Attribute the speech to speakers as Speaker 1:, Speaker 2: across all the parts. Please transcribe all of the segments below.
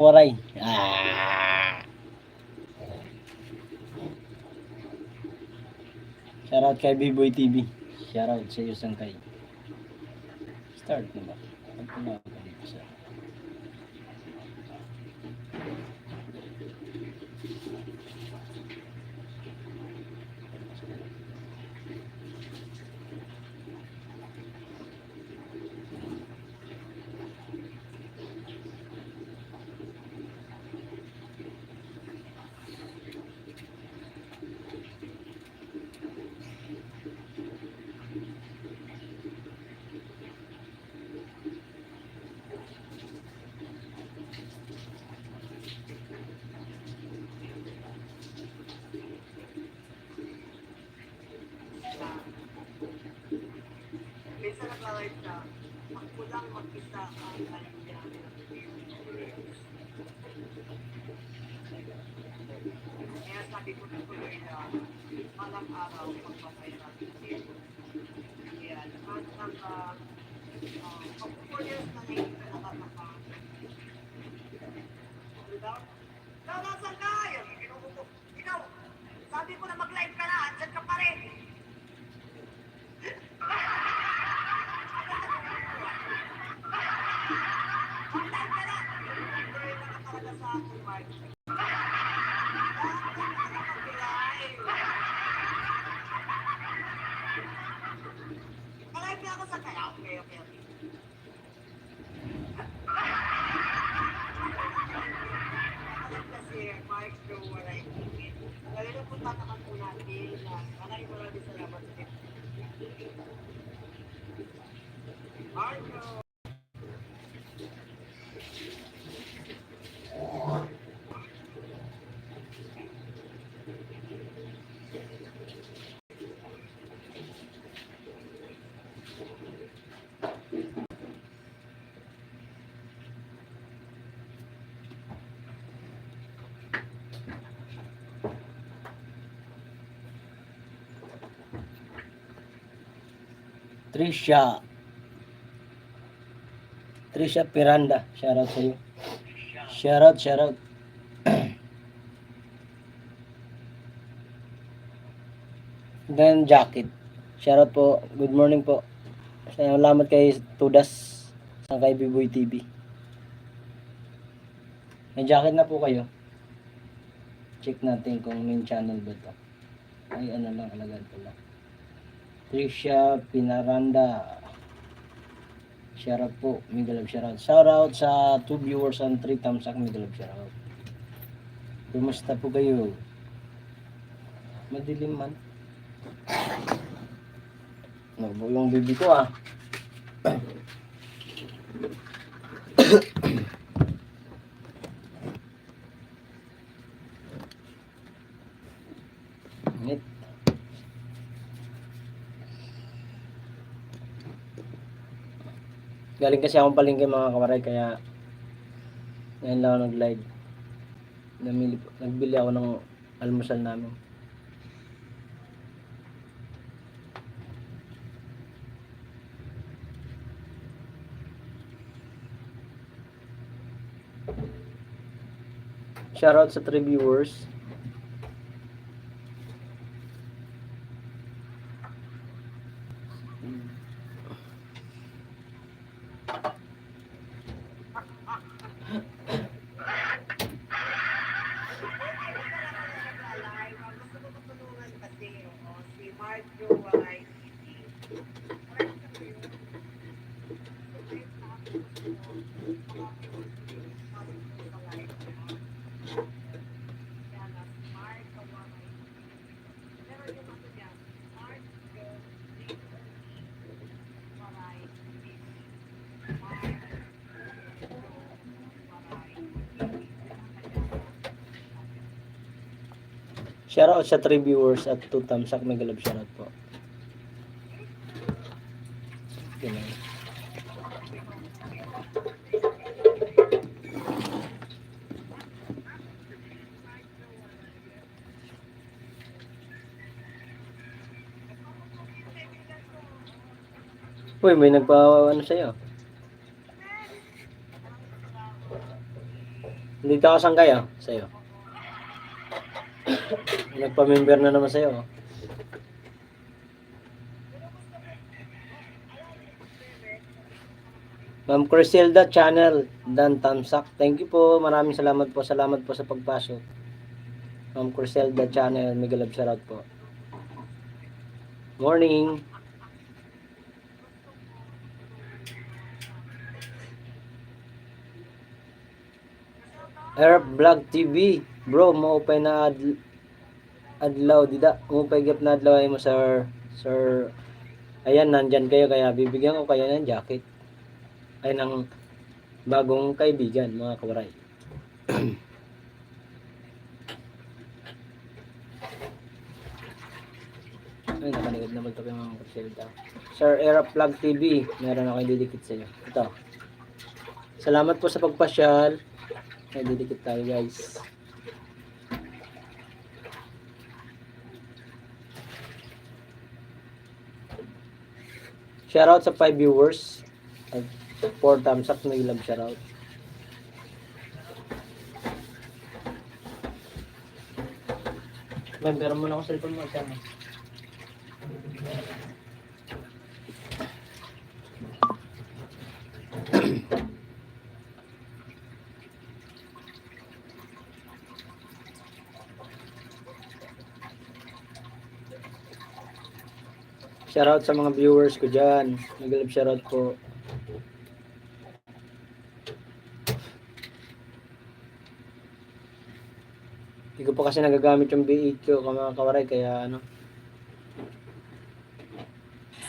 Speaker 1: Waray. Ah. Shoutout kay B-Boy TV. Shoutout sa iyo, Sangkay. Start na ba? Pagpunta ka dito sa...
Speaker 2: Minsan nag-live siya, ang kulang mag-isa ang live niya. Kaya sabi ko tuloy na malang araw magpapay natin dito. Kaya naman ang mag-4 years na ngayon na nakatapa. Nasaan ka? Ikaw, sabi ko na mag-live ka na, andyan ka pa rin. Alive na ako sa kaya. Okay. Alive kasi Mark Joe wala ikikit. Lalo na punta naman po natin na maraming salamat sa Mark Joe.
Speaker 1: Trisha Piranda. Shoutout sa iyo. Shoutout. Then Jacket. Shoutout po. Good morning po. Salamat kay Tudas sa kay B-Boy TV. May jacket na po kayo. Check natin kung main channel ba ito. Ay ano lang, alagad pala. Trisha Pinaranda. Shoutout po. Migalab shoutout. Shoutout sa 2 viewers and 3 thumbs up. Migalab shoutout. Kumusta po kayo? Madilim man. Nagbo yung bibi ko ah. Init. Galing kasi akong palengke mga kawaray, kaya ngayon lang ako nag-live. Nagbili ako ng almusal namin. Shoutout sa 3 viewers. Shoutout sa 3 viewers at 2 thumbs up. May galab shoutout po. Ganun. Uy, may nagpa ano sa'yo. Dito ako sanggay sa'yo. Nagpa-member na naman sa'yo. Ma'am Criselda Channel, Dan Tamsak. Thank you po. Maraming salamat po. Salamat po sa pagpasok. Ma'am Criselda Channel, mega love shoutout po. Morning. Arab Vlog TV. Bro, maupay na adlaw dida. Maupay gap na adlaw ay mo sir. Ayan, nandyan kayo kaya bibigyan ko kayo ng jacket. Ay ng bagong kaibigan, mga kawaray. Ay, nakaligod na magtapos yung mga Criselda. Sir Arab Vlog TV, meron ako ididikit sa iyo. Ito. Salamat po sa pagpasyal. Ay, didikit tayo guys. Shoutout sa 5 viewers. At 4 thumbs up, may love shoutout. Member mo na ako sa cellphone mo. Sana. Shoutout sa mga viewers ko dyan. Nag-love shoutout po. Hindi ko pa kasi nagagamit yung B8 ko mga kawaray kaya ano.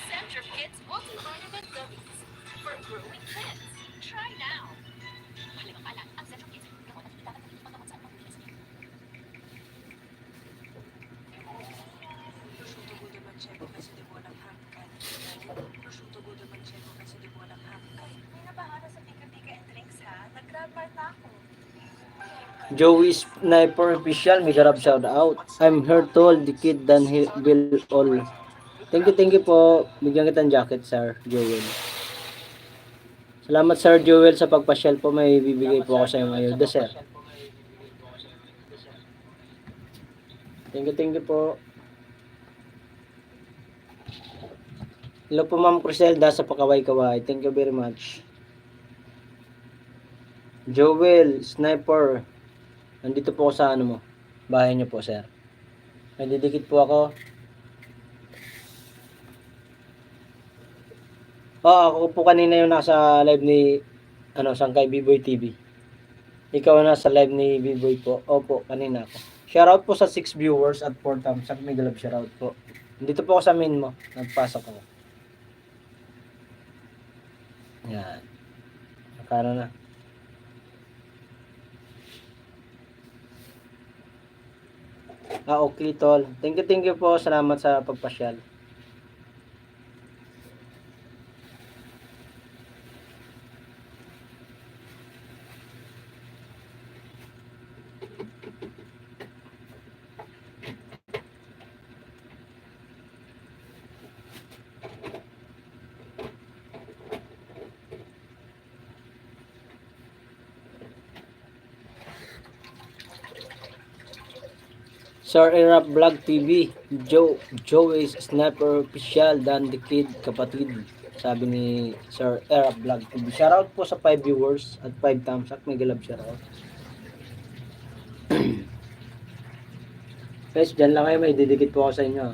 Speaker 3: Central Kids Multivitamin Gummies for growing kids. Try now. Mahalagang pala, ang Central Kids gamot at dapat naging pagkakot sa mga bilis niya.
Speaker 2: Prosciutto Gouda Manchego kasi di mo walang hangkay. Prosciutto Gouda Manchego kasi di mo walang hangkay.
Speaker 3: May nabahala sa pika-pika and drinks ha. Nag-grab bar na ako.
Speaker 1: Joey Sniper Official, may garab shout out. I'm here told the kid done he will all. Thank you po. Bigyan kita ng jacket, Sir Joel. Salamat, Sir Joel, sa pagpasyal po. May bibigay po ako sa iyo ngayon. Sir. Thank you po. Hello po, Ma'am Criselda sa Pakaway-Kaway. Thank you very much. Joel Sniper. Nandito po ako sa ano mo. Bahay niyo po, sir. May didikit po ako. Ako po kanina yung nasa live ni Sangkay B-Boy TV. Ikaw nasa live ni B-Boy po. Opo, kanina ako. Shoutout po sa 6 viewers at 4 thumbs up. May galab shoutout po. Nandito po ako sa main mo. Nagpasok ako. Yan. Nakano na. Okay, tol. Thank you po. Salamat sa pagpasyal. Sir Arab Vlog TV, Joey Sniper Official, Dan the Kid, kapatid. Sabi ni Sir Arab Vlog TV. Shoutout po sa 5 viewers at 5 thumbs up. May galab shoutout. Guys, dyan lang kayo. May didikit po ako sa inyo.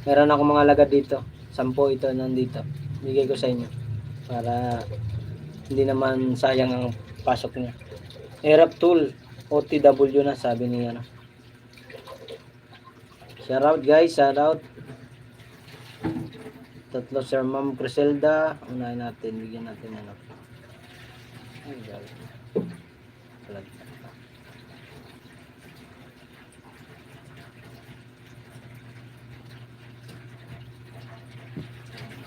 Speaker 1: Meron ako mga lagad dito. 10 ito nandito. Bigay ko sa inyo. Para hindi naman sayang ang pasok niya. Arab Tool. OTW na, sabi ni ano. Shout out guys, shout out. Tatlo Sir Ma'am Criselda. Unahin natin, bigyan natin ano. Ay, galing.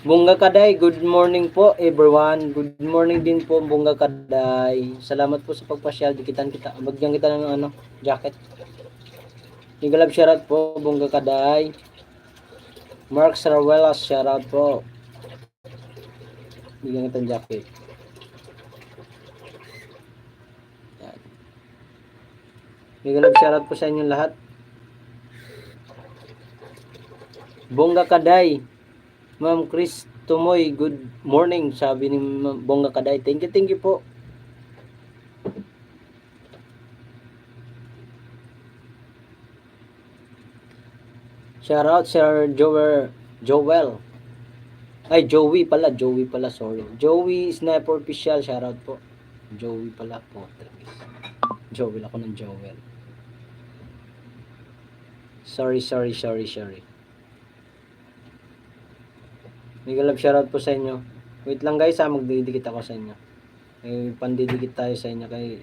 Speaker 1: Bunga Kaday, good morning po everyone. Good morning din po Bunga Kaday. Salamat po sa pagpasyal. Dikitan kita. Bagyan kita ng ano, jacket. Igalab shoutout po Bunga Kaday. Mark Sarawelas shoutout po. Bigyan kita ng jacket. Mega love shoutout po sa inyong lahat. Bongga Kaday. Ma'am Chris Tumoy, good morning. Sabi ni Bongga Kaday. Thank you po. Shoutout Sir Joel. Ay, Joey pala, sorry. Joey Sniper Official, shoutout po. Joey pala po. Joel ako ng Joel. Sorry. Mega love shoutout po sa inyo. Wait lang guys ha, magdidikit ako sa inyo. Pandidikit tayo sa inyo kay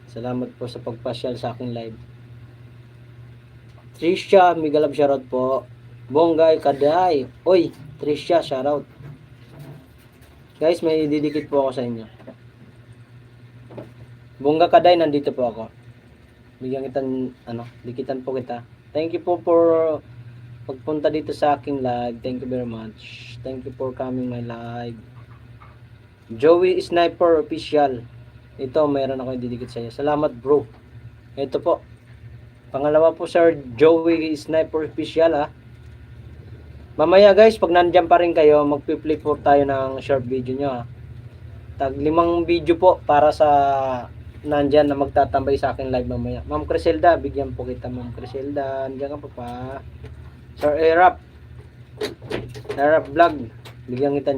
Speaker 1: salamat po sa pagpasyal sa aking live. Trisha, mega love shoutout po. Bonggay Kaday. Oy, Trisha, shoutout. Guys, may didikit po ako sa inyo. Bongga Kaday, nandito po ako. Bigyan kita, dikitan po kita. Thank you po for pagpunta dito sa aking live. Thank you very much. Thank you for coming my live. Joey Sniper Official. Ito, mayroon ako didikit sa iyo. Salamat bro. Ito po. Pangalawa po Sir Joey Sniper Official ha. Mamaya guys, pag nandiyan pa rin kayo, magpi-play po tayo ng short video nyo ha. Tag 5 video po para sa nandyan na magtatambay sa akin live mamaya. Ma'am Criselda, bigyan po kita Ma'am Criselda. Nandiyan ka pa. Sir Erap Vlog, bigyan kita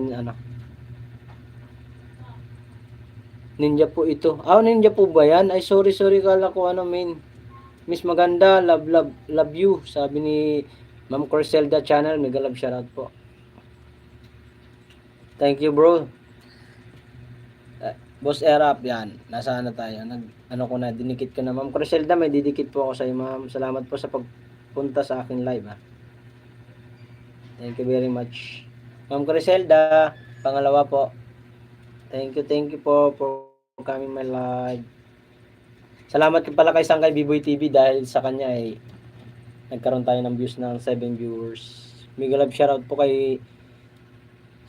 Speaker 1: Ninja po ito. Ninja po ba yan? Ay, sorry, kala ko Miss Maganda, love you. Sabi ni Ma'am Criselda channel, mega love shoutout po. Thank you bro. Boss Erap, yan. Nasaan na tayo? Dinikit ko na. Ma'am Criselda, may didikit po ako sa iyo, ma'am. Salamat po sa pagpunta sa akin live, ha. Thank you very much. Ma'am Criselda, pangalawa po. Thank you po for coming my live. Salamat pala kay Sangkay B-Boy TV dahil sa kanya ay nagkaroon tayo ng views ng 7 viewers. Mega love shoutout po kay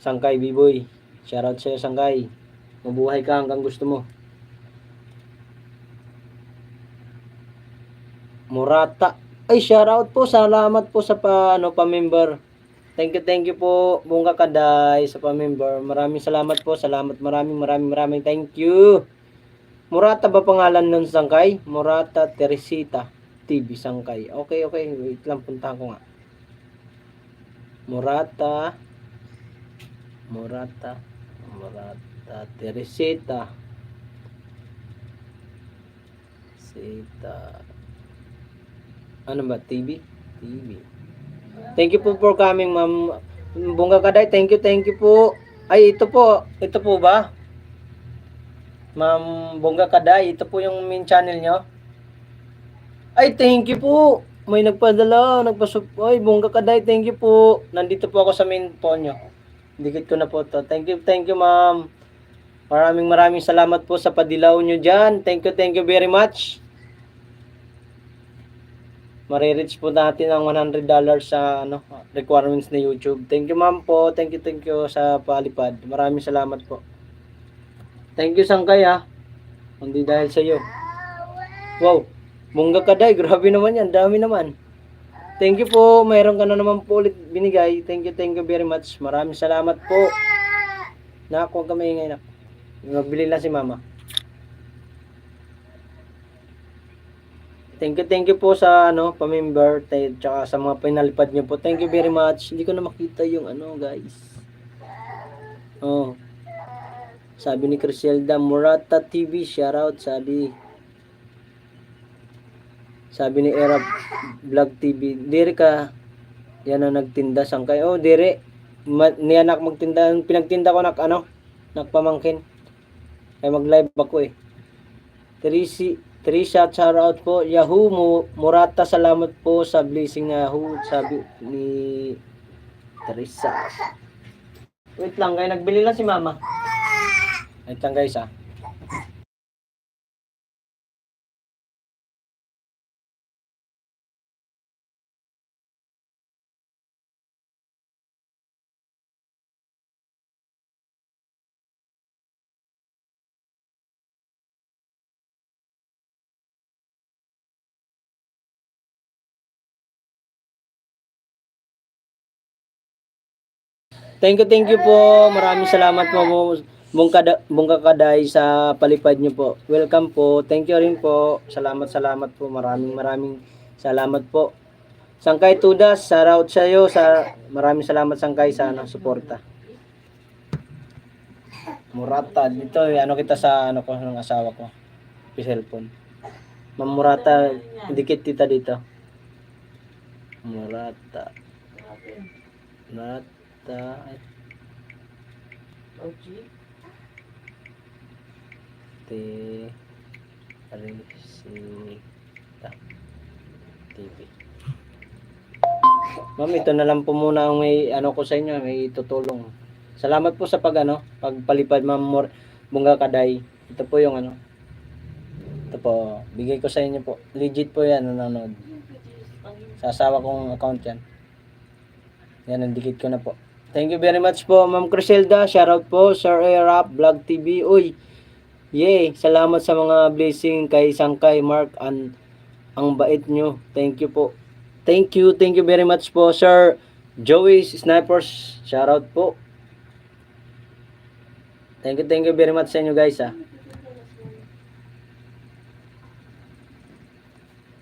Speaker 1: Sangkay B-Boy. Shoutout sa iyo, Sangkay. Mabuhay ka hanggang gusto mo. Murata. Ay, shoutout po. Salamat po sa pa-member. Thank you po, Bongga Kaday, sa pa-member. Maraming salamat po. Maraming thank you. Murata ba pangalan nun, Sangkay? Murata Teresita TV Sangkay. Okay. Wait lang, puntahan ko nga. Murata Teresita. Ano ba? TV? Thank you po for coming, Ma'am Bongga Kaday. Thank you po. Ay, ito po ba? Ma'am Bongga Kaday, ito po yung main channel nyo. Ay, thank you po. May nagpadala, Ay, Bongga Kaday, thank you po. Nandito po ako sa main phone nyo. Dikit ko na po to. Thank you, ma'am. Maraming salamat po sa padilaw nyo dyan. Thank you very much. Marireach po natin ang $100 sa requirements na YouTube. Thank you, ma'am po. Thank you sa palipad. Maraming salamat po. Thank you, Sangkay ha. Hindi dahil sa iyo. Wow. Bongga Kaday, grabe naman yan. Dami naman. Thank you po. Mayroon ka na naman po ulit binigay. Thank you very much. Maraming salamat po. Huwag ka maingay na. Magbili lang si mama. Thank you po sa pa-member tsaka sa mga pinalipad niyo po. Thank you very much. Hindi ko na makita yung guys. Sabi ni Criselda, Murata TV, shoutout. Sabi ni Era Vlog TV, dire ka yan ang nagtinda Sangkay. Dire. Niyanak magtinda, pinagtinda ko nagpamangkin. Ay mag-live ako eh. Trisha, shoutout po. Yahoo Murata, salamat po sa blessing na Yahoo. Sabi ni Teresa. Wait lang, kayo nagbili lang si mama. Wait lang guys Thank you po. Maraming salamat po Bungka Kaday sa palipad niyo po. Welcome po. Thank you rin po. Salamat po. Maraming salamat po. Sangkay Tudas, shoutout sa iyo. Maraming salamat Sangkay sa suporta. Murata, dito ano kita sa ko ng asawa ko. Cellphone. Ma'am Murata, dikit kita dito. Murata. Ay. Resita TV. Ma'am, ito na lang po muna ang may ko sa inyo, may tutulong. Salamat po sa pagpalipad Ma'am Bungka Kaday. Ito po yung Ito po, bigay ko sa inyo po. Legit po yan, nanonood. Sa asawa kong account yan. Yan, nandikit ko na po. Thank you very much po, Ma'am Criselda. Shoutout po, Sir Erap, Vlog TV. Uy, yay! Salamat sa mga blessing kay Sangkay, Mark, ang bait nyo. Thank you po. Thank you very much po, Sir Joey Snipers. Shoutout po. Thank you very much sa inyo guys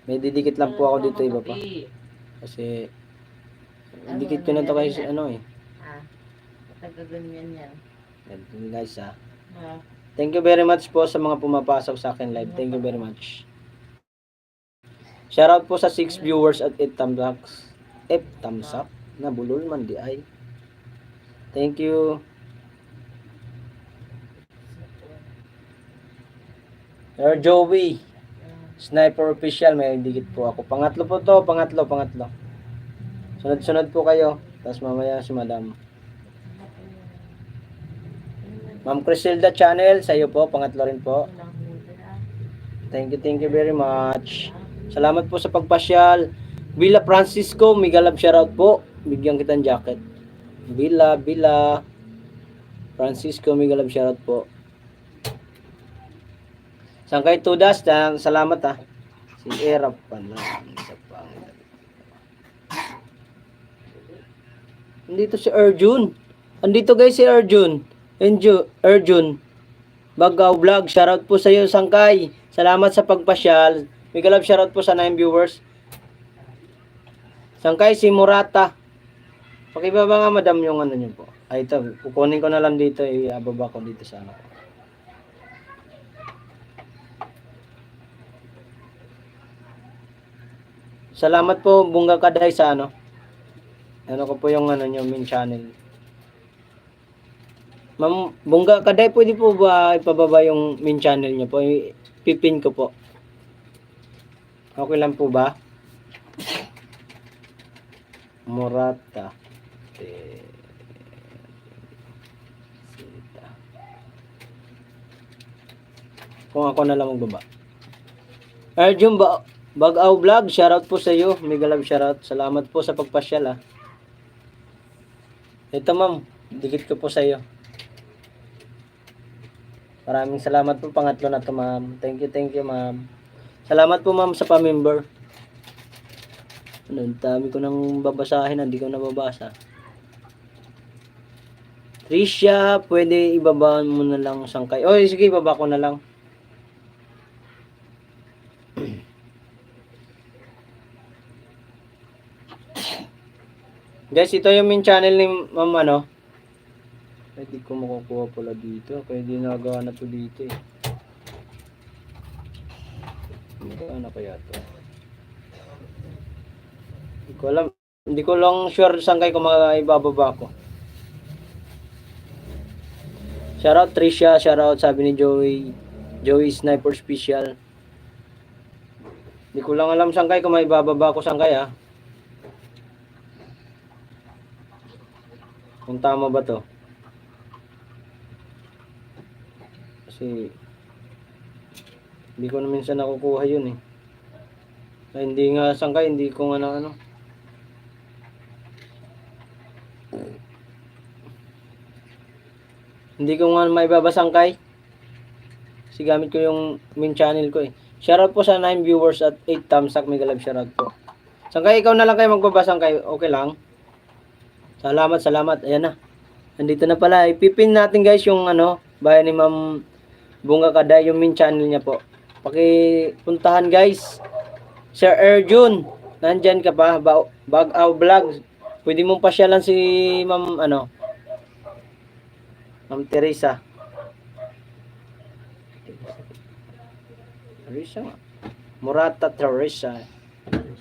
Speaker 1: May didikit lang po ako dito iba pa. Kasi dikit ko na to guys
Speaker 4: Tagaganyan yan.
Speaker 1: Yan guys Thank you very much po sa mga pumapasok sa akin live. Thank you very much. Shoutout po sa 6 viewers at 8 thumbs up. Nabulol man di ay. Thank you. Sir Joey Sniper Official, may dikit po ako. Pangatlo po to, pangatlo. Sunod-sunod po kayo. Tapos mamaya si Madam. Ma'am Criselda Channel, sa iyo po, pangatlo rin po. Thank you very much. Salamat po sa pagpasyal. Villa Francisco, Migalab shoutout po. Bigyan kitang jacket. Villa Francisco, Migalab shoutout po. Sangkay Tudas, salamat Si Erap pala. Andito si Arjun. Andito guys si Arjun. Arjun. Bagaw Vlog, shoutout po sa iyo Sangkay. Salamat sa pagpasyal. Big love shoutout po sa 9 viewers. Sangkay si Murata. Pakibaba nga Madam yung niyo po. Ay ito, kukunin ko na lang dito, ibaba ko dito sa Salamat po Bungka Kaday sa ko po yung niyo main channel. Ma'am Bungka Kaday, pwede po ba ipababa yung main channel niyo po? Pipin ko po. Okay lang po ba? Murata. Kung ako na lang magbaba. Arjun Bagaw Vlog, shoutout po sa iyo. Mega love shoutout. Salamat po sa pagpasyal Ito ma'am, dikit ko po sa iyo. Maraming salamat po, pangatlo na to ma'am. Thank you ma'am. Salamat po ma'am sa pa-member. Ang dami ko nang babasahin, hindi ko nababasa. Trisha, pwede ibaba mo na lang Sangkay. Sige, ibaba ko na lang. Guys, ito yung main channel ni ma'am Hindi ko makukuha pala dito. Kaya di nagawa na to dito Ano kaya to? Hindi ko alam. Hindi ko lang sure Sangkay kung maibababa ko. Shoutout Trisha, shoutout sabi ni Joey Sniper Special. Hindi ko lang alam Sangkay kung maibababa ko Sangkay Kung tama ba to? Kasi hindi ko na minsan nakukuha yun Ay, hindi nga Sangkay, hindi ko nga hindi ko nga maibaba Sangkay. Kasi gamit ko yung main channel ko Shoutout po sa 9 viewers at 8 thumbs up. Mega love shoutout po. Sangkay, ikaw na lang kayo magbaba Sangkay. Okay lang. Salamat. Ayan na. Andito na pala. Ipipin natin guys yung ano, bahay ni Ma'am Bunga Kaday, yung main channel niya po. Pakipuntahan guys. Sir Erjun, nandyan ka pa? Bag-aw vlog. Pwede mong pasyalan si Ma'am ano, Ma'am Teresa. Teresa. Murata Teresa.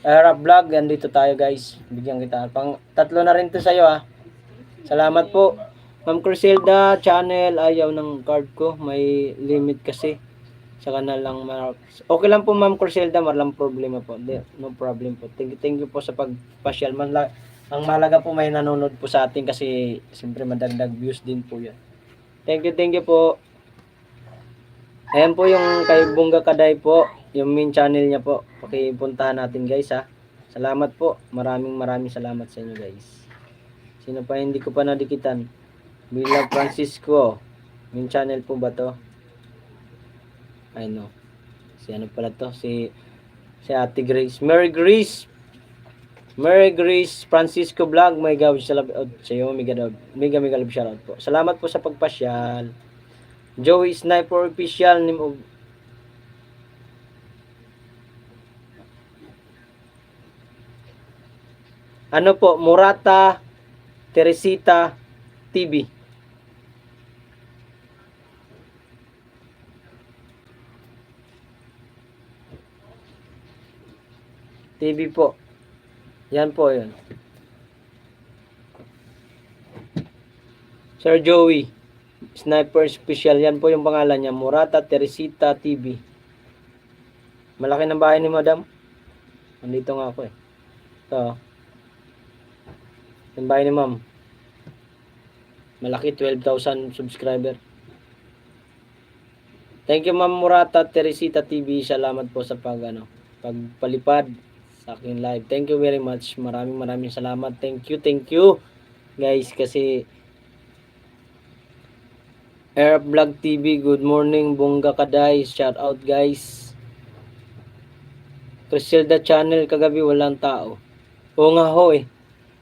Speaker 1: Arab vlog, andito tayo guys. Bigyan kita. Pang tatlo na rin to sa'yo ah. Salamat po. Ma'am Criselda channel, ayaw ng card ko. May limit kasi. Saka na lang. Okay lang po Ma'am Criselda, walang problema po. No problem po. Thank you po sa pagpasyal. Ang malaga po may nanonood po sa atin kasi siyempre madagdag views din po yan. Thank you po. Ayan po yung kay Bunga Kaday po. Yung main channel niya po. Pakipuntahan natin guys ha. Salamat po. Maraming salamat sa inyo guys. Sino pa hindi ko pa nadikitan? Bila Francisco. Main channel po ba to? I know. Si ano pala to? Si Ate Grace. Mary Grace Francisco Vlog. May gawin sa iyo. Mega love shoutout po. Salamat po sa pagpasyal. Joey Sniper Official. Ano po? Murata Teresita TV. TV po. Yan po yun. Sir Joey Sniper Special. Yan po yung pangalan niya. Murata Teresita TV. Malaki ng bahay ni Madam. Nandito nga ako eh. Ito. Yung bahay ni Ma'am. Malaki, 12,000 subscriber. Thank you Ma'am Murata Teresita TV. Salamat po sa pagpalipad sa akin live. Thank you very much. Maraming salamat. Thank you. Guys, kasi Air Vlog TV, good morning. Bunga Kaday, shout out guys. Criselda channel, kagabi walang tao. Oo nga ho eh.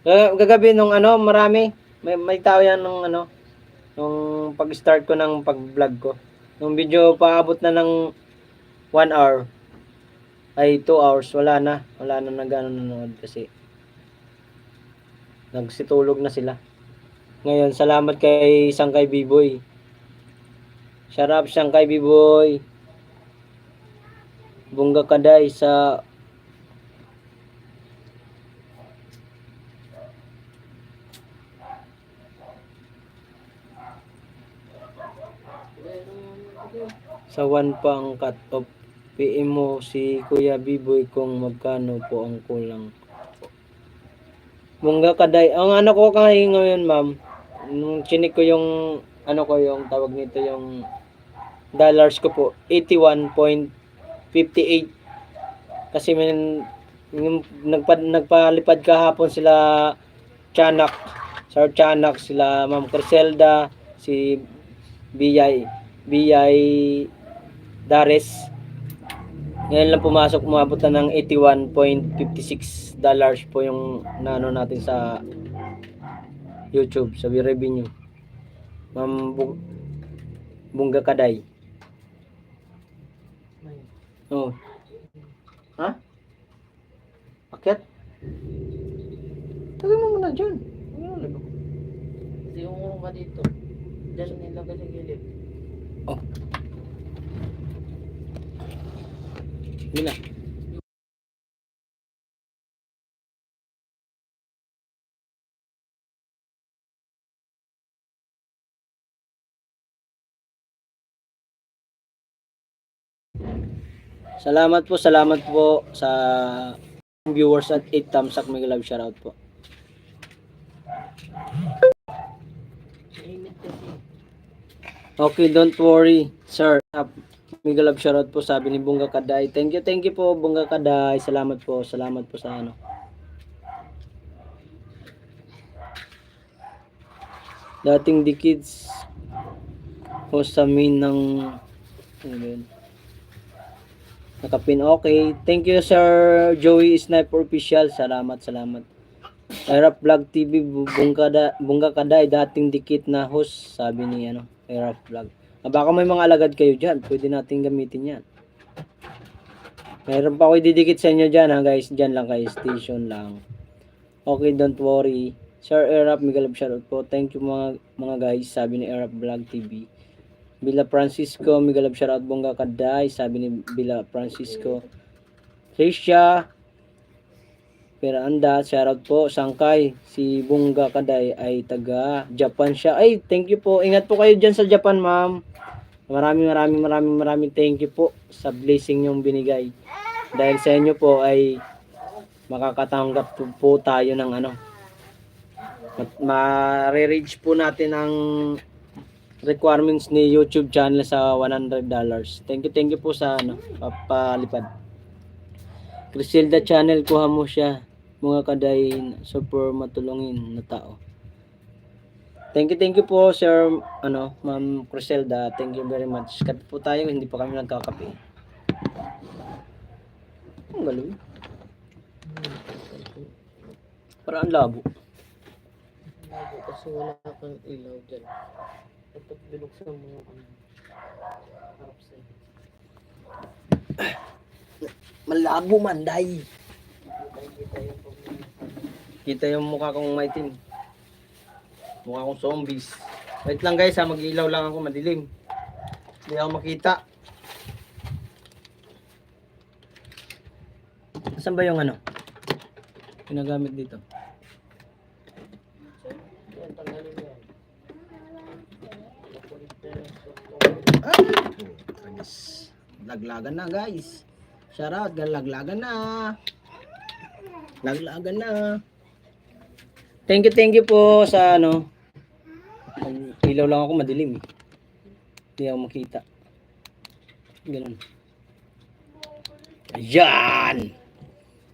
Speaker 1: Kagabi nung marami. May tao yan nung nung pag-start ko ng pag-vlog ko. Nung video paabot na ng 1 hour ay 2 hours, wala na nanonood kasi nagsitulog na sila. Ngayon, salamat kay Sangkay B-Boy. Shout out Sangkay B-Boy. Bunga Kaday sa one pa ang cut off. PM mo si Kuya B-Boy kung magkano po ang kulang. Bunga Kaday. Ang ko ngayon, ma'am, nung chinik ko yung yung tawag nito yung dollars ko po 81.58 kasi nagpalipad kahapon sila Sir Chanak, sila Ma'am Criselda, si BI Dares. Ngayon lang pumasok, umabot na ng 81.56 dollars po yung natin sa YouTube, sa revenue. Ma'am Bunga Kaday. Oh. Ha? Akyat? Tagay mo muna dyan.
Speaker 4: Ito yung ka dito. Diyan nilagay sa gilid.
Speaker 1: Oh. Yun na. Salamat po sa viewers at 8 thumbs up. May love shoutout po. Okay, don't worry, sir. May love shoutout po, sabi ni Bunga Kaday. Thank you po Bunga Kaday. Salamat po sa dating the kids o sa min ng nakapin. Okay, thank you Sir Joey Sniper Official. Salamat. Erap Vlog TV, Bungga Kaday, dating dikit na host, sabi ni Erap Vlog. Baka may mga alagad kayo dyan, pwede natin gamitin yan. Meron pa ako ididikit sa inyo dyan ha guys, dyan lang kayo, station lang. Okay, don't worry. Sir Erap, Miguel shoutout po. Thank you mga guys, sabi ni Erap Vlog TV. Bila Francisco, Miguel shoutout Bungga Kaday, sabi ni Bila Francisco. Trisha Peranda, shoutout po. Sangkay, si Bungga Kaday ay taga Japan siya. Ay, thank you po. Ingat po kayo dyan sa Japan, ma'am. Maraming thank you po sa blessing yung binigay. Dahil sa inyo po ay makakatanggap po tayo ng ma-reach po natin ang requirements ni YouTube channel sa $100. Thank you po sa papalipad. Criselda channel, kuha mo siya. Mga Kaday, super matulungin na tao. Thank you po sir, Ma'am Criselda. Thank you very much. Kape po tayo, hindi pa kami nagkakape. Ang galing. Parang ang labo.
Speaker 4: Kasi wala kang ilaw dyan. Dapat binuksan mo yung harap sa'yo.
Speaker 1: Malabo man, day.
Speaker 4: Kita yung
Speaker 1: Kita yung mukha kong maitim. Mukha kong zombies. Wait lang guys ha, mag-ilaw lang ako, madilim. Hindi ako makita. Saan ba yung ginagamit dito?
Speaker 4: yan, tanggalin yan.
Speaker 1: Laglagan na guys. Shout out, laglagan na. Laglagan na. Thank you po sa ilaw lang ako, madilim eh. Hindi ako makita. Ganun. Ayan!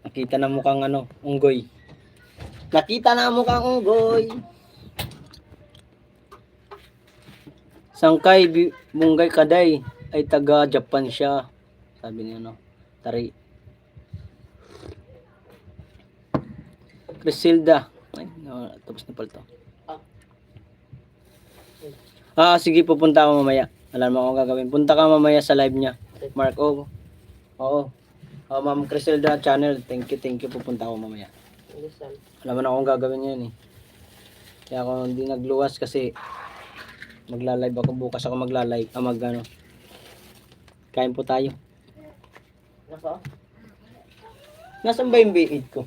Speaker 1: Nakita na mukhang unggoy. Nakita na mukhang unggoy. Sangkay Bunggay Kaday ay taga Japan siya. Sabi niya Tari. Criselda. Ay, tapos na pala to. Sige, pupunta ako mamaya. Alam mo akong gagawin. Punta ka mamaya sa live niya. Mark, oo. Ma'am Criselda channel. Thank you. Pupunta ako mamaya. Alam mo na akong gagawin yan eh. Kaya ako hindi nagluwas kasi magla-live ako. Bukas ako magla-live. Kain po tayo.
Speaker 4: Nako?
Speaker 1: Nasaan ba yung B8 ko?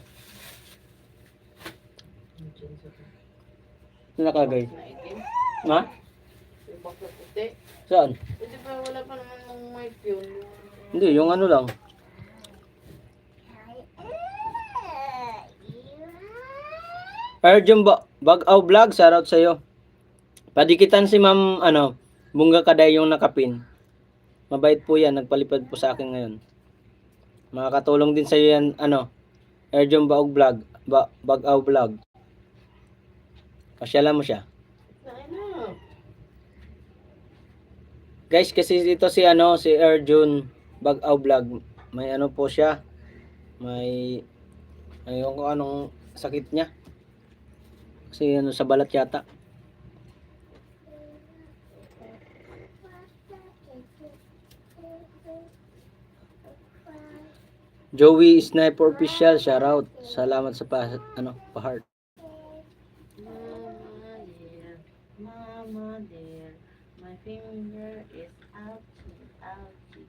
Speaker 1: Nakagay. Ma?
Speaker 4: Yung bakit puti?
Speaker 1: Saan?
Speaker 4: Hindi pa wala pa naman ng mic yun.
Speaker 1: Hindi, yung lang. Arjun Bagaw Vlog, shoutout sa'yo. Padikitan si Ma'am, Bungga Kaday yung nakapin. Mabait po yan, nagpalipad po sa akin ngayon. Makakatulong din sa'yo yan, Arjun Bagaw Vlog. Pasyalan mo siya. Guys, kasi dito si Arjun Bagaw Vlog. May po siya. May kung anong sakit niya. Kasi sa balat yata. Joey Sniper Official, shout out. Salamat sa pa-heart.
Speaker 4: Mama dear, my finger is ouchie.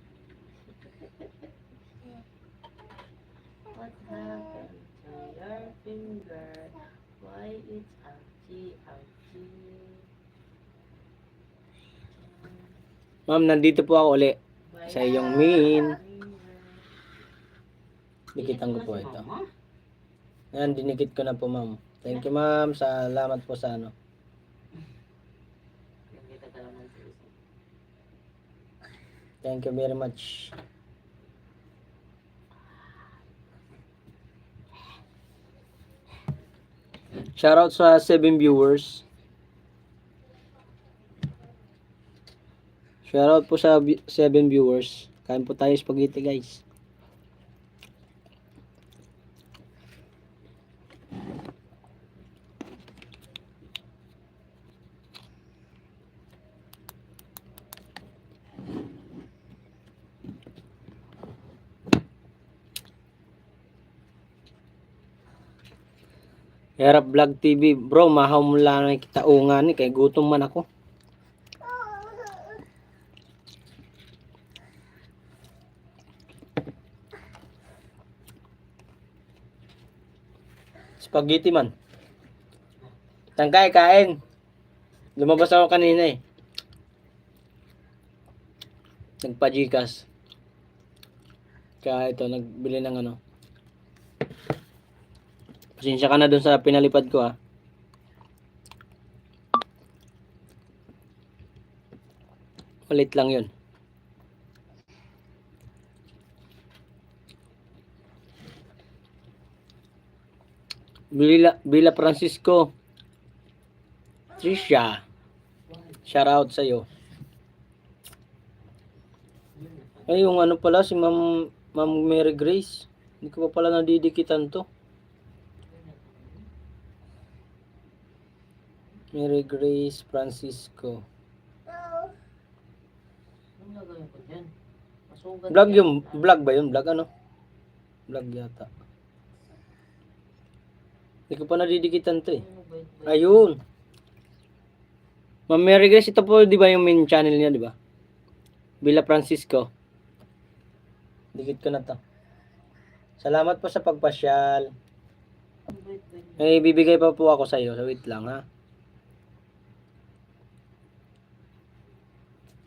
Speaker 4: What happened to your finger? Why it's ouchie?
Speaker 1: Ma'am, nandito po ako uli sa iyong min. Dikitan ko po ito. Yan, dinikit ko na po, ma'am. Thank you, ma'am. Salamat po sa Thank you very much. Shoutout sa 7 viewers. Shoutout po sa 7 viewers. Kain po tayo spaghetti, guys. Herap Vlog TV. Bro, mahaw mo lang na kita nga ni. Kay gutom man ako. Spaghetti man. Tangkay, kain. Lumabas ako kanina eh. Nagpa-Gcash. Kaya ito, nagbili ng ano. Pasensya ka na dun sa pinalipad ko ah. Malit lang yun. Bila Francisco. Trisha. Shout out sa'yo. Ay, yung ano pala, si Ma'am Mary Grace. Hindi ko pa pala nadidikitan to. Mary Grace Francisco.
Speaker 4: Anong gagawin ko dyan? Masugat
Speaker 1: Vlog
Speaker 4: yan.
Speaker 1: yung, vlog ba yun? Vlog ano? Vlog yata. Hindi ko pa nadidikitan to eh.
Speaker 4: Ano ba yun?
Speaker 1: Ayun. Ma'am Mary Grace, ito po di ba yung main channel niya, di ba? Bila Francisco. Dikit ko na to. Salamat po sa pagpasyal.
Speaker 4: Ano ba yun?
Speaker 1: May bibigay pa po ako sa iyo. So wait lang ha.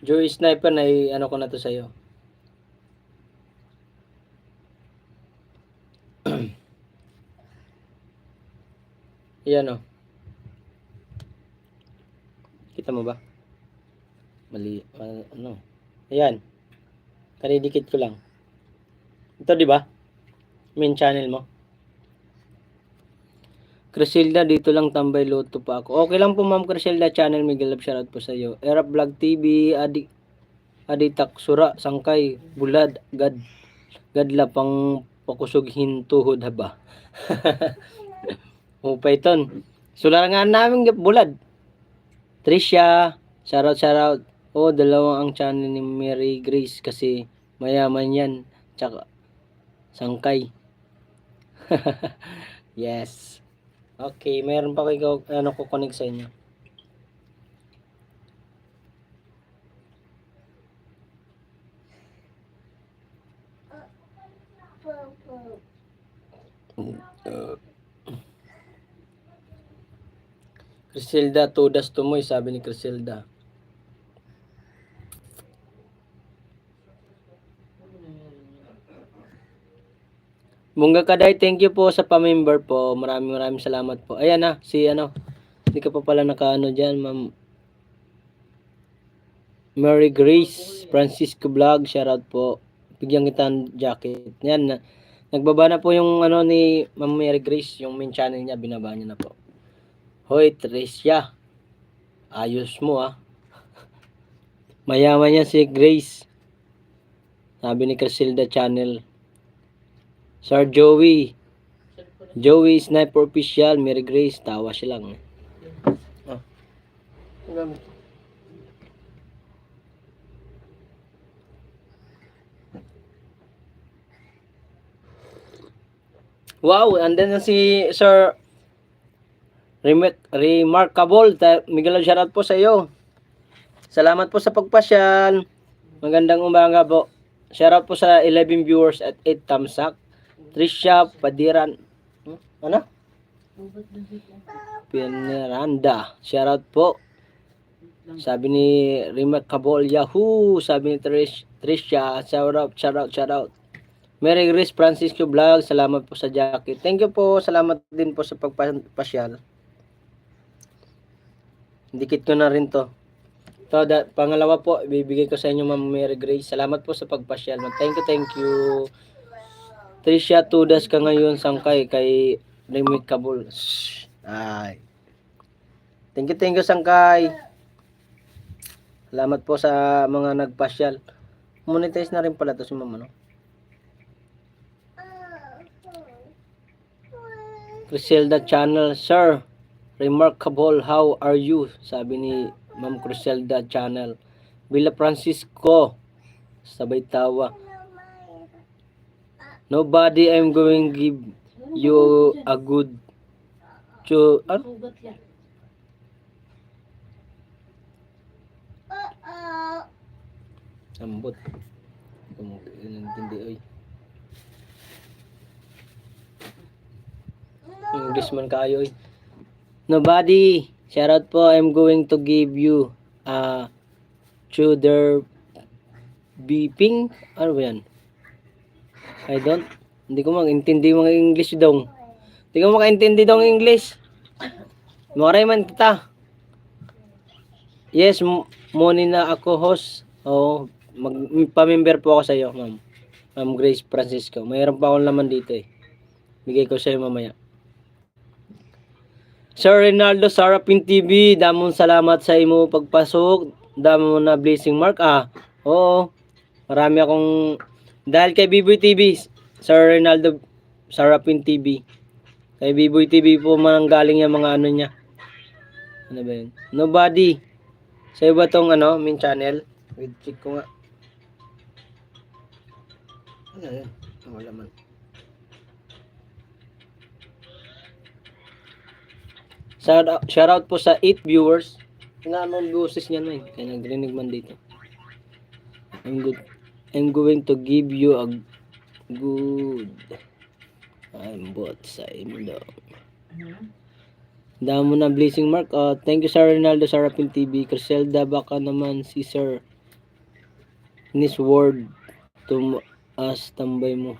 Speaker 1: Joey Sniper na ano ko na to sa iyo. Yan o. Kita mo ba? Mali, ano? Ayan. Kanidikit ko lang. Ito di ba? Main channel mo. Criselda, dito lang tambay luto pa ako. Okay lang po Ma'am Criselda, channel Miguel Love, shoutout po sa iyo. Erap Vlog TV, Aditak Sura, Sangkay, Bulad, Gadla pang pakusog hintuhod haba. Python. Sularangan namin bulad. Trisha, shoutout. Oh, dalawang ang channel ni Mary Grace kasi mayaman yan. Tsaka Sangkay. Yes. Okay, mayroon pa kayo ko connect sa inyo. Criselda, tudas tumoy, sabi ni Criselda. Mungga Kaday, thank you po sa pa-member po. Maraming salamat po. Ayan na, si ano. Hindi ka pa pala nakaano dyan, Ma'am Mary Grace Francisco Vlog, shoutout po. Bigyan kita ng jacket. Yan, nagbaba na po yung ano ni Ma'am Mary Grace, yung main channel niya, binaba niya na po. Hoy, Tricia. Ayos mo ah. Mayaman yan si Grace. Sabi ni Criselda channel. Sir Joey. Joey Sniper Official, Mary Grace, tawa siya lang. Oh. Wow, andun na si Sir Remarkable. Miguel, shoutout po sa iyo. Salamat po sa pagpasyal. Magandang umaga po. Shoutout po sa 11 viewers at 8 thumbs up. Trisha Padiran. Ano? Pinaranda. Shoutout po. Sabi ni Remarkable Yahoo. Sabi ni Trisha. Shoutout. Mary Grace Francisco Vlog. Salamat po sa jacket. Thank you po. Salamat din po sa pagpasyal. Dikit ko na rin to. Pangalawa po, ibibigay ko sa inyo Ma'am Mary Grace. Salamat po sa pagpasyal. Thank you. Trisha, tudas ka ngayon Sangkay kay Remit Kabul. Ay. Thank you Sangkay. Salamat po sa mga nagpasyal. Monetize na rin pala to si Ma'am, no? Criselda channel, Sir Remarkable, how are you? Sabi ni Ma'am Criselda channel. Bila Francisco, sabay tawa. Nobody I'm going give you a good Ano?
Speaker 4: Sugat yan.
Speaker 1: Ambot. Hindi, oy. English man kayo, oy. Nobody. Shout out po. I'm going to give you Tudor beeping. Ano ba yan? I don't. Hindi ko makaintindi mga English dong. Hindi ko makaintindi dong English. Maray man kita. Yes, muni na ako host. Oo, pamember po ako sa iyo, ma'am. Ma'am Grace Francisco. Mayroon pa akong laman dito eh. Bigay ko sa iyo mamaya. Sir Ronaldo Sarapin TV, damong salamat sa imo pagpasok. Damo na blessing mark. Oo. Marami akong dahil kay Biboy TV, Sir Ronaldo Sarapin TV. Kay Biboy TV po man galing yung mga ano niya. Ano ba yun? Nobody. Sa iba tong main channel. Wait, check ko nga. Ano yan? Wala man. Shout out po sa 8 viewers. Anong boses niya na eh. Kaya nagrinig man dito. I'm going to give you a good bot sa imo. Damo na blessing mark. Thank you Sir Ronaldo Sarapin TV. Criselda baka naman si Sir Nis Word tambay mo.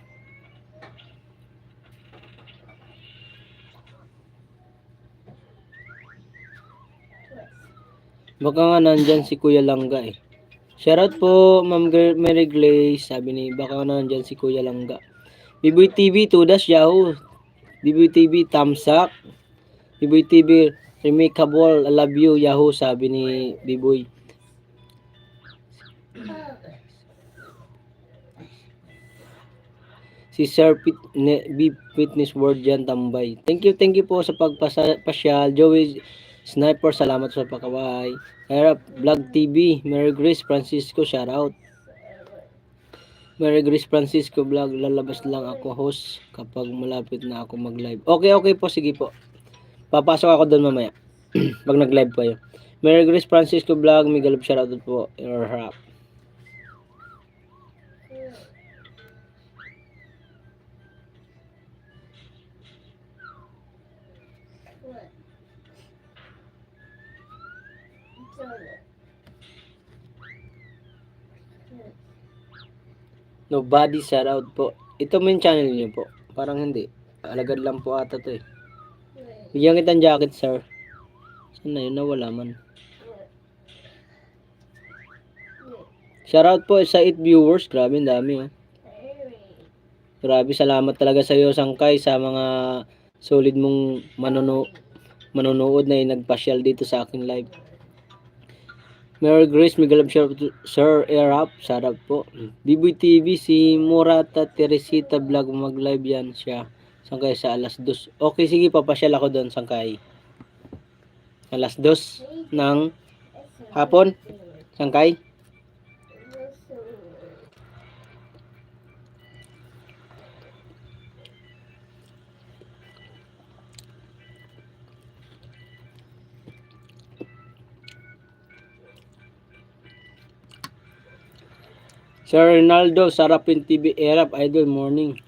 Speaker 1: Baka nga nandyan si Kuya Langga eh. Shoutout po Ma'am Mary Glaze. Sabi ni baka nga nandyan si Kuya Langga. Biboy TV 2 Yahoo. Biboy TV thumbs up. Biboy TV Remakable I love you Yahoo. Sabi ni Biboy. Si Sir Fitness World dyan tambay. Thank you po sa pagpasyal. Joey Sniper, salamat sa pakaway. Harap Vlog TV, Mary Grace Francisco, shout out. Mary Grace Francisco Vlog, lalabas lang ako host kapag malapit na ako mag-live. Okay po, sige po. Papasok ako doon mamaya. Pag nag-live po kayo. Mary Grace Francisco Vlog, Miguel shout out po. Harap. Nobody shout out po. Ito mo yung channel niyo po. Parang hindi. Alagad lang po ata to eh. Bigyan kitang jacket sir. Saan na yun? Nawala man. Shout out po sa 8 viewers. Grabe, ang dami. Grabe, salamat talaga sa iyo Sangkay sa mga solid mong manonood na nagpasyal dito sa akin live. Mary Grace, Miguel Sir Airap, sarap po. Biboy TV, si Murata Teresita Vlog, mag-live yan siya. Sangkay sa alas 2. Okay, sige, papasyal ako doon, Sangkay. Alas 2 ng hapon, Sangkay. Sir Ronaldo, Sarapin TV, Erap, Idol, morning.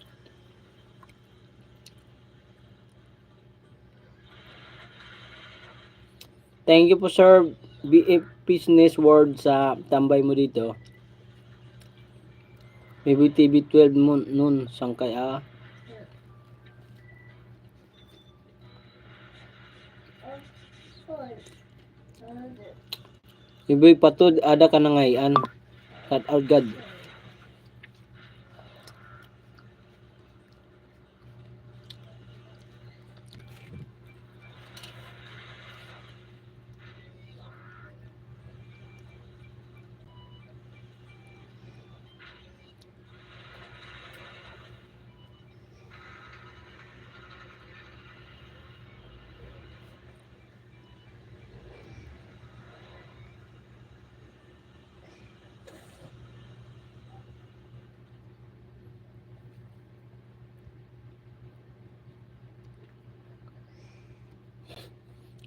Speaker 1: Thank you po Sir BF Business World sa tambay mo dito. Maybe TV 12 noon, Sangkay Iboy patud, ada ka na ngayon. Cut out God.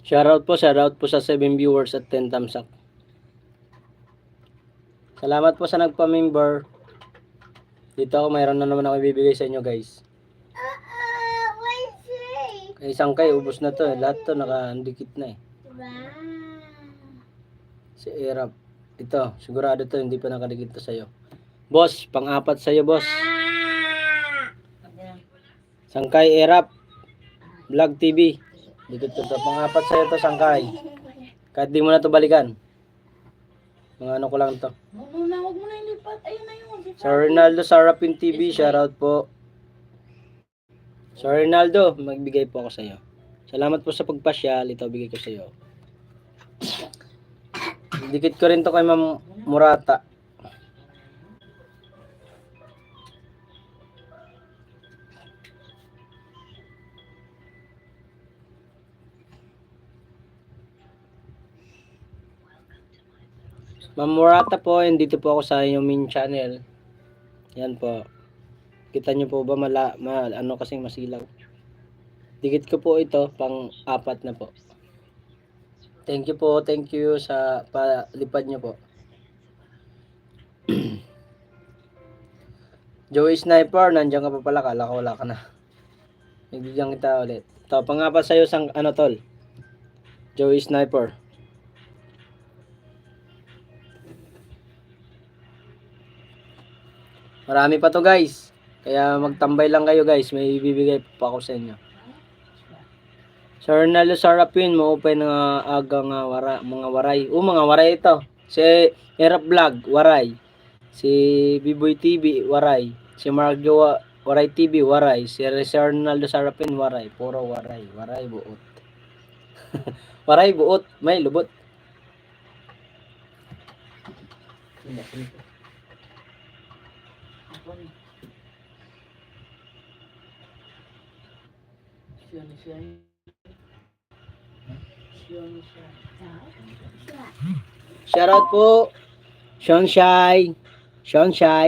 Speaker 1: Shoutout po sa 7 viewers at 10 thumbs up. Salamat po sa nagpa-member. Dito ako, mayroon na naman ako ibibigay sa inyo guys. Kay Sangkay, ubos na to eh. Lahat to nakandikit na eh. Si Erap. Ito, sigurado to, hindi pa nakadikit to sa'yo. Boss, pang-apat sa'yo, boss. Sangkay Erap. Vlog TV. Dikit to. Pang-apat sa'yo to, Sangkay. Kahit di mo na to balikan. Mga ano ko lang to.
Speaker 4: Huwag mo na ilipat. Ayun na yun.
Speaker 1: Sir Ronaldo Sarapin TV, shoutout po. Sir Ronaldo, magbigay po ako sa iyo. Salamat po sa pagpasyal, ito bigay ko sa iyo. Dikit ko rin to kay Ma'am Murata. Ma'am Murata po, dito po ako sa inyong main channel. Yan po. Kita nyo po ba ano kasing masilaw. Dikit ko po ito, pang-apat na po. Thank you sa palipad nyo po. Joey Sniper, nandiyan ka pa pala, kala ko wala ka na. Nagbigyan kita ulit. Ito, pang-apat sa'yo, ano tol? Joey Sniper. Marami pa to guys. Kaya magtambay lang kayo guys. May ibibigay pa ako sa inyo. Sir Ronaldo Sarapin, ma-open nga agang mga waray. Mga waray ito. Si Erap Vlog, waray. Si Biboy TV, waray. Si Margo Waray TV, waray. Si Sir Ronaldo Sarapin, waray. Puro waray. Waray buot. Waray buot. May lubot. Shoutout po. Sean Shai,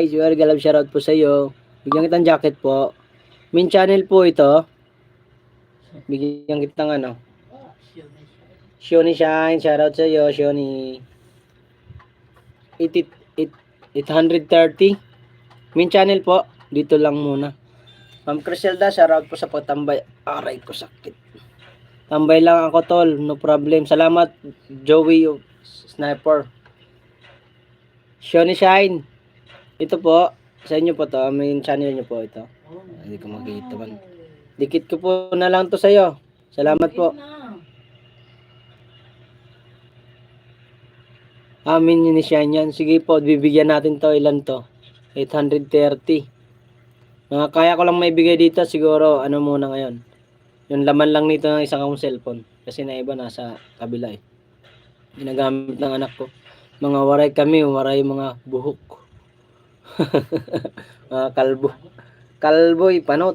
Speaker 1: Sugar Galab, shoutout po sa iyo. Bigyan kitang jacket po. Main channel po ito. Bigyan kitang ano. Shoni Shine, shoutout sa iyo, Shoni. 830. Main channel po. Dito lang muna. Ma'am Criselda, shoutout po sa pagtambay. Aray ko sakit. Tambay lang ako tol, no problem. Salamat Joey Sniper. Shoni Shine. Ito po, sa inyo po to, main channel nyo po ito. Hindi ko makita man. Dikit ko po na lang to sa iyo. Salamat po. Amin ni Shine yan. Sige po, bibigyan natin to. Ilan to? 830. Kaya ko lang maibigay dito siguro ano muna ngayon. Yung laman lang nito ng isang akong cellphone. Kasi na iba nasa kabila eh. Ginagamit ng anak ko. Mga waray kami, waray mga buhok. Mga kalbo. Kalboy, panot.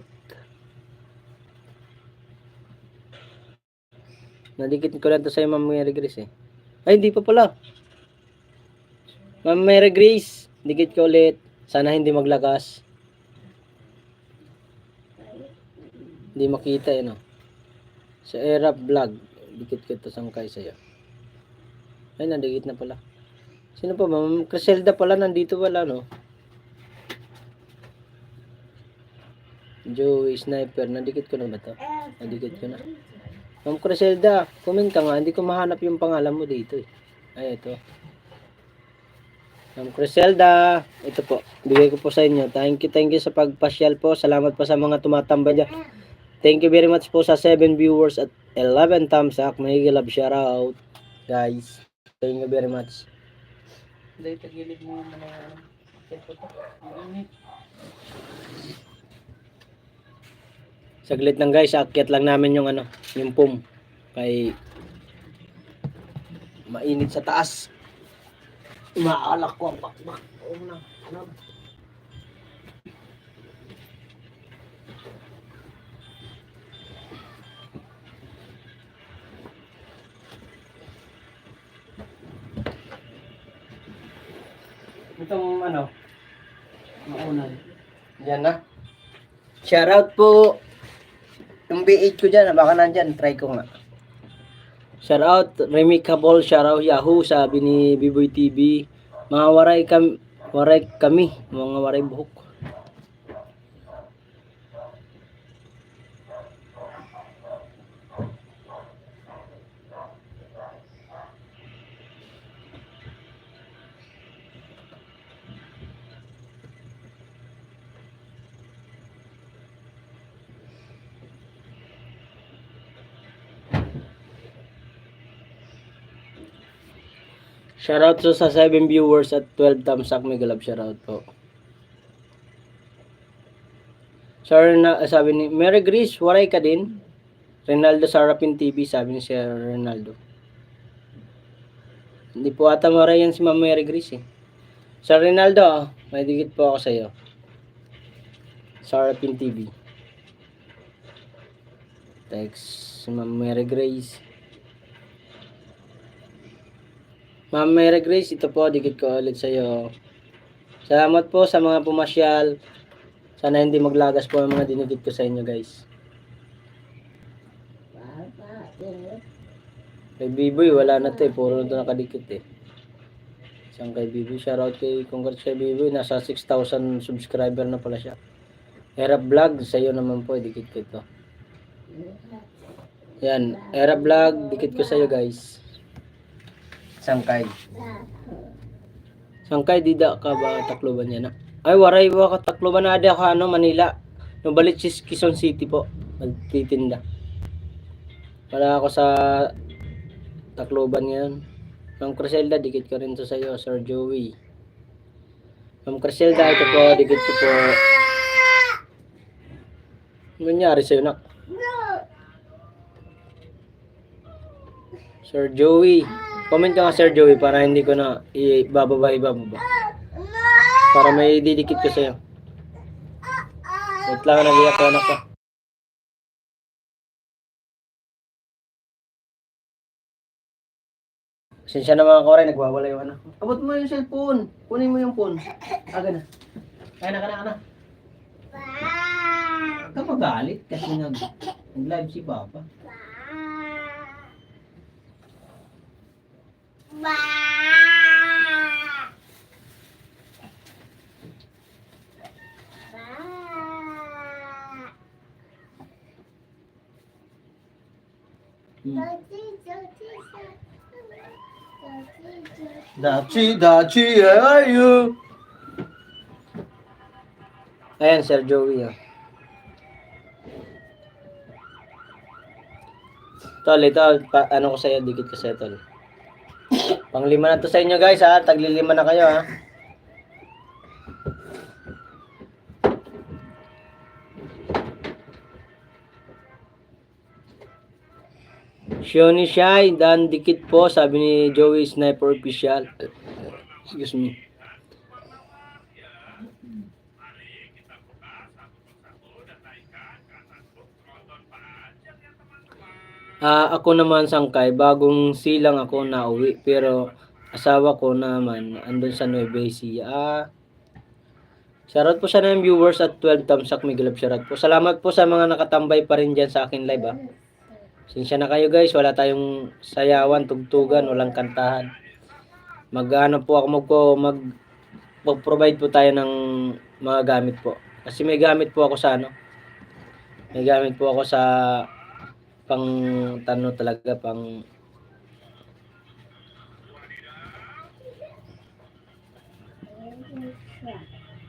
Speaker 1: Nadikit ko lang to sa'yo, Ma'am Mary Grace eh. Ay, hindi pa pala. Ma'am Mary Grace, dikit ko ulit. Sana hindi maglagas. Hindi makita eh, no? Sa Erap Vlog, dikit ko ito Sangkay sa'yo. Ay, nandikit na pala. Sino pa? Ma'am Criselda pala, nandito pala, no? Joey Sniper, nandikit ko na ba ito? Nandikit ko na. Ma'am Criselda, comment ka nga, hindi ko mahanap yung pangalan mo dito eh. Ay, ito. Ma'am Criselda, ito po, bigay ko po sa inyo. Thank you sa pagpasyal po. Salamat po sa mga tumatambay dyan. Thank you very much po sa 7 viewers at 11 thumbs up. Mahigilab shoutout, guys. Thank you very much.
Speaker 4: Dahil tagilid mo naman na
Speaker 1: Saglit lang guys, akyat lang namin yung ano, yung pum. Kay mainit sa taas. Maalak ko ang bakbak. Oo na. Ano? Itong ano, maunan. Yan na. Shoutout po. Yung B8 ko dyan, baka nandyan. Try ko nga. Shout out Remy Cabol, shout out Yahoo, sabi ni Biboy TV. Mga waray kami, mga waray buhok. Shoutout to sa 7 viewers at 12 thumbs up. May galab shoutout po. Sorry na, sabi ni Mary Grace, waray ka din? Ronaldo Sarapin TV, sabi ni Sir Ronaldo. Hindi po ata waray yan si Ma'am Mary Grace eh. Sir Ronaldo, may dikit po ako sa iyo. Sarapin TV. Text si Ma'am Mary Grace. Ma'am Mary Grace, ito po, dikit ko ulit sa iyo. Salamat po sa mga pumasyal. Sana hindi maglagas po ang mga dinidikit ko sa inyo, guys. Kay Biboy, wala na to eh. Puro na to nakadikit eh. Isang kay Biboy. Shoutout kay, congrats kay Biboy. Nasa 6,000 subscriber na pala siya. Era Vlog, sa iyo naman po, dikit ko ito. Yan, Era Vlog, dikit ko sa iyo, guys. Sangkay. Sangkay, dida ka ba Tacloban yan na? Ay, waray ba ka Tacloban na ako ano, Manila. Nung balik si Quezon City po. Nagtitinda. Wala ako sa Tacloban yan. Ma'am Criselda, dikit ko rin to sa iyo, Sir Joey. Ma'am Criselda, ito po, dikit ko po. Ano nangyari sa'yo, nak? Sir Joey. Comment ka nga, Sir Joey, para hindi ko na ibababa. Para may didikit ko sa'yo. Wait lang, nag-iyak ko, anak ko. Sinsya na mga koray, nagwawala yung anak ko. Abot mo yung cellphone. Kunin mo yung phone. Aga na. Kaya na. Huwag ka magalit kasi nag-live si Papa. Dachi, ayo. Ayan, Sir Joey. Tol, ito, ano ko sa'yo, dikit ko sa'yo, tol. Panglima na to sa inyo, guys, ha. Taglilima na kayo, ha. Shoni Shai, dan dikit po, sabi ni Joey Sniper Official. Excuse me. Ako naman sangkay, bagong silang ako na uwi, pero asawa ko naman andun sa Nueva Ecija. Shoutout po sa ng viewers at 12 thumbs up, Miguel shoutout po. Salamat po sa mga nakatambay pa rin dyan sa akin live, ha. Sinsya na kayo, guys, wala tayong sayawan, tugtugan, walang kantahan. Mag-ano po ako, mag-provide po tayo ng mga gamit po. Kasi may gamit po ako sa may gamit po ako sa pang talaga, pang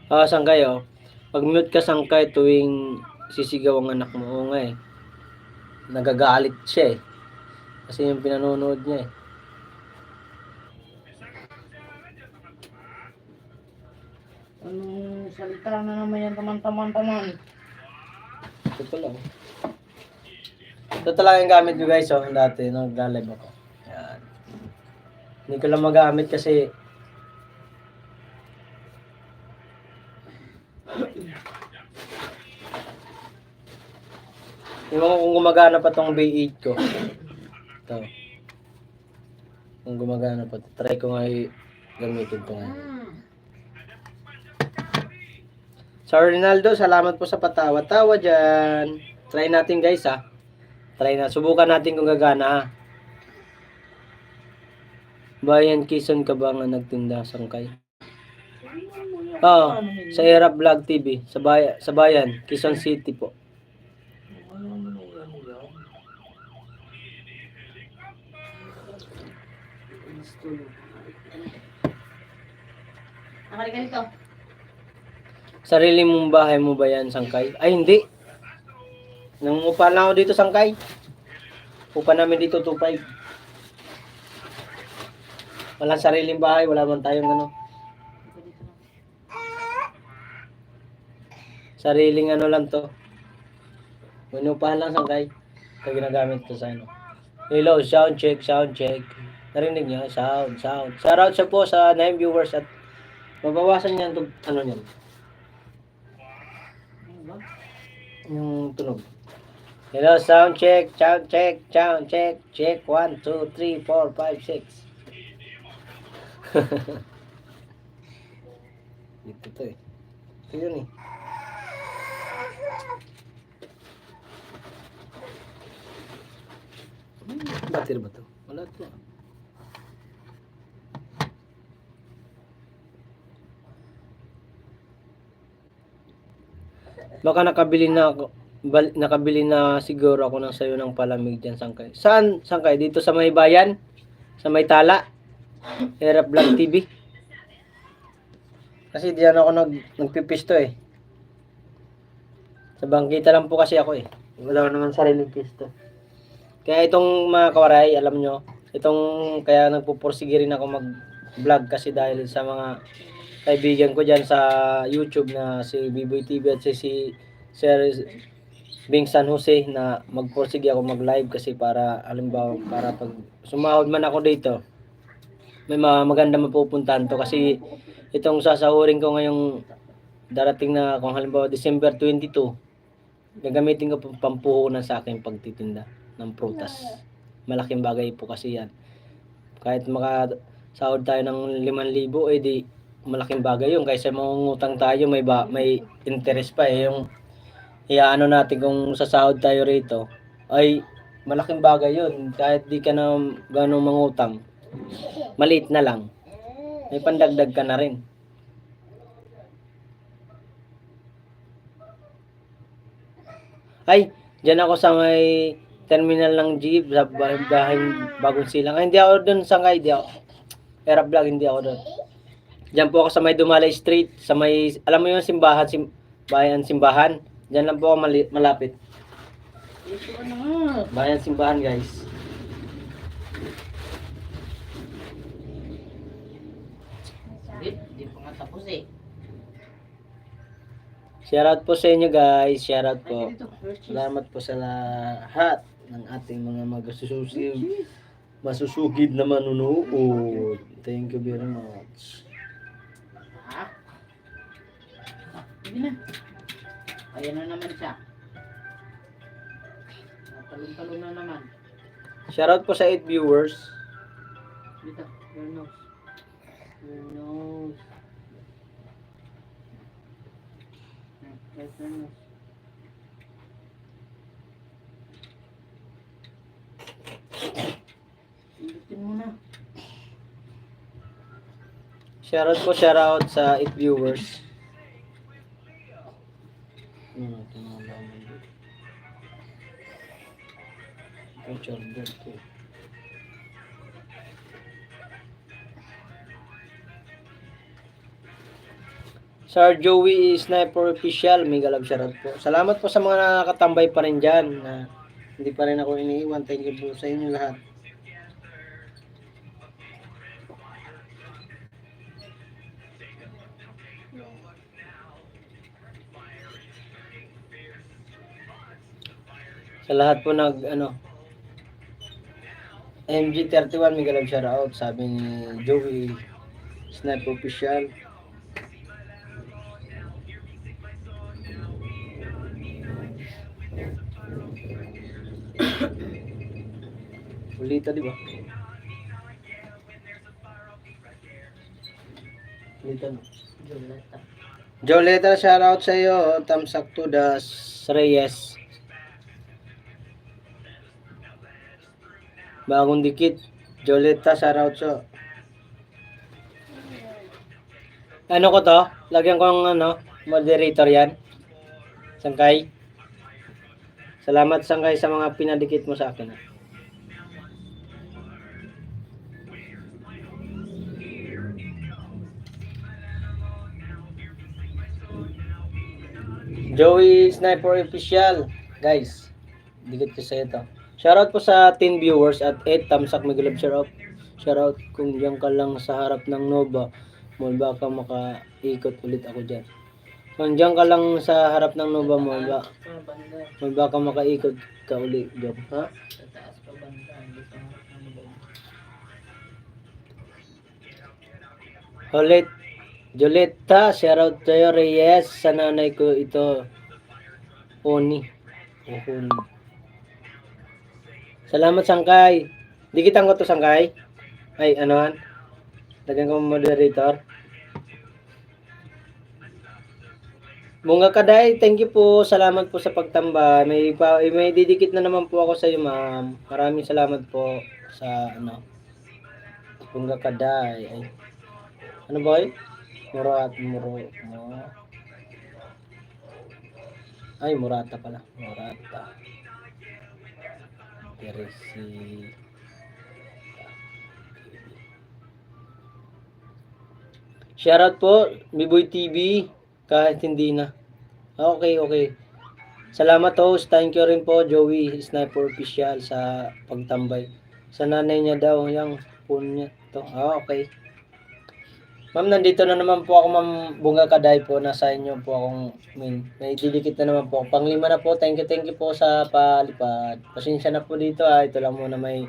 Speaker 1: sangkay, pag-mute ka, sangkay, tuwing sisigaw ang anak mo. Oo nga eh. Nagagalit siya eh. Kasi yung pinanonood niya eh.
Speaker 4: Anong salita na naman yan, taman.
Speaker 1: Ito lang. Ito talaga yung gamit ko, guys. Dati, nag-live ako. Yan. Hindi ko lang magamit kasi Ewan ko kung gumagana pa tong B8 ko. Ito. Kung gumagana pa. Try ko nga gamitin ito nga. Sir Ronaldo, salamat po sa patawa-tawa dyan. Try natin, guys, ha. Try na. Subukan natin kung gagana, ha. Bayan Quezon ka ba nga nagtinda sangkay? Oo, sa Era Vlog TV, sa bayan, Quezon City po.
Speaker 4: Nakalika dito.
Speaker 1: Sarili mong bahay mo ba yan, sangkay? Ay, hindi. Nangungupa lang ako dito, sangkay. Upa namin dito, 2.5. Walang sariling bahay, wala man tayong ano. Sariling ano lang to. Inupahan lang, sangkay. Ito ginagamit ko sa ano. Hello, sound check, sound check. Narinig niyo? Sound. Shoutout siya po sa 9 viewers at mabawasan niyan to, ano niyan. Yung tunog. Hello, sound check, sound check, sound check, check, 1, 2, 3, 4, 5, 6. Ito to eh. Ito yun eh. Battery ba to? Wala to. Baka nakabili na ako. Nakabili na siguro ako ng sayo ng palamig dyan, sangkay. Saan, sangkay? Dito sa may bayan? Sa may tala? Era Vlog TV? Kasi diyan ako nagpipisto eh. Sa bangkita lang po kasi ako eh. Wala naman sariling pisto. Kaya itong mga kawaray, alam nyo, kaya nagpupursige rin ako mag-vlog kasi dahil sa mga kaibigan ko dyan sa YouTube na si Biboy TV at si Sir Bing San Jose na magpursige ako mag-live kasi para, halimbawa, para pag sumahod man ako dito, may maganda mapupuntahan to kasi itong sasahurin ko ngayong darating na kung halimbawa December 22, gagamitin ko pampuhunan sa aking pagtitinda ng prutas. Malaking bagay po kasi yan. Kahit makasahod tayo ng 5,000, eh di malaking bagay yun. Kaysa mangungutang tayo, may interest pa eh. Yung iaano natin kung sasahod tayo rito, ay malaking bagay yun. Kahit di ka na ganong mangutang, maliit na lang. May pandagdag ka na rin. Ay, dyan ako sa may terminal ng jeep sa bahay Bagong Silang. Ay, hindi ako doon sa hindi ako. Era Vlog, hindi ako doon. Diyan po ako sa may Dumalay Street, sa may, alam mo yung simbahan, bayan simbahan. Diyan lang po ako malapit.
Speaker 4: Ito na.
Speaker 1: Bayan simbahan, guys.
Speaker 4: Di pa nga tapos eh.
Speaker 1: Shoutout po sa inyo, guys. Shoutout po.
Speaker 4: Dito, first cheese.
Speaker 1: Salamat po sa lahat ng ating mga masusugid na manunood. Thank you very much.
Speaker 4: Ha? Sige na. Ayan na naman siya. Talong-talong na naman.
Speaker 1: Shoutout po sa 8 viewers.
Speaker 4: Dito, your nose. Your nose. Right, your nose. Indutin mo na.
Speaker 1: Shoutout sa 8 viewers. Charger ko. Sir Joey Sniper Official, mega love shoutout po. Salamat po sa mga nakatambay pa rin dyan na hindi pa rin ako iniiwan. Thank you po sa inyo lahat. Sa lahat po MG31 mega love shoutout, sabi ni Joey Sniper Official. Ulita, di ba? Ulita no.
Speaker 4: Violeta.
Speaker 1: Joleta, shoutout sa iyo. Tamsak to Das Reyes. Bagong dikit. Joleta, shoutout sa Ano ko to? Lagyan ko ng ano, moderator yan. Sangkay. Salamat Sangkay sa mga pinadikit mo sa akin. Joey Sniper Official. Guys, dikit ko sa ito. Shoutout po sa 10 viewers at 8 thumbs up. May gulab shoutout kung diyan ka lang sa harap ng Nova Mall, baka makaikot ulit ako dyan. Kung diyan ka lang sa harap ng Nova Mall,
Speaker 4: Sa banda.
Speaker 1: baka makaikot ka ulit dyan. Ha?
Speaker 4: Sa taas pa banda. Hindi sa harap ng loob.
Speaker 1: Ulit. Joleta, shoutout sa'yo Reyes. Sa nanay ko ito. Oni. Oni. Salamat Sangkay. Dikitan ko to Sangkay. Ay, anohan? Lagyan ko moderator. Bunga Kaday, thank you po. Salamat po sa pagtambay. May didikit na naman po ako sa iyo, ma'am. Maraming salamat po sa ano. Bunga Kaday. Ay. Ano ba 'y? Ay, Murata pala. Murata. Teresi. Shoutout po, Biboy TV. Kahit hindi na. Okay. Salamat host. Thank you rin po, Joey Sniper Official sa pagtambay. Sa nanay niya daw, yung phone niya. Ito. Okay. Ma'am, nandito na naman po ako, Ma'am Bunga Kaday po. Nasa inyo po akong may didikit na naman po. Panglima na po. Thank you po sa palipad. Pasensya na po dito. Ito lang muna may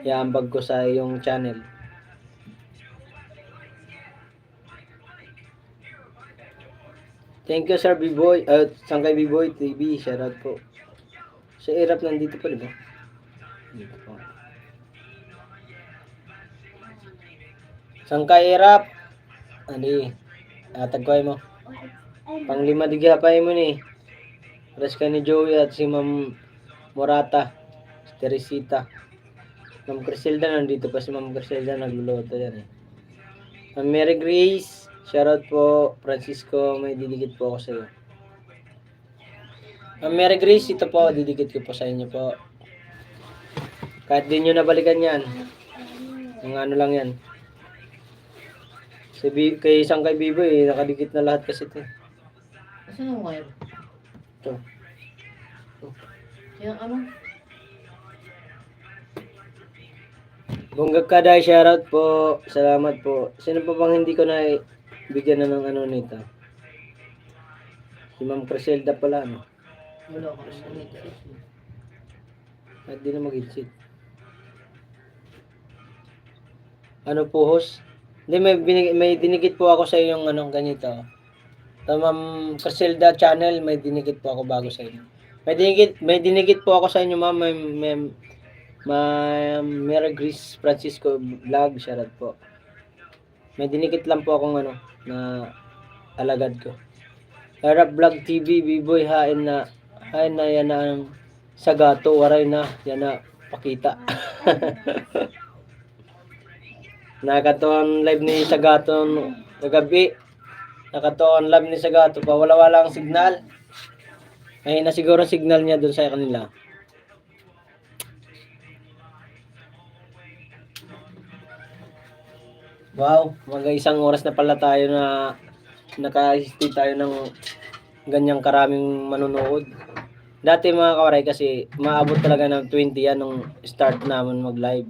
Speaker 1: iambag ko sa iyong channel. Thank you, Sir B-Boy. Sangkay B-Boy TV. Shoutout po. Sa Irap nandito po, di ba? Dito po. Sangkay Irap. Andi. Tagkoy mo. Panglima digapay mo ni. Pares ka ni Joey at si Ma'am Morata. Si Teresita. Ma'am Criselda nandito pa si Ma'am Criselda. Nagluluto yan eh. Ma'am Mary Grace. Shoutout po, Francisco, may didikit po ako sa iyo. Mary Grace, ito po, didikit ko po sa inyo po. Kahit di nyo nabalikan yan. Yung ano lang yan. Kay isang kay Bibo nakadikit na lahat kasi ito.
Speaker 4: Saan ang wire?
Speaker 1: Ito.
Speaker 4: Yung ano?
Speaker 1: Bunga Kaday, shoutout po. Salamat po. Sino pa bang hindi ko na bigyan na ng ano nito? Si Ma'am Criselda pala, no?
Speaker 4: Wala ko na
Speaker 1: At di na mag-exit. Ano po, host? Hindi, may dinikit po ako sa yung anong ganito. Sa Ma'am Criselda channel, may dinikit po ako bago sa inyo. May dinikit po ako sa inyo, ma'am. Ma'am Mary Grace Francisco vlog, shoutout po. May dinikit lang po akong ano na alagad ko. Harap Vlog TV, B-Boy, hain na yan na ang sagato, waray na, yan na pakita. Nakatuan live ni Sagato kagabi. Nakatuan live ni Sagato pa, wala ang signal. Ay na siguro signal niya doon sa kanila. Wow, isang oras na pala tayo na naka-stay tayo ng ganyang karaming manonood. Dati mga kawaray kasi maabot talaga ng 20 yan nung start namin mag-live.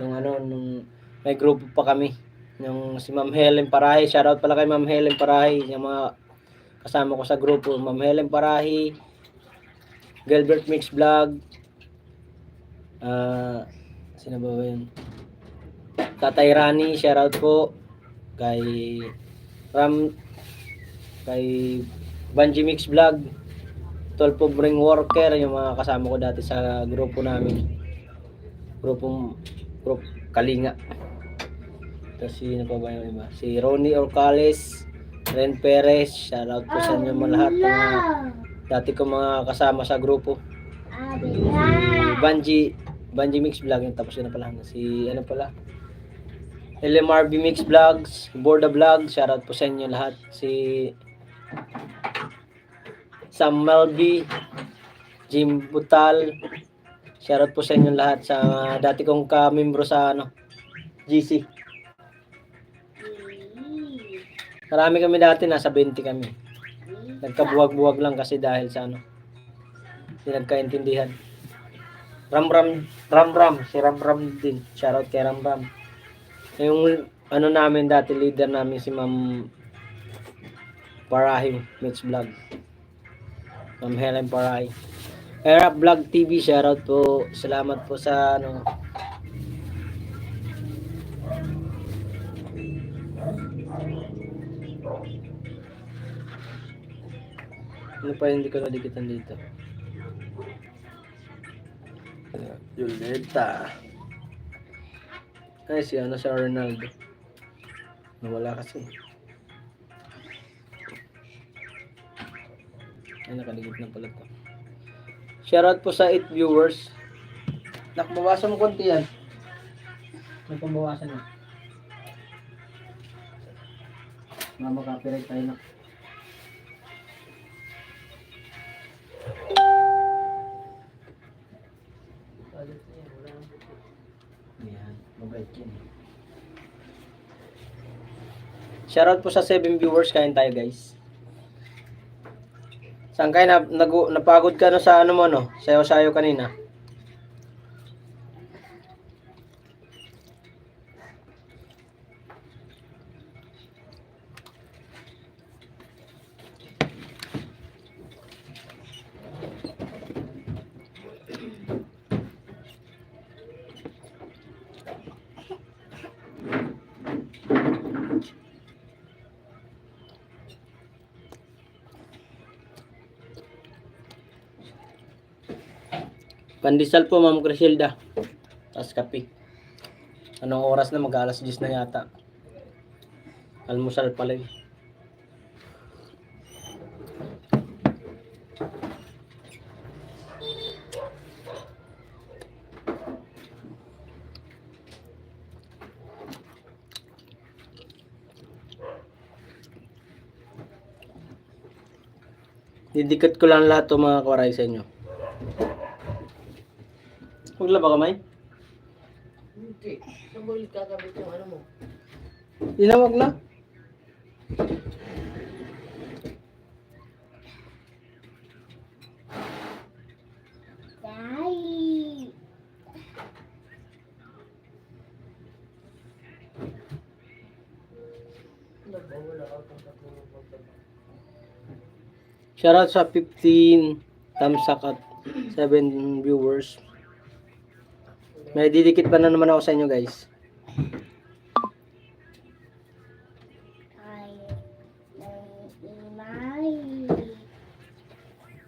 Speaker 1: Nung may grupo pa kami. Yung si Ma'am Helen Parahi, shoutout pala kay Ma'am Helen Parahi, yung mga kasama ko sa grupo, Ma'am Helen Parahi, Gilbert Mix Vlog, sino ba yun? Tatay Rani, shoutout po kay Banji Mix Vlog, Tolpo Bring Worker, yung mga kasama ko dati sa grupo namin. Grupo Kalinga. Tapos sino pa ba yung iba? Si Ronnie Orcales, Ren Perez, shoutout po sa inyo mga lahat ng dati ko mga kasama sa grupo. Si Banji Mix Vlog, yung tapos yun na pala. Si ano pala? LMRB Mix Vlogs, Borda Vlog, shoutout po sa inyo lahat. Si Sam Melby, Jim Butal, shoutout po sa inyo lahat sa dati kong ka-membro sa GC. Marami kami dati, nasa 20 kami. Nagkabuwag-buwag lang kasi dahil sa hindi nagkaintindihan. Ram, si Ram din. Shoutout kay Ram. Yung namin dati, leader namin si Ma'am Parahi, Mitch Vlog. Ma'am Helen Parahi. Erap Vlog TV, shoutout po. Salamat po sa ano pa hindi ko nadikitan dito. Julieta. Ay, si Ronaldo. Nawala kasi. Ay, nakaligit na pala to. Shoutout po sa 8 viewers. Nakabawasan mo konti yan. May pambawasan na. Mama-copyright tayo na. Yan, mabait yan. Shoutout po sa 7 viewers, kain tayo guys. Saan kayo napagod ka sa mo sayo-sayo kanina? Pandesal po, Ma'am Criselda. Tapos kape. Anong oras na? Mag-alas 10 na yata. Almusal pala yun. Didikit ko lang lahat mga kawaray sa inyo. Hugla ba kamay?
Speaker 4: Hindi. Nabuli kakabit yung mo.
Speaker 1: Inawag na. Shoutout sa 15 thumbs up at 7 viewers. May didikit pa na naman ako sa inyo guys.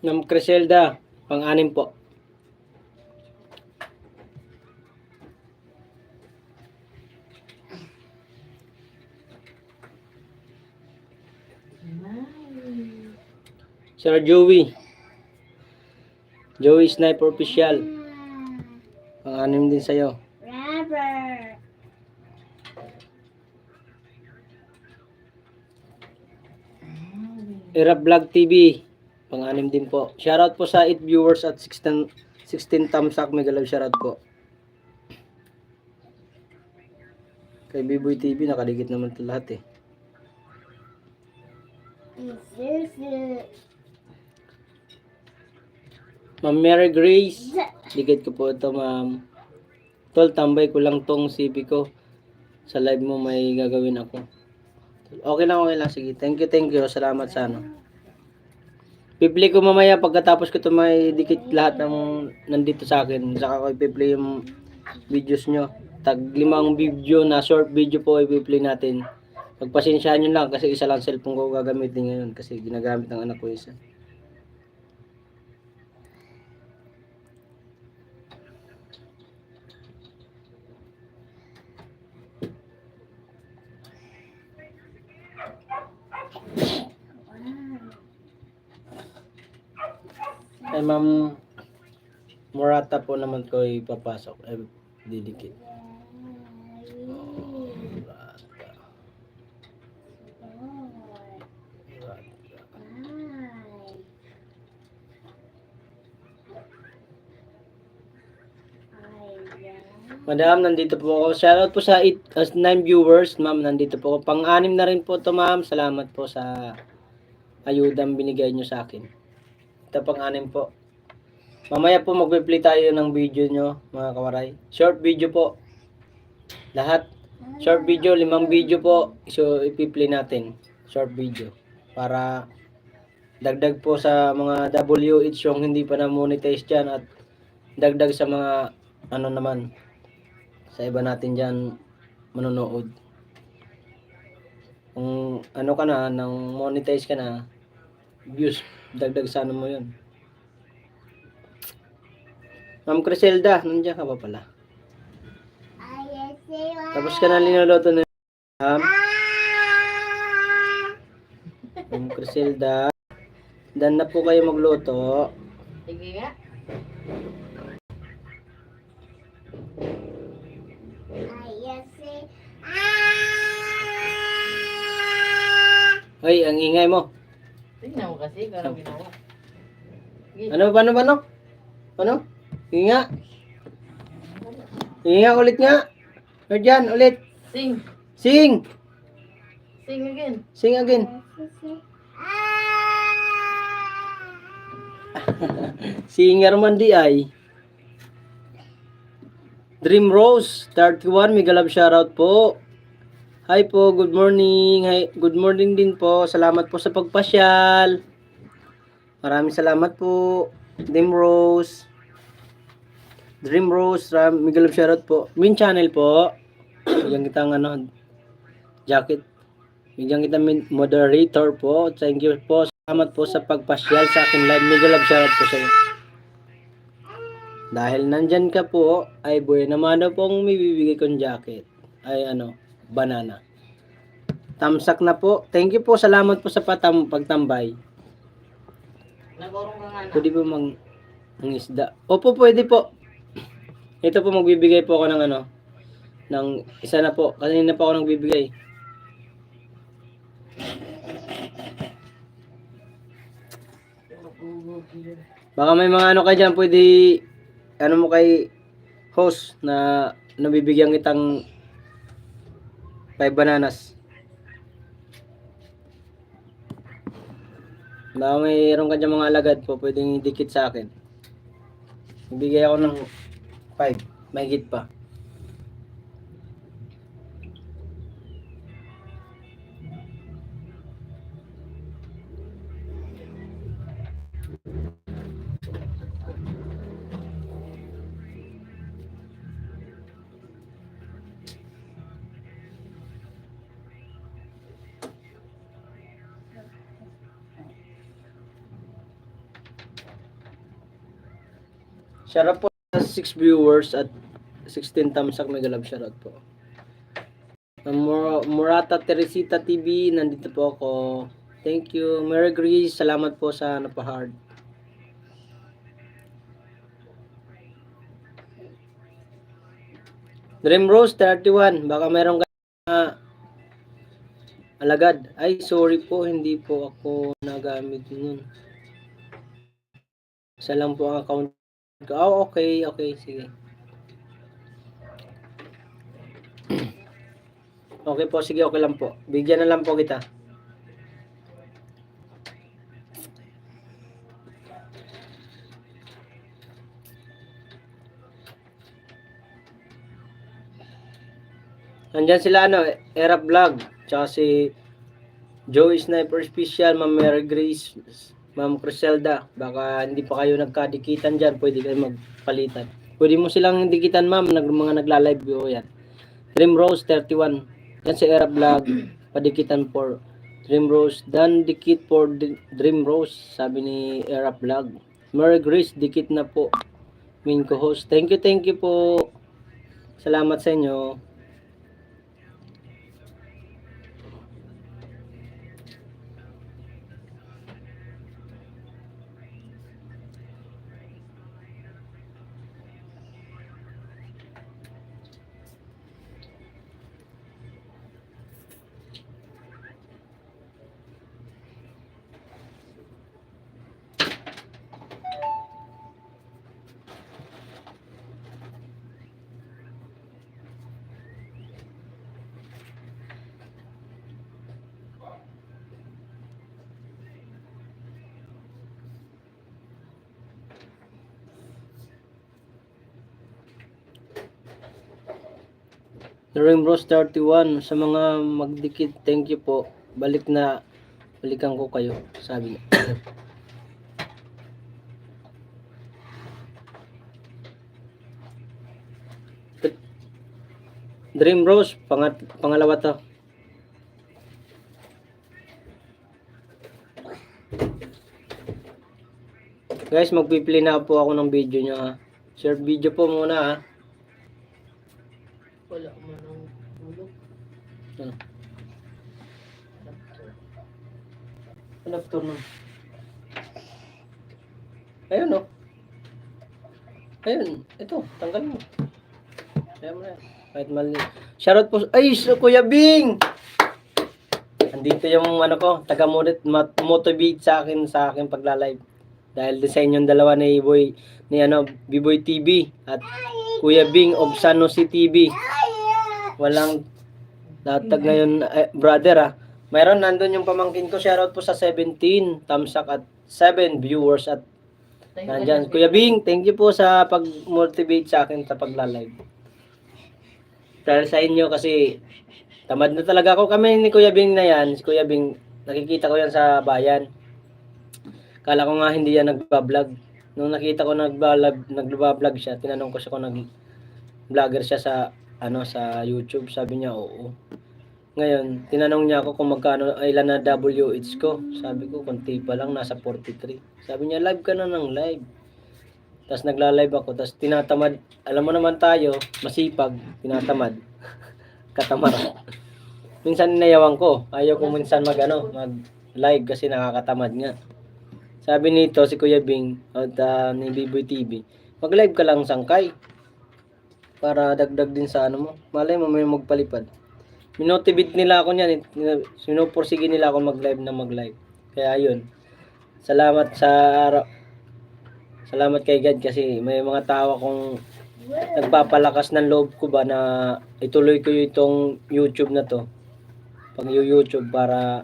Speaker 1: Ma'am Criselda, pang-anim po. Sir Joey Sniper Official, pang-anim din sa'yo.
Speaker 5: Rubber.
Speaker 1: Erap Vlog TV, pang-anim din po. Shoutout po sa 8 viewers at 16 thumbs up. Mega love shoutout po. Kay Biboy TV, nakaligit naman ito lahat eh. Ma'am Mary Grace, ligid ko po ito ma'am. Tol, tambay ko lang tong CP ko. Sa live mo may gagawin ako. Okay lang. Sige, thank you. Salamat sa Piplay ko mamaya pagkatapos ko ito may dikit lahat ng nandito sa akin. Saka ko ipiplay yung videos nyo. Tag 5 video na short video po ipiplay natin. Pagpasensyahan nyo lang kasi isa lang cellphone ko gagamitin ngayon kasi ginagamit ng anak ko isa. Ay Ma'am Murata po naman ko ipapasok. Ay, didikit. Madam, nandito po ako. Shoutout po sa 9 viewers, ma'am. Nandito po ako. Pang-anim na rin po to, ma'am. Salamat po sa ayudang binigay nyo sa akin. Ito pang-anim po. Mamaya po magpe-play tayo ng video nyo, mga kawaray. Short video po. Lahat. Short video, 5 video po. So, ipi-play natin. Short video. Para dagdag po sa mga WH yung hindi pa na-monetize dyan at dagdag sa mga ano naman sa iba natin dyan manonood. Kung ano ka na, nang monetize ka na, views, dagdag sa ano mo yun. Ma'am Criselda, nandiyan ka ba pala? Tapos ka na linuluto na ma'am? Ma'am Criselda, dan na po kayo magluto.
Speaker 4: Sige nga.
Speaker 1: Ay, ang ingay mo.
Speaker 4: Tingnan mo kasi kung anong ginawa. Sige.
Speaker 1: Ano? Hinga. Hinga ulit nga. Diyan, ulit.
Speaker 4: Sing.
Speaker 1: Sing.
Speaker 4: Sing again.
Speaker 1: Sing again. Singer man di ay. Dream Rose 31, mega love shoutout po. Hi po, good morning. Hi, good morning din po. Salamat po sa pagpasyal. Maraming salamat po. Dream Rose. Dream Rose, mega love shoutout po. Min channel po. Bigyan kitang jacket. Bigyan kita moderator po. Thank you po. Salamat po sa pagpasyal sa akin live. Mega love shoutout po sa iyo. Dahil nandyan ka po, ay buhay naman na pong may bibigay kong jacket. Ay banana. Tamsak na po. Thank you po. Salamat po sa pagtambay.
Speaker 4: Nagorong ka nga na.
Speaker 1: Pwede po ng isda. Opo, pwede po. Ito po, magbibigay po ako ng ng isa na po. Kanina pa ako nagbibigay. Baka may mga ka dyan, pwede mo kay host na nabibigyan kitang 5 bananas. Baka mayroon ka dyan mga alagad po, pwedeng idikit sa akin. Ibigay ako ng 5, mahigit pa. Shoutout po sa 6 viewers at 16 tamsak, mega love shoutout po. Murata Teresita TV, nandito po ako. Thank you. Mary Grace, salamat po sa napahard. Dream Rose 31, baka meron ka alagad. Ay, sorry po, hindi po ako nagamit nun. Isa lang po ang account. Oh, okay, sige. Okay po, sige, okay lang po. Bigyan na lang po kita. Nandyan sila Era Vlog, tsaka si Joey Sniper Special, Ma'am Mary Grace, Ma'am Criselda. Baka hindi pa kayo nagkadikitan dyan, pwede kayo magpalitan. Pwede mo silang dikitan, ma'am, mga nagla-live video yan. Dream Rose 31. Yan si Era Vlog. Padikitan for Dream Rose. Dan dikit for Dream Rose. Sabi ni Era Vlog. Mary Grace, dikit na po. Main co-host. Thank you po. Salamat sa inyo. Dream Bros 31 sa mga magdikit, thank you po. Balikan ko kayo, sabi niya. Dream Bros, pangalawa to. Guys, magpipili na po ako ng video nyo ha. Share video po muna ha.
Speaker 4: Wala man ang tulog.
Speaker 1: Ano? Afternoon. Ayun no. Ayun, ito, tanggalin mo. Kaya mo na yan. Kahit mali. Shoutout po. Ay, Kuya Bing! Andito yung ano ko, taga-motivate sa akin pagla-live. Dahil din sa inyong dalawa ni B-Boy TV at Kuya Bing of San Jose TV. Walang latag ngayon, brother ah. Mayroon nandun yung pamangkin ko, shoutout po sa 17 thumbs up at 7 viewers at nandyan. Kuya Bing, thank you po sa pag-motivate sa akin sa pagla-live. Dahil sa inyo kasi tamad na talaga ako. Kami ni Kuya Bing na yan, si Kuya Bing, nakikita ko yan sa bayan. Kala ko nga hindi yan nagbablog. Nung nakita ko nagbablog siya, tinanong ko siya kung nag-vlogger siya sa YouTube. Sabi niya oo. Ngayon, tinanong niya ako kung magkano ilan na WH ko. Sabi ko, konti pa lang, nasa 43. Sabi niya, live ka na ng live. Tapos nagla-live ako, tapos tinatamad. Alam mo naman tayo, masipag, tinatamad. Katamar. Minsan inayawan ko. Ayaw ko minsan mag-live kasi nakakatamad nga. Sabi nito si Kuya Bing at ni B-Boy TV, mag-live ka lang sangkay. Para dagdag din sa ano mo. Malay mo may magpalipad. Minotivate nila ako niyan. Sinupursige nila ako mag-live. Kaya yun. Salamat kay God kasi may mga tao akong nagpapalakas ng loob ko ba na ituloy ko itong YouTube na to. Pag YouTube para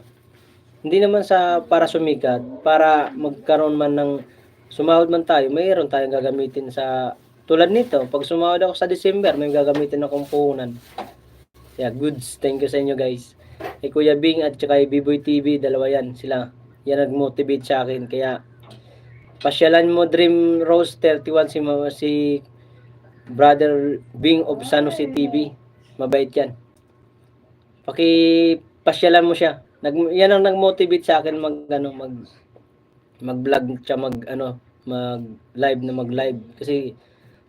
Speaker 1: hindi naman para sumikat, para magkaroon man ng sumahod man tayo, mayroon tayong gagamitin sa tulad nito. Pag sumahod ako sa December, may gagamitin akong puhunan. Yeah, goods. Thank you sa inyo guys. Kay Kuya Bing at kay B-Boy TV, dalawa yan. Sila. Yan nag-motivate sa akin. Kaya pasyalan mo Dream Rose 31 si Brother Bing of San Jose TV. Mabait yan. Pasyalan mo siya. Yan ang nag-motivate sa akin mag-vlog siya, mag-live. Kasi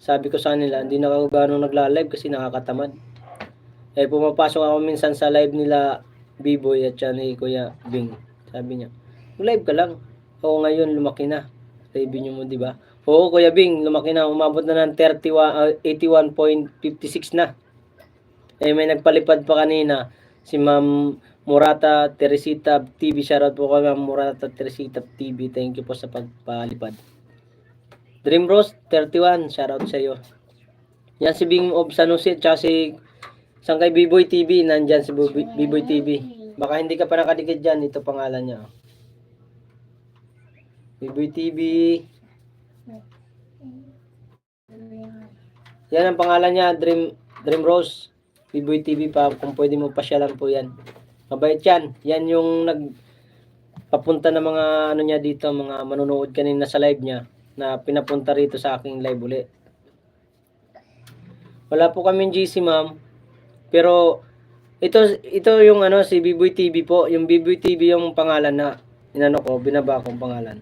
Speaker 1: sabi ko sa kanila, hindi na ako gano'ng nagla-live kasi nakakatamad. Pumapasok ako minsan sa live nila B-Boy at siya ni Kuya Bing. Sabi niya, live ka lang. Oo, ngayon lumaki na. Revenue mo, di ba? Oo, Kuya Bing, lumaki na. Umabot na ng 81.56 na. May nagpalipad pa kanina. Si Ma'am Murata Teresita TV. Shoutout po kay Ma'am Murata Teresita TV. Thank you po sa pagpalipad. Dream Rose 31. Shoutout sa iyo. Yan si Bing of San Jose. Tsaka si Sangkay B-Boy TV. Nandyan si B-Boy TV. Baka hindi ka pa nakadikit dyan. Ito pangalan niya. B-Boy TV. Yan ang pangalan niya. Dream Rose. B-Boy TV pa. Kung pwede mo pasyalan po yan. Mabait yan. Yan yung nagpapunta na mga niya dito. Mga manonood kanina sa live niya. Na pinapunta rito sa aking live uli. Wala po kaming GC ma'am. Pero ito yung si B-Boy TV po. Yung B-Boy TV yung pangalan na binaba kong pangalan.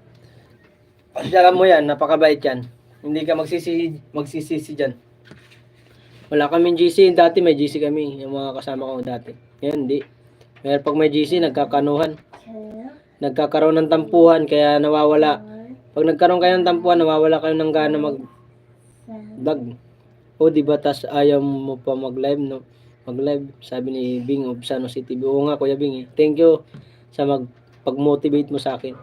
Speaker 1: Pasyalan mo yan. Napakabait yan. Hindi ka magsisisi dyan. Wala kaming GC. Dati may GC kami. Yung mga kasama ko dati. Ngayon hindi. Pero pag may GC, nagkakanuhan. Nagkakaroon ng tampuhan, kaya nawawala. Pag nagkaroon kayo ng tampuhan, nawawala kayo ng gana mag-vlog. O, diba, tas ayaw mo pa mag-live, no? Mag-live, sabi ni Bing of San Jose TV. Oo nga, Kuya Bing, eh. Thank you sa pag-motivate mo sa akin.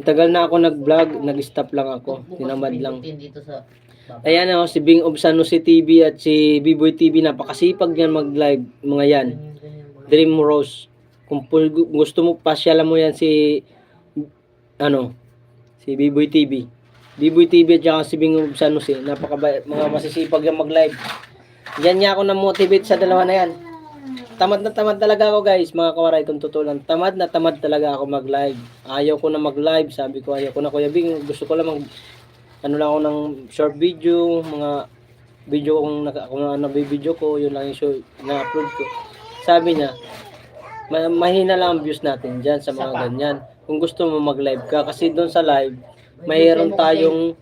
Speaker 1: Tagal na ako nag-vlog, nag-stop lang ako. Tinamad lang.
Speaker 4: Dito sa
Speaker 1: Ayan si Bing of San Jose TV at si B-Boy TV. Napakasipag yan mag-live. Mga yan. Dream Rose. Kung gusto mo, pasyalan mo yan si B-Boy TV. Biboy TV at saka si Bing of San Jose. Mga masisipag yung mag-live. Diyan niya ako na-motivate sa dalawa na yan. Tamad na tamad talaga ako guys, mga kawaray, kung totoo lang. Tamad na tamad talaga ako mag-live. Ayaw ko na mag-live, sabi ko ayaw ko na Kuya Bing. Gusto ko lang ano lang ako ng short video, mga video kung nabibideo ko, yun lang yung show, na-upload ko. Sabi niya, mahina lang ang views natin dyan sa mga ganyan. Kung gusto mo mag-live ka, kasi doon sa live, mayroon tayong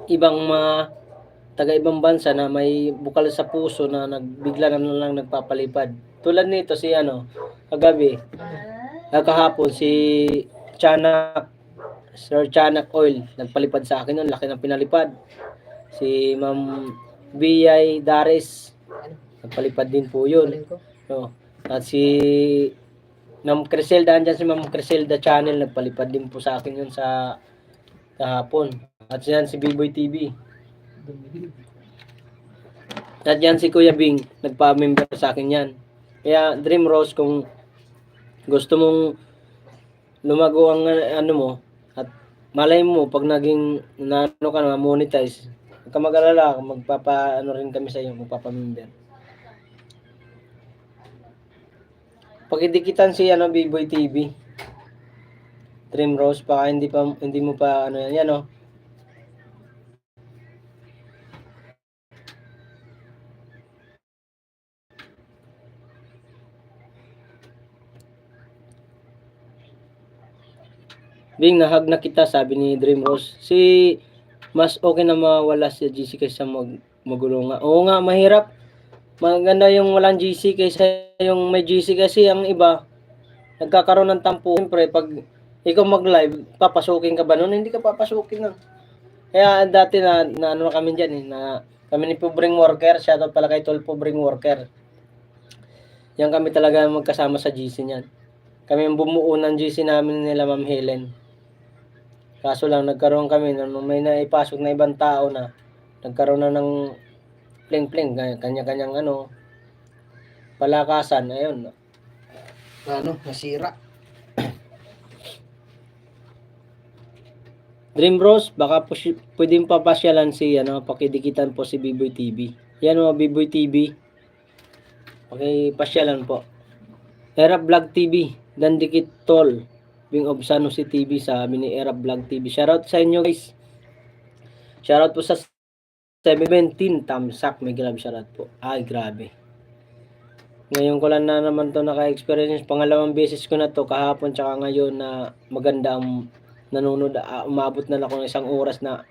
Speaker 1: ibang mga taga-ibang bansa na may bukal sa puso na bigla na lang nagpapalipad. Tulad nito si kagabi, kahapon si Chanak, Sir Chanak Oil, nagpalipad sa akin nun, laki ng pinalipad. Si Ma'am B.I. Dares, nagpalipad din po yun. So, at si Ma'am Criselda, andyan si Ma'am Criselda Channel, nagpalipad din po sa akin yun sa kahapon. At yan si B-Boy TV. At yan si Kuya Bing, nagpa-member sa akin yan. Kaya Dream Rose, kung gusto mong lumago ang ano mo, at malay mo, pag naging ka na monetize, huwag ka mag-alala, rin kami sa iyo, magpapa-member. Pakidikitan si B-Boy TV. Dream Rose, baka hindi mo pa yan Bing, nahag na kita, sabi ni Dream Rose. Mas okay na mawala si GC kaysa magulo nga. Oo nga, mahirap. Maganda yung walang GC kaysa yung may GC, kasi ang iba, nagkakaroon ng tampo. Siyempre, pag ikaw mag-live, papasukin ka ba nun? Hindi ka papasukin nun. Kaya dati na kami dyan na kami ni Pobreng Worker, shoutout pala kay Tol Pobreng Worker. Yan kami talaga magkasama sa GC niyan. Kami ang bumuo ng GC namin nila Ma'am Helen. Kaso lang, nagkaroon kami, nung may naipasok na ibang tao na, nagkaroon na ng pling-pling, kanya-kanyang palakasan, ayun. Nasira. Dream Rose, baka pwedeng papasyalan si, pakidikitan po si B-Boy TV. Yan B-Boy TV. Pasyalan po. Era Vlog TV, Dandikit Tol. Bing of San Jose TV, sabi ni Era Vlog TV. Shoutout sa inyo guys. Shoutout po sa 17 Tamsak, may grab shoutout po. Ay, grabe. Ngayon ko lang na naman to naka-experience. Pangalawang beses ko na to, kahapon tsaka ngayon, na maganda ang nanonood. Umabot na ako ng 1 oras na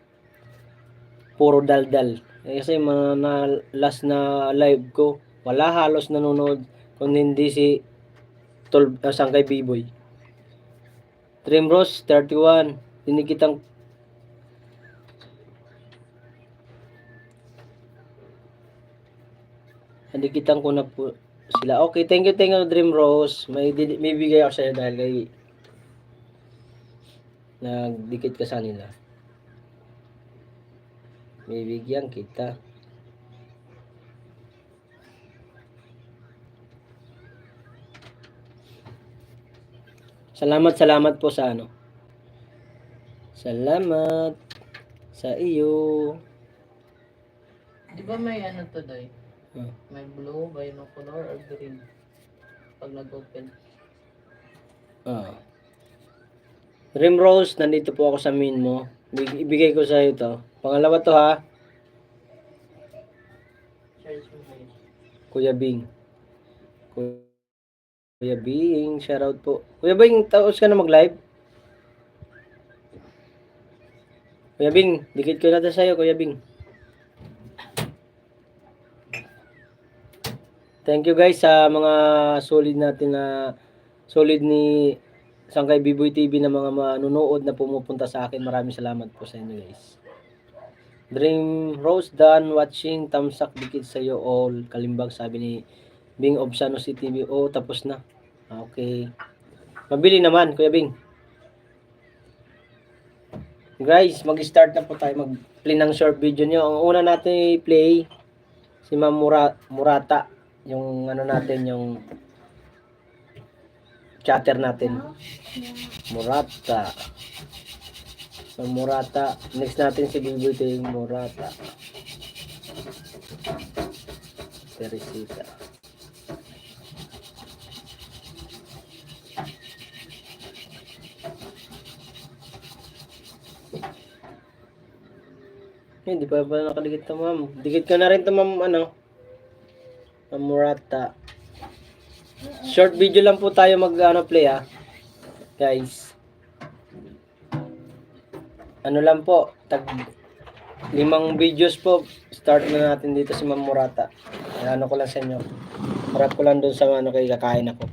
Speaker 1: puro daldal. Kasi na last na live ko, wala halos nanonood kung hindi si Sangkay B-Boy. Dream Rose 31, dinikitang ko na po sila. Okay, thank you Dream Rose. May bigay ako sa iyo dahil kay nagdikit ka sa nila. May bigyan kita. Salamat po sa Salamat sa iyo.
Speaker 4: Di ba may to, Day?
Speaker 1: Huh?
Speaker 4: May blue, binocular, or green? Pag nag-open.
Speaker 1: Dream Rose, nandito po ako sa main mo. Ibigay ko sa iyo to. Pangalawa to ha.
Speaker 4: Charge mo kayo.
Speaker 1: Kuya Bing. Kuya Bing, shoutout po. Kuya Bing, taos ka na mag-live? Kuya Bing, dikit ko na to sa'yo, Kuya Bing. Thank you guys sa mga solid natin solid ni Sangkay B-Boy TV na mga manunood na pumupunta sa akin. Maraming salamat po sa inyo guys. Dream Rose done watching, tamsak dikit sa iyo all. Kalimbag, sabi ni Bing of San Jose TV. Tapos na. Okay. Mabili naman, Kuya Bing. Guys, mag-start na po tayo. Mag-play ng short video nyo. Ang una natin i-play, si Ma'am Murata. Yung natin, yung chatter natin. Murata. So, Morata. Next natin si BBT Morata. Teresita. Hindi pa pala nakadikit to, ma'am. Dikit ka na rin to, ma'am, ano? Ma'am Morata. Short video lang po tayo play, guys. Ano lang po, 5 videos po. Start na natin dito si Ma'am Morata. Ano ko lang sa inyo. Harap ko lang doon sa kay kakain ako.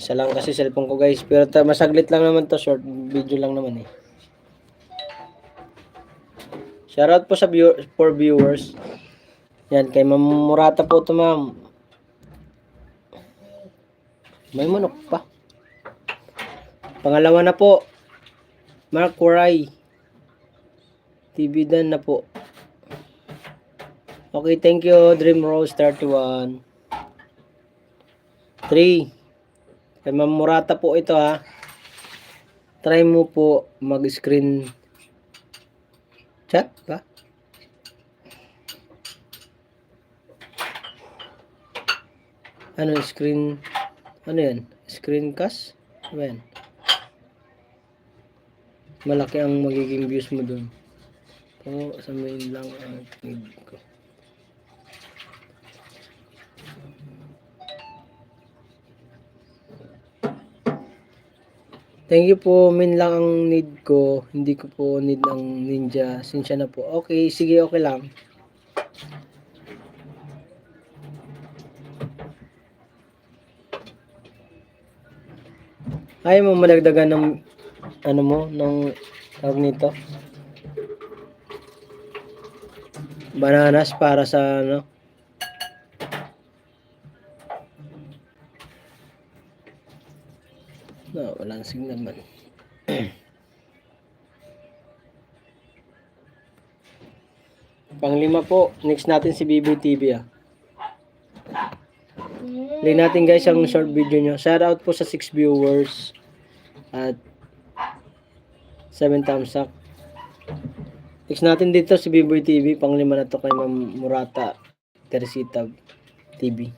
Speaker 1: Isa lang kasi cellphone ko, guys. Pero masaglit lang naman to, short video lang naman eh. Shoutout po sa viewers. Yan, kay Ma'am Morata po to, ma'am. May manok pa. Pangalawa na po. Mark Waray. TV Dan na po. Okay, thank you. Dream Rose 31. 3. Kay Ma'am Morata po ito, ha. Try mo po mag-screen chat ba? Ano screen? Ano yan? Screencast? Ano yan? Malaki ang magiging views mo dun. O, sa main lang ang need ko. Thank you po, min lang ang need ko. Hindi ko po need ang ninja. Sinsya na po. Okay, sige, okay lang. Ayaw mo madagdagan ng ano mo, ng tawag nito? Bananas para sa ano? No, walang signal man. Panglima po, next natin si BBTV, Play natin, guys, ang short video nyo. Shout out po sa 6 viewers at 7 thumbs up. Next natin dito si BBTV, panglima na to kay Ma'am Morata Teresita TV.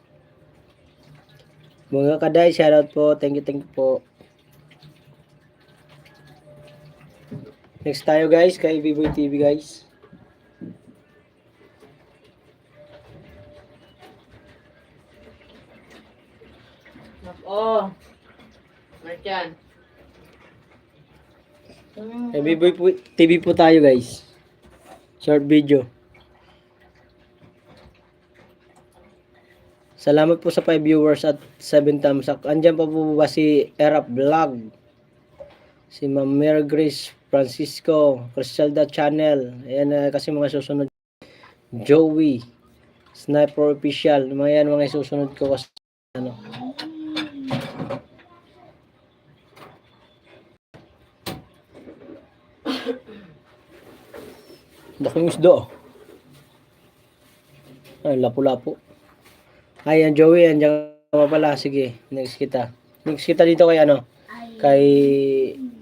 Speaker 1: Mga kaday, shout out po. Thank you po. Next tayo, guys, kay BBTV, guys.
Speaker 4: Oh. Marchan.
Speaker 1: Kay BBTV po tayo, guys. Short video. Salamat po sa 5 viewers at 7 thumbs up. Andyan pa po ba si Erap Vlog? Si Ma'am Mary Grace Francisco, Criselda Channel. Ayan kasi mga susunod. Joey, Sniper Official. Mga susunod ko kasi ano. Laking isda. Ay, lapu-lapu. Ayan, Joey, andyan ka pala. Sige, next kita. Next kita dito kay ano? Kay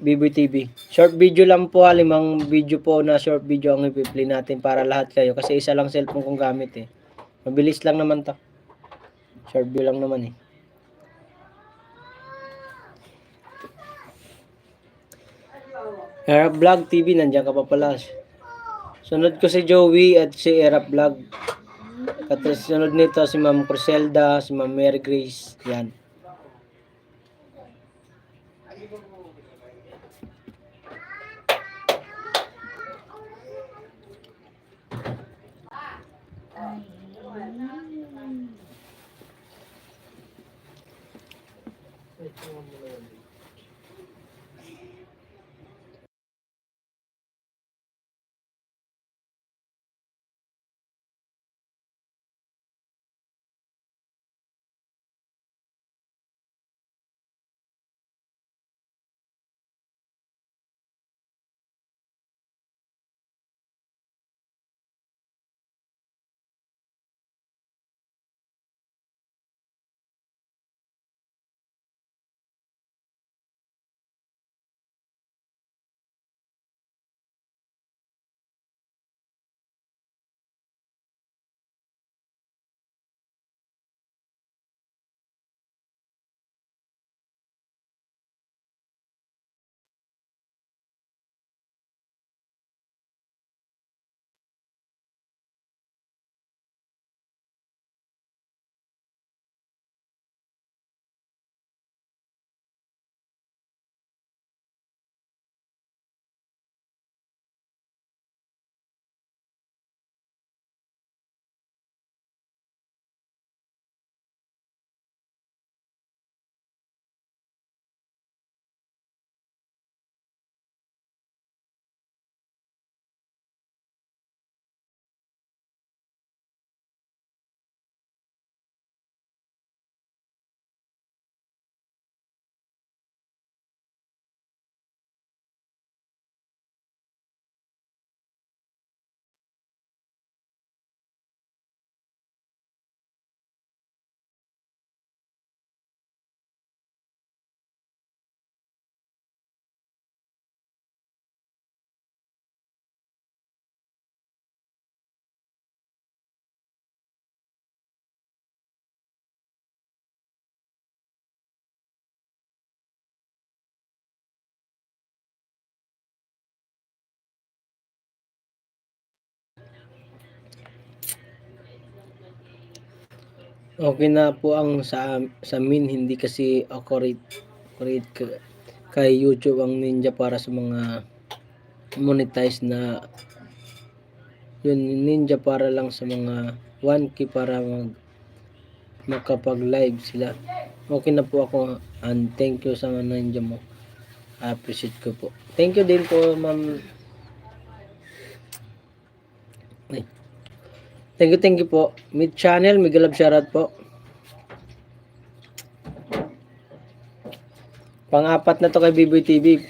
Speaker 1: BBTV. Short video lang po, 5 video po na short video ang i-play natin para lahat kayo. Kasi isa lang cellphone kong gamit eh. Mabilis lang naman to. Short video lang naman eh. Erap Vlog TV, nandiyan ka pa pala. Sunod ko si Joey at si Erap Vlog. Sunod nito si Ma'am Criselda, si Ma'am Mary Grace. Yan. Okay na po ang sa amin, hindi kasi ako rate kay YouTube ang Ninja para sa mga monetize na yun, Ninja para lang sa mga 1K para makapag-live sila. Okay na po ako and thank you sa mga Ninja mo. Appreciate ko po. Thank you din po, ma'am. Ay. Thank you po. Mid channel, Miguel Love shoutout po. Pang-apat na to kay Biboy TV.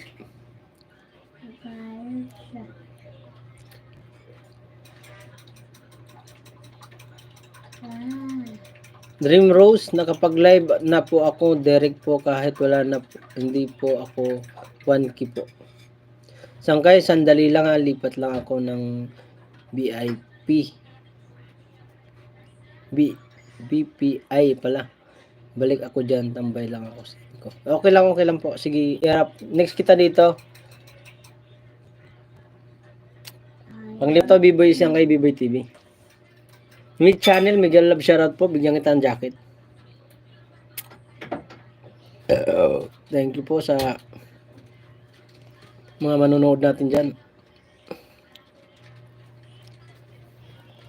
Speaker 1: Dream Rose, nakapag-live na po ako, direct po kahit wala na po, hindi po ako 1K po. Sangkay, sandali lang lipat lang ako ng VIP. BPI pala. Balik ako dyan, tambay lang ako. Okay lang po. Sige, harap. Next kita dito. Panglito, B-Boy siyang kay B-Boy TV. Mid channel, Miguel Love shoutout po. Bigyan kita ng jacket. Thank you po sa mga manonood natin dyan.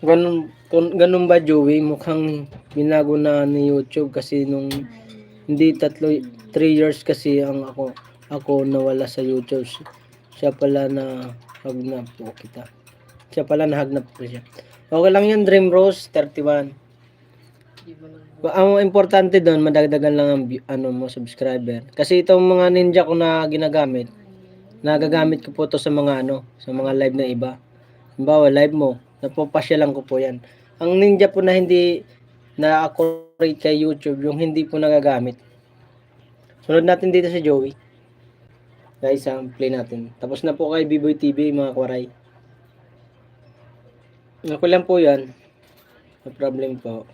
Speaker 1: Ganun ba, Joey? Mukhang binago na ni YouTube kasi nung hindi 3 years kasi ang ako nawala sa YouTube. Siya pala na hagnap po kita. Siya pala na hagnap po siya. Okay lang yan, Dream Rose 31. Ang importante doon, madagdagan lang ang mo subscriber. Kasi itong mga ninja ko na nagagamit ko po to sa mga sa mga live na iba. Halimbawa, live mo, napopasya lang ko po yan. Ang ninja po na hindi na accurate kay YouTube, yung hindi po nagagamit. Sunod natin dito si Joey. Guys, play natin. Tapos na po kay B-Boy TV, mga kwaray. Ako lang po yan. No problem po.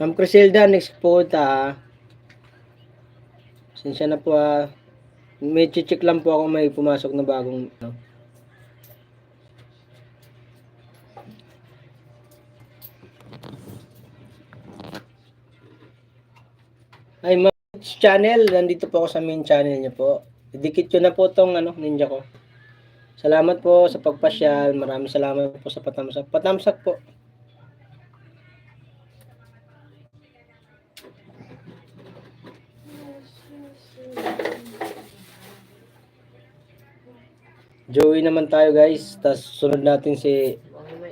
Speaker 1: Ma'am Criselda, next po ta. Sinsya na po may check lang po ako, may pumasok na bagong Ay, ma'am channel, nandito po ako sa main channel niya po. Idikit ko na po tong ninja ko. Salamat po sa pagpasyal. Maraming salamat po sa patamsak. Patamsak po. Joey naman tayo, guys. Tapos sunod natin si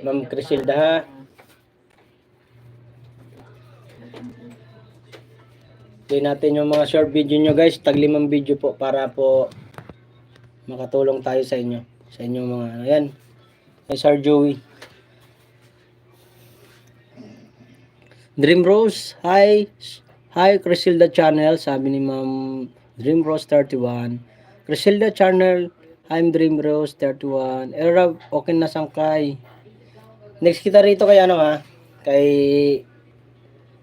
Speaker 1: Ma'am Criselda, ha. Play natin yung mga short video nyo, guys. Tag 5 video po para po makatulong tayo sa inyo. Sa inyong mga yan. Kay Sir Joey. Dream Rose, hi Criselda channel, sabi ni Ma'am Dream Rose 31. Criselda channel, I'm Dream Rose 31. Era, okay na sangkay. Next kita rito kay kay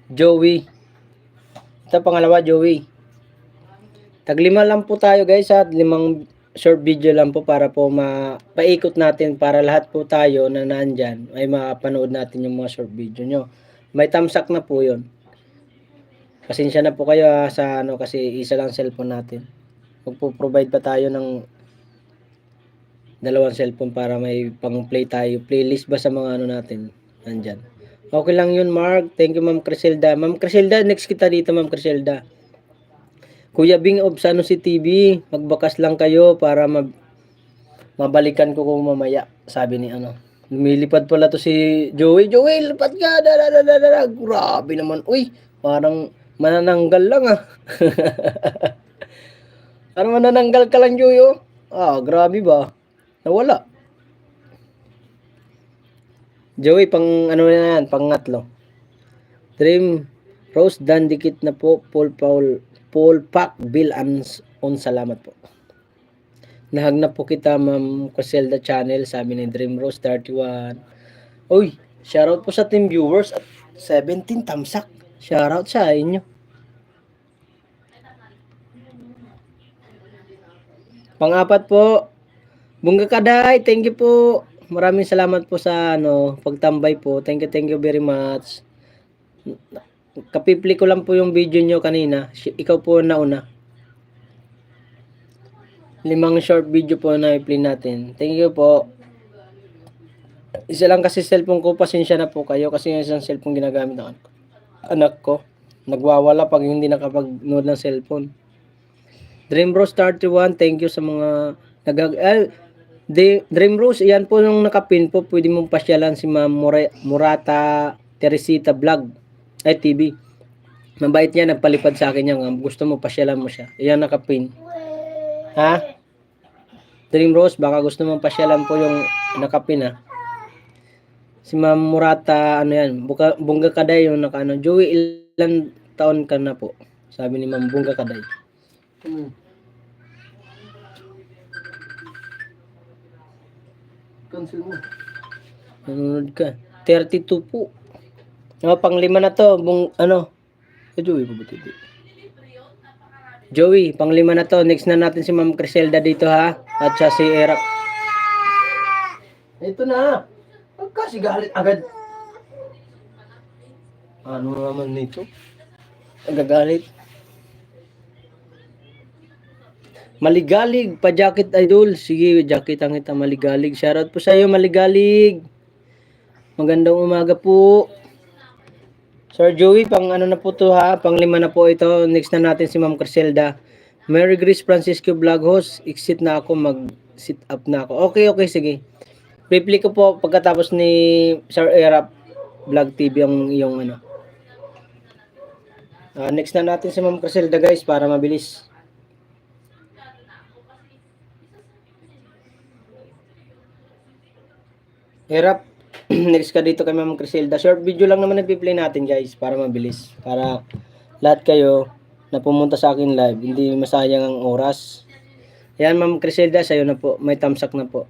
Speaker 1: Joey. Ito pangalawa, Joey. Tag 5 lang po tayo, guys, at 5 short video lang po para po paikot natin para lahat po tayo na nandyan ay mapanood natin yung mga short video nyo. May thumbs up na po yun. Pasensya na po kayo sa kasi isa lang cellphone natin. Magpo-provide pa tayo ng 2 cellphone para may pang-play tayo. Playlist ba sa mga natin nandyan. Okay lang yun, Mark. Thank you, Ma'am Criselda. Ma'am Criselda, next kita dito, Ma'am Criselda. Kuya Bing of Sanusi TV, magbakas lang kayo para mabalikan ko kung mamaya. Sabi ni lumilipad pala to si Joey. Joey, lipad ka. Grabe naman. Uy, parang manananggal lang Parang manananggal ka lang, Joey, oh. Grabe ba? Nawala. Joey, pang na yan, pangatlo. Dream Rose, dan dikit na po. Paul Pack Bill on salamat po. Nahagnap po kita, Ma'am Criselda channel, sabi ni Dream Rose 31. Uy, shoutout po sa team viewers at 17 tamsak. Shoutout sa inyo. Pang-apat po, Bunga Kaday, thank you po. Maraming salamat po sa pagtambay po. Thank you very much. Kapipli ko lang po yung video nyo kanina. Ikaw po nauna. 5 short video po na i-play natin. Thank you po. Isa lang kasi cellphone ko, pasensya na po kayo kasi yung isang cellphone ginagamit ng anak ko. Nagwawala pag hindi nakapag-nood ng cellphone. Dream Rose 31, thank you sa mga Dream Rose, yan po yung nakapin po. Pwede mong pasyalan si Ma'am Murata Teresita Vlog ay TV. Mabait niya, nagpalipad sa akin yan. Gusto mo, pasyalan mo siya. Yan nakapin. Ha? Dream Rose, baka gusto mong pasyalan po yung nakapin, ha? Si Ma'am Murata, Bunga Kaday yung Joey, ilan taon ka na po? Sabi ni Ma'am Bunga Kaday. Cancel mo. Nanonood ka. 32 po. Pang-5 na to. Joey, pabuti. Joey, pang-5 na to. Next na natin si Ma'am Criselda dito, ha? At siya si Erap. Ito na. Kasi galit agad. Ano naman nito? Agagalit. Maligalig, pa-jacket idol. Sige, jacket ang kita, Maligalig. Shoutout po sa iyo, Maligalig. Magandang umaga po. Sir Joey, pang na po to, ha? Pang-5 na po ito. Next na natin si Ma'am Criselda. Mary Grace Francisco Vlog Host. Exit na ako, mag-sit up na ako. Okay, sige. Replay ko po pagkatapos ni Sir Erap Vlog TV yung next na natin si Ma'am Criselda, guys, para mabilis. Erap, next ka dito kay Ma'am Criselda. Short video lang naman na-play natin, guys, para mabilis. Para lahat kayo na pumunta sa akin live, hindi masayang ang oras. Yan, Ma'am Criselda, sa'yo na po. May thumbs up na po.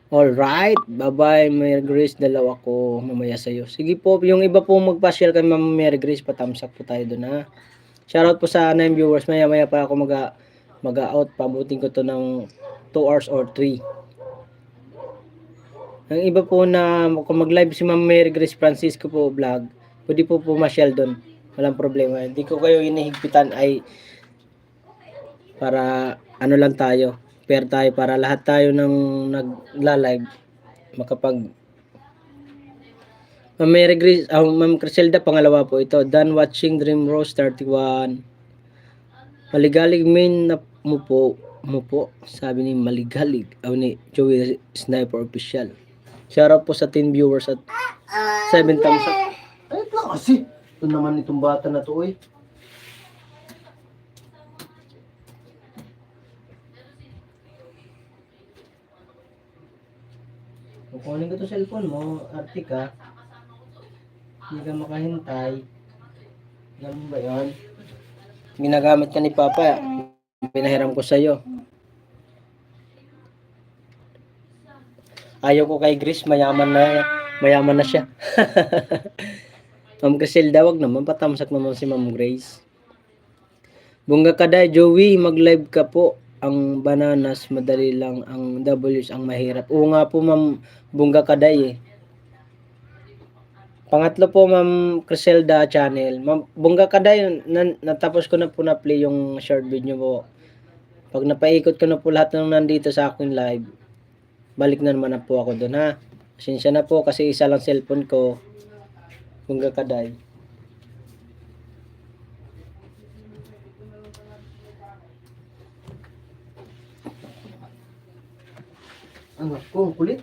Speaker 1: Alright, bye-bye Mary Grace, dalawa ko mamaya sa'yo. Sige po, yung iba po magpa-share kay Ma'am Mary Grace, patamsak po tayo doon, ha. Shoutout po sa 9 viewers, maya pa ako mag-out, pabutin ko to ng 2 hours or 3. Ang iba po na kung mag-live si Ma'am Mary Grace Francisco po vlog, pwede po ma-share doon, walang problema. Hindi ko kayo inihigpitan, ay para lang tayo, fair tayo, para lahat tayo ng nagla-live makapag. Ma'am Mary Grace, Ma'am Criselda, pangalawa po ito. Done watching Dream Rose 31. Maligalig main na mo po, sabi ni Maligalig. Ni Joey Sniper Official. Shoutout po sa 10 viewers at 7 thumbs up. Ay, ito kasi. Ito naman itong bata na to, eh. Kukunin ko to cellphone mo, arte ka. Hindi ka makahintay. Ganun ba yun? Ginagamit ka ni Papa. Pinahiram ko sa'yo. Ayaw ko kay Grace, mayaman na siya. Ma'am Criselda, wag naman, patamsak naman si Ma'am Grace. Bunga Kaday, Joey, mag-live ka po. Ang bananas, madali lang. Ang W's ang mahirap. Oo nga po, Ma'am Bunga Kaday, eh. Pangatlo po, Ma'am Criselda channel. Ma'am Bunga Kaday, natapos ko na po na play yung short video po. Pag napaikot ko na po lahat ng nandito sa akin live, balik na naman na po ako doon, ha. Pasensya na po kasi isa lang cellphone ko. Bunga Kaday. Ang anak ko, kulit.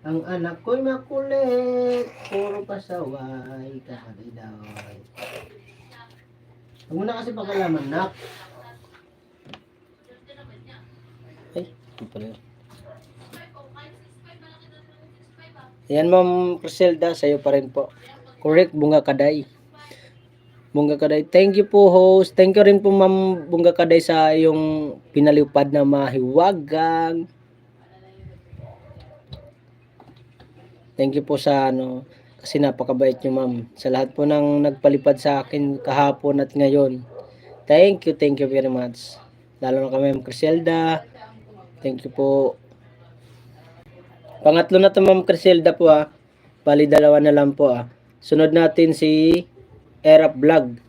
Speaker 1: Ang anak ko'y makulit. Puro pasaway. Kakagay-daway. Huwag mo na kasi pagkalaman, nak. Ay, ito pala. Ayan, Ma'am Criselda, sa'yo pa rin po. Correct, Bunga Kaday. Bunga Kaday. Thank you po, host. Thank you rin po, Ma'am Bunga Kaday, sa yung pinalipad na mahiwagang. Thank you po sa kasi napakabait nyo, ma'am. Sa lahat po ng nagpalipad sa akin kahapon at ngayon. Thank you very much. Lalo na kami, Ma'am Criselda. Thank you po. Pangatlo na to Ma'am Criselda po ha. Bali dalawa na lang po ha. Sunod natin si Erap Vlog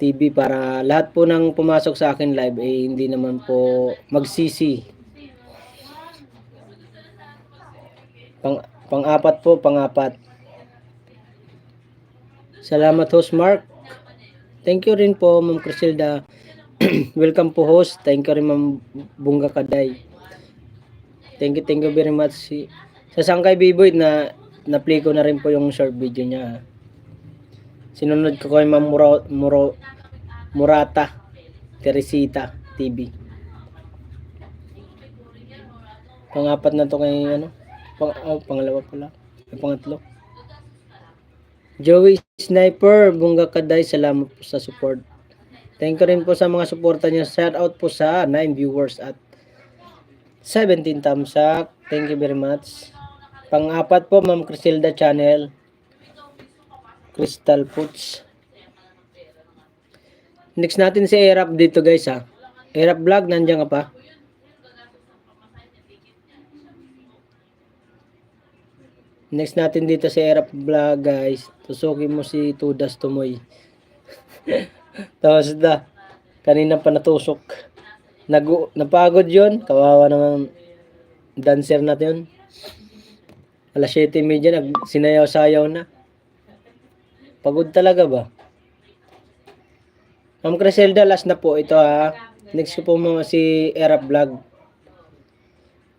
Speaker 1: TV para lahat po ng pumasok sa akin live hindi naman po magsisi. Pang-apat po, pang-apat. Salamat host Mark. Thank you rin po Ma'am Criselda. Welcome po host. Thank you rin Ma'am Bunga Kaday. Thank you very much. Sa Sangkay Biboy na-play ko na rin po yung short video niya. Sinunod ko kay Ma'am Murata Teresita TV. Pang-apat na to kay pangalawa pala. Pangatlo. Joey Sniper, Bunga Kaday, salamat po sa support. Thank you rin po sa mga suporta niyo. Shout out po sa 9 viewers at 17 thumbs up. Thank you very much. Pang-apat po, Ma'am Criselda Channel. Crystal Foods. Next natin si Erap dito guys ha. Erap Vlog, nandiyan ka pa? Next natin dito si Erap Vlog guys. Tusukin mo si Tudas Tumoy. Tapos na. Kanina pa natusok. Napagod yun. Kawawa naman dancer natin yun. Alas 7:30 sinayaw-sayaw na. Pagod talaga ba? Ma'am Criselda, last na po ito ha. Next ko po si Erap Vlog.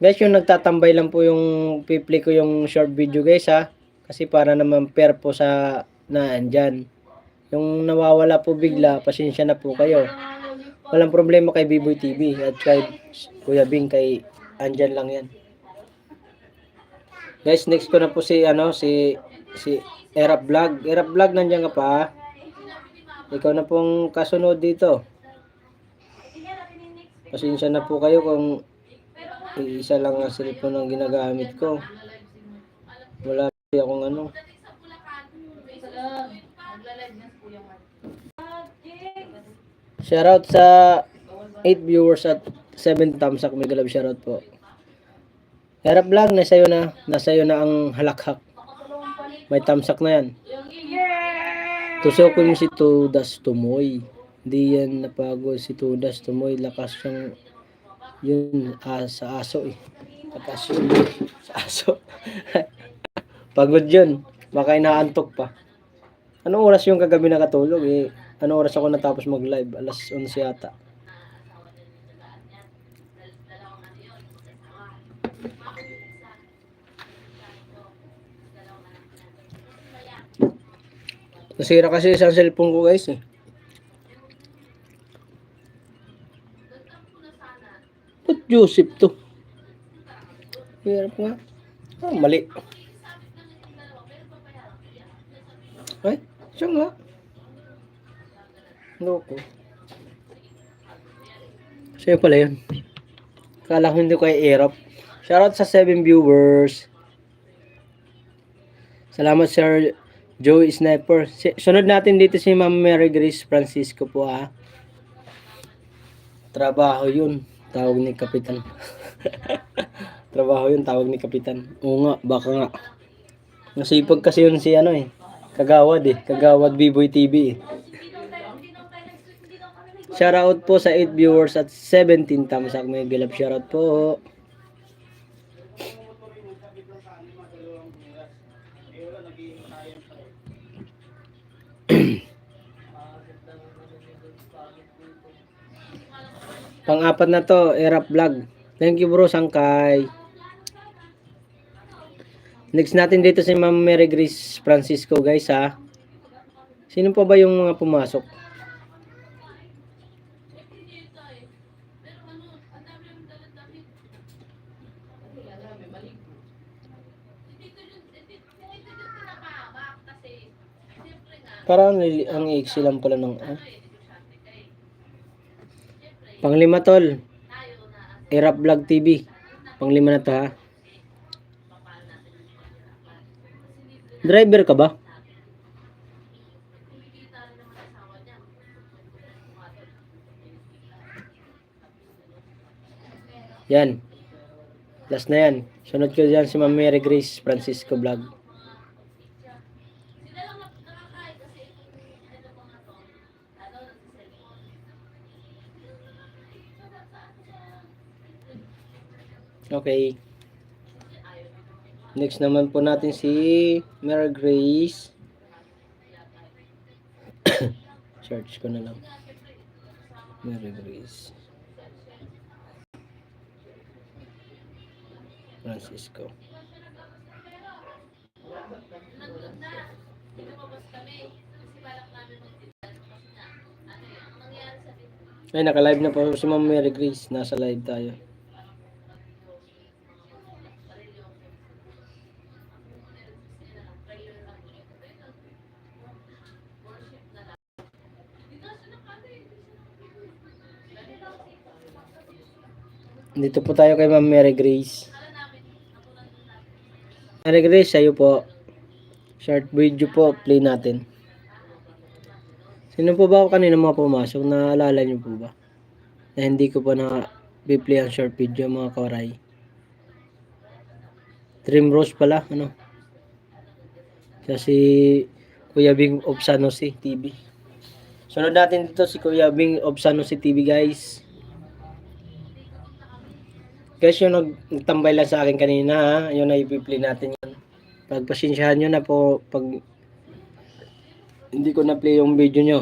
Speaker 1: Guys, yung nagtatambay lang po yung piplay ko yung short video guys ha. Kasi para naman pair po sa andyan. Yung nawawala po bigla, pasensya na po kayo. Walang problema kay Biboy TV at kay Kuya Bing, kay andyan lang yan. Guys, next ko na po si Erap Vlog. Erap Vlog, nandiyan ka pa? Ikaw na pong kasunod dito. Pasensya na po kayo kung isa lang ang cellphone ang ginagamit ko. Wala akong Shoutout sa 8 viewers at 7 thumbs up. Mega love shoutout po. Erap Vlog, nasayo na ang halakhak. May thumbs up na yan. Tusok ko yung si Tudas Tumoy. Hindi yan napagod si Tudas Tumoy. Lakas siyang yun sa aso eh. Lakas yun sa aso. Pagod yun. Baka inaantok pa. Anong oras yung kagabi nakatulog eh? Anong oras ako natapos mag-live? Alas 11 yata. Nasira kasi isang cellphone ko guys eh. Ba't Joseph to? Hirap nga. Mali. Ay, siya nga. Loko. Siya pala yun. Kala ko hindi ko kay Erap. Shoutout sa 7 viewers. Salamat Sir Joey Sniper. Sunod natin dito si Ma'am Mary Grace Francisco po ha. Trabaho yun. Tawag ni Kapitan. Trabaho yun. Tawag ni Kapitan. Oo nga. Baka nga. Nasipag kasi yun si Kagawad eh. Kagawad Biboy TV eh. Shoutout po sa 8 viewers at 17 thumbs up. May gilap shoutout po. Pang-apat na to, Erap Vlog. Thank you bro, Sangkay. Next natin dito si Ma'am Mary Grace Francisco guys ha. Sino pa ba yung mga pumasok? Parang ang iksi lang pala ng Panglima tol. Erap Vlog TV. Panglima na to ha. Driver ka ba? Yan. Last na yan. Sunod ko dyan si Ma'am Mary Grace Francisco Vlog. Okay. Next naman po natin si Mary Grace. Search ko na lang. Mary Grace Francisco. Ay, naka-live na po si Ma'am Mary Grace. Nasa live tayo. Dito po tayo kay Ma'am Mary Grace. Mary Grace, sa'yo po. Short video po, play natin. Sino po ba kanina mga pumasok? Naalala niyo po ba? Na hindi ko pa na-play ang short video mga kawaray. Dream Rose pala, ano? Kasi Kuya Bing of San Jose TV. Sunod natin dito si Kuya Bing of San Jose TV, guys. Guys, yung nagtambay lang sa akin kanina, ha? Yun na i-play natin yun. Pagpasensyahan nyo na po pag hindi ko na-play yung video nyo.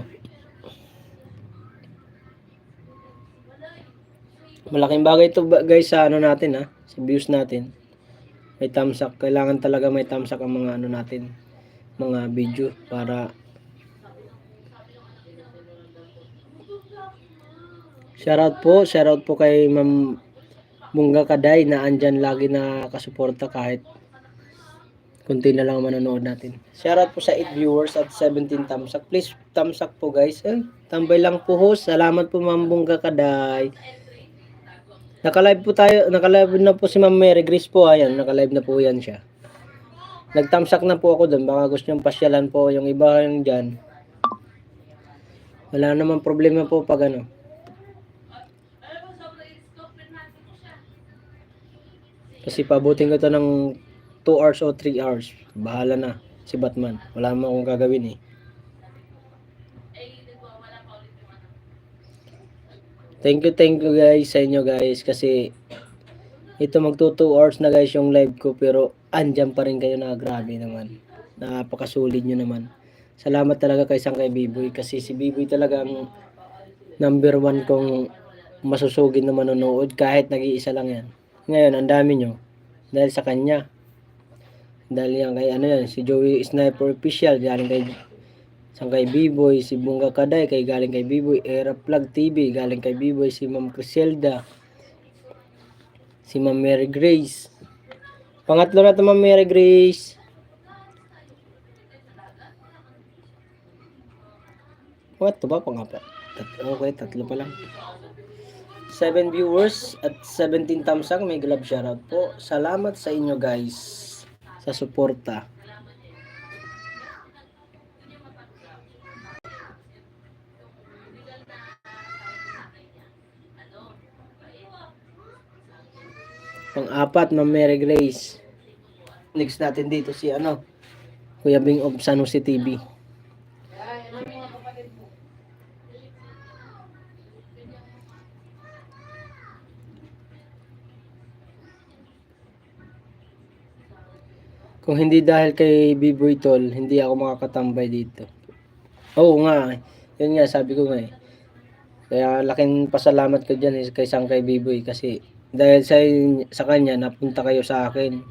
Speaker 1: Malaking bagay ito guys sa ano natin, ha? Sa views natin. May thumbs up. Kailangan talaga may thumbs up ang mga ano natin. Mga video para shoutout po kay Ma'am Bungga Kaday na andyan lagi na kasuporta kahit kunti na lang manonood natin. Shoutout po sa 8 viewers at 17 thumbs up. Please thumbs up po guys. Ay, tambay lang po host. Salamat po Ma'am Bungga Kaday. Naka-live po tayo. Naka-live na po si Ma'am Mary Grace po. Ayan, naka-live na po yan siya. Nag-thumbs up na po ako doon. Baka gusto niyong pasyalan po yung iba yung dyan. Wala naman problema po pag ano. Kasi pabutin ko to ng 2 hours o 3 hours. Bahala na si Batman. Wala naman akong gagawin eh. Thank you guys sa inyo guys. Kasi ito magto 2 hours na guys yung live ko. Pero andyan pa rin kayo na grabe naman. Napakasolid nyo naman. Salamat talaga kay Sangkay Biboy. Kasi si Biboy talaga ang number 1 kong masusugid na manonood. Kahit nag-iisa lang yan. Ngayon, ang dami nyo. Dahil sa kanya. Dahil yan kay ano yan, si Joey Sniper Official, galing kay Sangkay Biboy, si Bungga Kaday, galing kay Biboy, Era Plug TV, galing kay Biboy, si Ma'am Criselda, si Ma'am Mary Grace. Pangatlo na ito Ma'am Mary Grace. What to ba? Pangapat. Okay, tatlo pa lang. 7 viewers at 17 thumbs up. May glove shoutout po. Salamat sa inyo guys sa suporta. Pang-apat, Ma'am Mary Grace. Next natin dito si ano, Kuya Bing of San Jose TV. Kung hindi dahil kay Biboy Tol, hindi ako makakatambay dito. Oo nga, yun nga, sabi ko nga eh. Kaya laking pasalamat ko dyan kay Sangkay Biboy kasi dahil sa kanya, napunta kayo sa akin.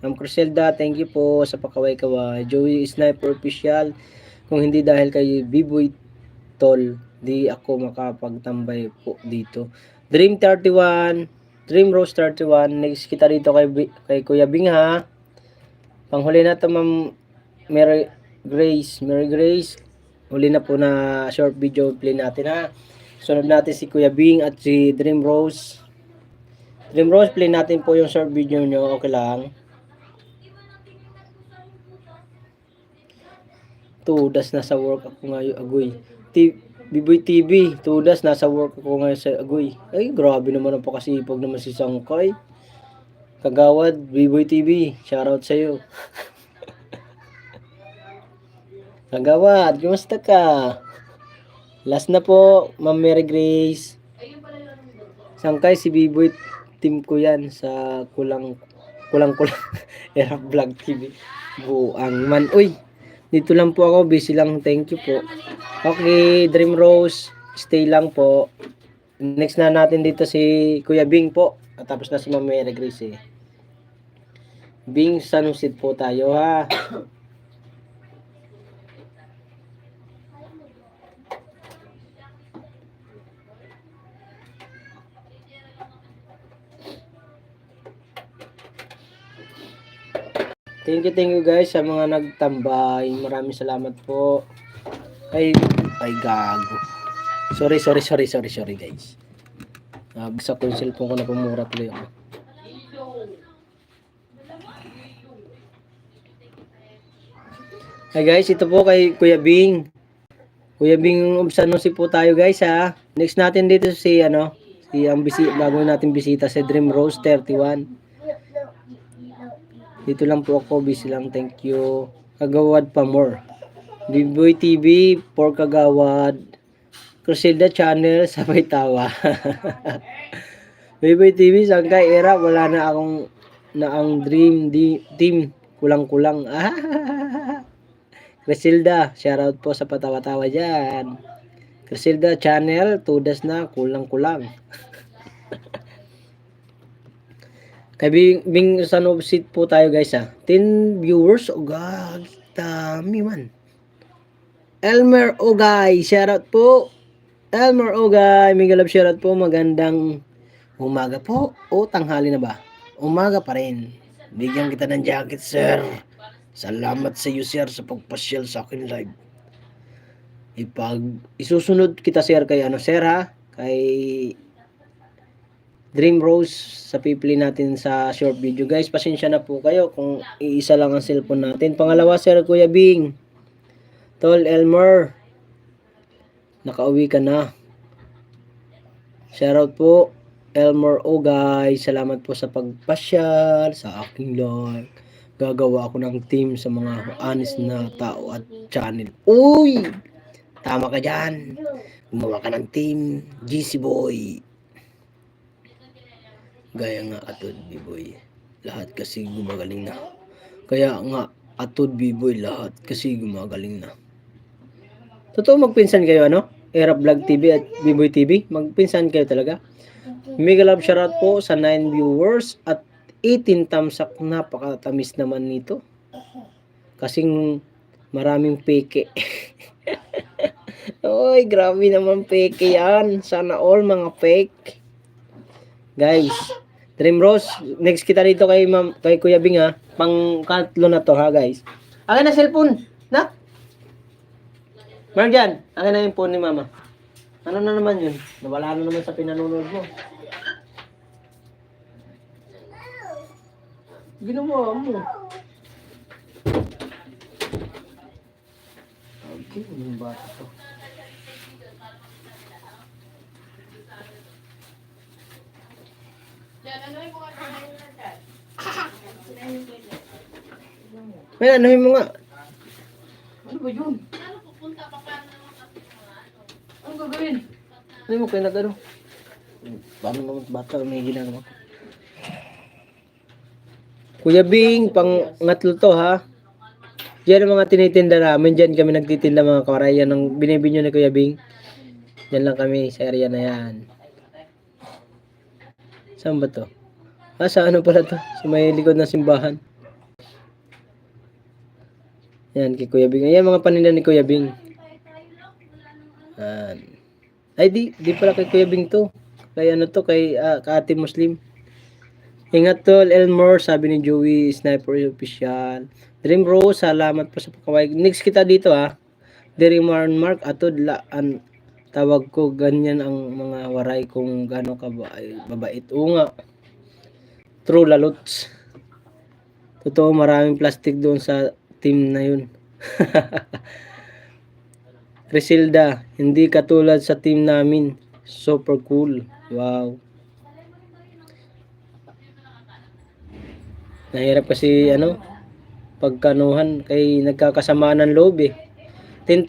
Speaker 1: Ma'am Criselda, thank you po sa pakaway-kaway. Joey Sniper Official, kung hindi dahil kay Biboy Tol, di ako makapagtambay po dito. Dream 31, Dream Rose 31, next kita dito kay Kuya Bing ha. Panghuli na ito Ma'am Mary Grace. Huli na po na short video play natin ha. Sunod natin si Kuya Bing at si Dream Rose. Dream Rose, play natin po yung short video nyo. Okay lang. Tudas nasa work ako ngayon, agoy. Biboy TV, tudas nasa work ako ngayon sa agoy. Ay, grabe naman ang pakasipag naman si Sangkay. Kagawad, Biboy TV, shoutout sa'yo. Kagawad, kumusta ka? Last na po, Ma'am Mary Grace. Sangkay si Biboy, team ko yan sa kulang Era Vlog TV. Buang man. Uy, dito lang po ako, busy lang. Thank you po. Okay, Dream Rose, stay lang po. Next na natin dito si Kuya Bing po. At tapos na si Ma'am Mary Grace eh. Bing, sanusit po tayo ha. Thank you guys sa mga nagtambay. Maraming salamat po. Ay gago. Sorry guys. Sa ko yung cellphone ko na pumura tuloy ako. Hi guys, ito po kay Kuya Bing. Kuya Bing, si po tayo guys ha. Next natin dito si bago natin bisita si Dream Rose 31. Dito lang po ako, busy lang, thank you. Kagawad pa more. Biboy TV, for Kagawad. Crusader Channel, sabay tawa. Biboy TV, Sangkay Era, wala na ang dream team, kulang-kulang. Crisilda, shoutout po sa patawa-tawa dyan. Crisilda Channel, tudas na, kulang-kulang. Kay Bing Sanobsit po tayo guys ha. 10 viewers. Oh god, dami man. Elmer Ogay, shoutout po. Elmer Ogay, mega love shoutout po. Magandang umaga po. O tanghali na ba? Umaga pa rin. Bigyan kita ng jacket sir. Salamat sa iyo sir sa pagpasyal sa akin live. Isusunod kita sir kay sir ha. Kay Dream Rose sa pipili natin sa short video. Guys, pasensya na po kayo kung iisa lang ang cellphone natin. Pangalawa, Sir Kuya Bing. Tol Elmer. Nakauwi ka na. Shoutout po, Elmer Ogay. Salamat po sa pagpasyal sa aking live. Gagawa ako ng team sa mga honest na tao at channel. Uy! Tama ka dyan. Gumawa ka ng team. GC Boy. Gaya nga atod B-boy, lahat kasi gumagaling na. Kaya nga atod B-boy, lahat kasi gumagaling na. Totoo magpinsan kayo Era Vlog TV at B-boy TV, magpinsan kayo talaga. Mega love shoutout po sa 9 viewers at 18 thumbs up. Napakatamis naman nito. Kasing maraming peke. Oy, grabe naman peke yan. Sana all mga fake. Guys, Dream Rose, next kita dito kay Kuya Bing ha. Pang-katlo na to ha guys. Akin na cellphone, na? Marjan, akin na yung phone ni mama. Ano na naman yun? Nawala na naman sa pinanonood mo. Ginawa mo. Okay, yung bata to. May anuhin mo nga. Ano ba yun? Ano gagawin? Ano mo kayo nag-ano? Paano naman bata may ginagawa? Kuya Bing, pang-ngatlo to ha. Diyan ang mga tinitinda namin. Diyan kami nagtitinda mga kawaray. Yan ang binibinyo ni Kuya Bing. Diyan lang kami sa area na yan. Saan ba to? Sa ano pala to? Sa may likod ng simbahan. Yan, kay Kuya Bing. Ayan mga paninda ni Kuya Bing. Ay, di pala kay Kuya Bing to. Kay kay Ate Muslim. Ingat tol, Elmore, sabi ni Joey, Sniper Official. Dream Rose, salamat po sa pagkaway. Next kita dito ha. Dream Mark, atod laan. Tawag ko, ganyan ang mga waray kung gano'n ka babait. Oo nga. True lalots. Totoo, maraming plastic doon sa team na yun. Crisilda, hindi katulad sa team namin. Super cool. Wow. Nahirap kasi pagkanuhan kay nagkakasamaan ng loob eh. 10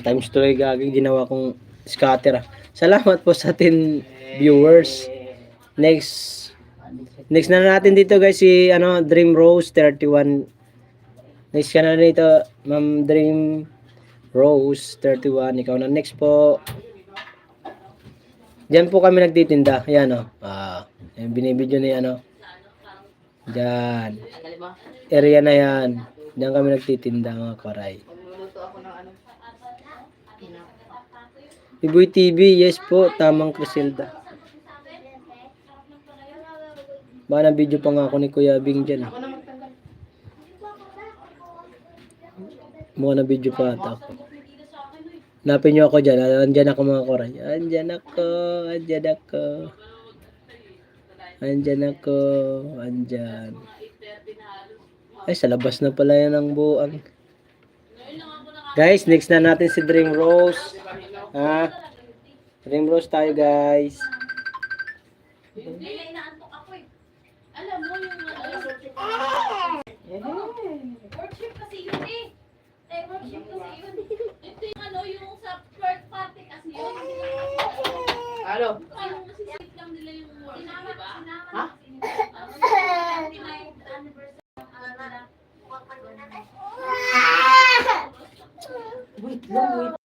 Speaker 1: times to ay gagawin ginawa kong scatter. Salamat po sa 10 viewers. Next na natin dito guys si Dream Rose 31. Next ka na dito Ma'am Dream Rose 31. Ikaw na next po. Diyan po kami nagtitinda. Ayan yung binibidyo ni Diyan. Area na yan. Diyan kami nagtitinda mga karay.
Speaker 4: Magluluto ako ng ano.
Speaker 1: Iboy TV, yes po. Tamang Criselda. Baka na video pa nga ako ni Kuya Bing dyan.
Speaker 4: Ako na magtanggal.
Speaker 1: Mukha na video pa ata ako. Napin nyo ako dyan. Andyan ako mga karay. Andyan ako. Andyan ako. Andyan ako. Andyan. Ay, sa labas na pala yan ang buang. Guys, next na natin si Dream Rose. Dream Rose tayo, guys.
Speaker 3: Alam mo yung workshop kasi yun eh. Workshop kasi yun. Ito yung sa third party kasi yun.
Speaker 4: Ano?
Speaker 3: Yung masisip lang nila yung workshop, di ba?
Speaker 4: Ha? Wait lang, wait.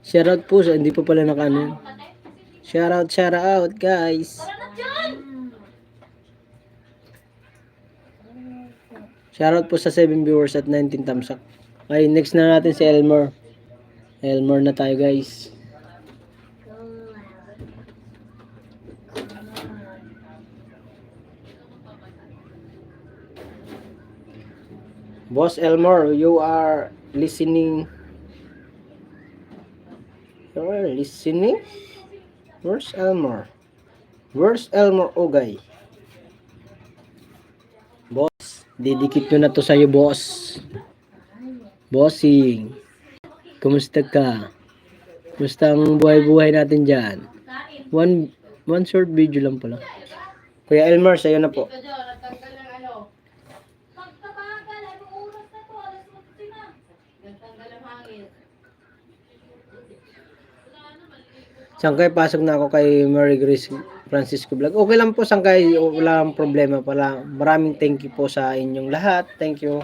Speaker 1: Shoutout po sa hindi pa pala nakaano. Shoutout guys. Shoutout po sa 7 viewers at 19 thumbs up. Okay, next na natin si Elmer. Elmer na tayo guys. Boss Elmer, you are listening. You are listening? Where's Elmer? Where's Elmer Ogay? Boss, didikit nyo na to sa'yo, boss. Bossing. kumusta ka? Kumusta ang buhay-buhay natin dyan? One short video lang pala. Kuya Elmer, sa'yo na po.
Speaker 4: Dito dyan, natanggal ng ano.
Speaker 3: Pagkabagal, anong oras na to? Alas 11 na.
Speaker 4: Natanggal ng hangin.
Speaker 1: Sangkay, pasok na ako kay Mary Grace Francisco Vlog. Okay lang po, Sangkay. Wala problema pala. Maraming thank you po sa inyong lahat. Thank you.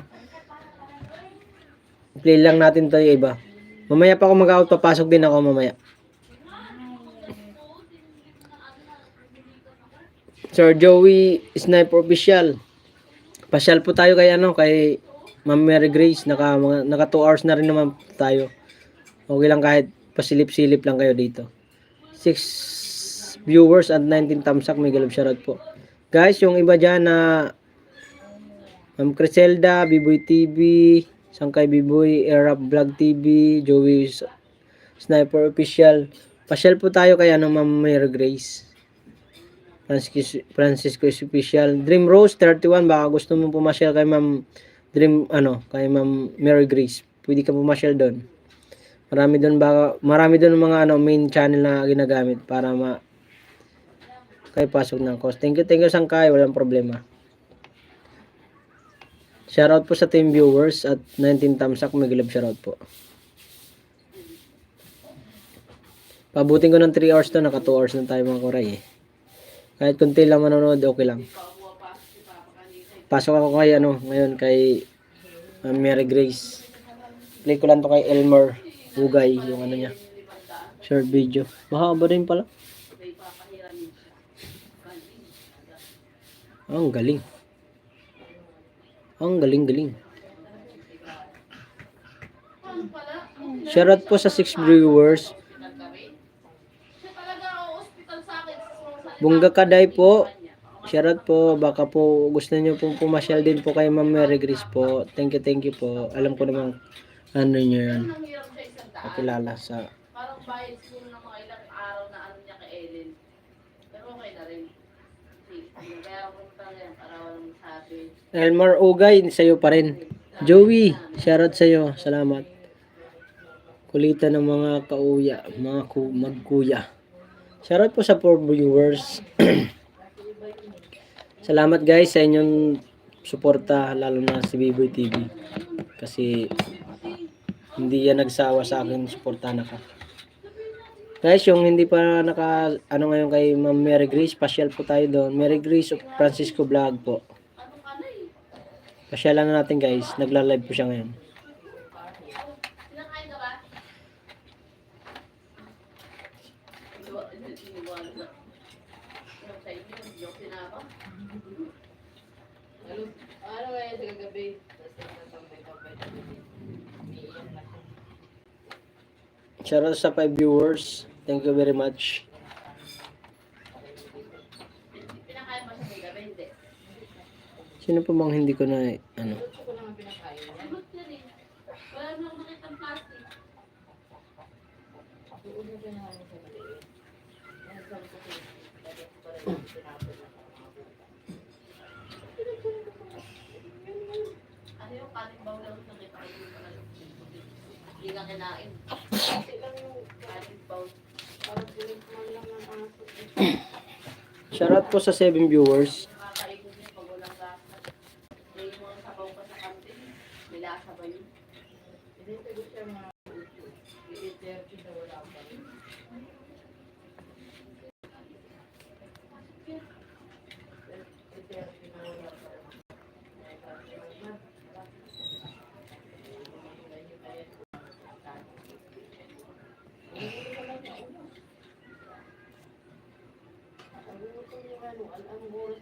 Speaker 1: Play lang natin to yung iba. Mamaya pa ako mag-out. Papasok din ako mamaya. Sir Joey Sniper Official. Pasyal po tayo kay Ma'am Mary Grace. Naka 2 hours na rin naman tayo. Okay lang kahit pasilip-silip lang kayo dito. 6 viewers at 19 thumbs up. May galab shoutout po. Guys, yung iba dyan na Ma'am Criselda, Biboy TV, Sangkay Biboy, Erap Vlog TV, Joey Sniper Official. Pasyal po tayo kay Ma'am Mary Grace Francisco Official. Dream Rose 31, baka gusto mo pumasyal kay Ma'am kay Ma'am Mary Grace. Pwede ka pumasyal doon. Marami doon mga main channel na ginagamit para kay pasok ng cost. Thank you Sangkay, walang problema. Shoutout po sa team viewers at 19 thumbs up, may galab shoutout po. Pabutin ko ng 3 hours to, naka 2 hours na tayo mga kuray eh. Kahit kunti lang manonood, okay lang. Pasok ako kay ngayon kay Mary Grace. Play ko lang to kay Elmer Hugay, yung niya. Short video. Mahaba rin pala. Ang galing. Ang galing. Shoutout po sa 6 viewers.
Speaker 4: Siya talaga ang hospital sa akin.
Speaker 1: Bungga Kaday po. Shoutout po. Baka po gusto niyo po pumasyal din po kay Ma'am Mary Grace po. Thank you po. Alam ko namang niyo yan.
Speaker 4: Ang hirap siya isang daan.
Speaker 1: Nakilala sa
Speaker 4: Parang bayad school ng mga ilang araw na niya kay Ellen. Pero okay na rin. Kaya ako talaga para walang sabi.
Speaker 1: Elmer Ugay, sa'yo pa rin. Joey, shoutout sa'yo. Salamat. Kulitan ng mga kauya, magkuya. Shoutout po sa 4 viewers. Salamat guys sa inyong suporta, lalo na si Biboy TV. Kasi hindi yan nagsawa sa akin, suportahan ako. Guys, yung hindi pa ngayon kay Ma'am Mary Grace, pasyal po tayo doon. Mary Grace Francisco Vlog po. Pasyalan na natin guys, nagla-live po siya ngayon.
Speaker 4: Sinakain ka ba? Iniwala na. Yung sa inyo, yung sinapa. Ano kaya sa kagabi?
Speaker 1: Shoutout sa 5 viewers. Thank you very much.
Speaker 4: Pinakain mo siya sa kagabi, hindi.
Speaker 1: Sino po bang hindi ko na
Speaker 4: Gusto ko naman pinakain. Sagot niya rin. Wala naman makitang plastic. Doon na pinakain sa maliit. Ano sabi ko sa'yo? Lagyan ko pa rin yung tinapon na. Ano yung kanin baw lang sa kita kayo yung pala. Hindi ka kinain. Kasi lang yung kanin baw. Parang pinikman lang ng aso.
Speaker 1: Shoutout po sa 7 viewers.
Speaker 4: Nakakaikot yung pag walang lasa. May mga sabaw pa sa kantin. May lasa ba yun? Hindi sagot siya mga i-terti na wala pa rin. I-terti na wala pa rin.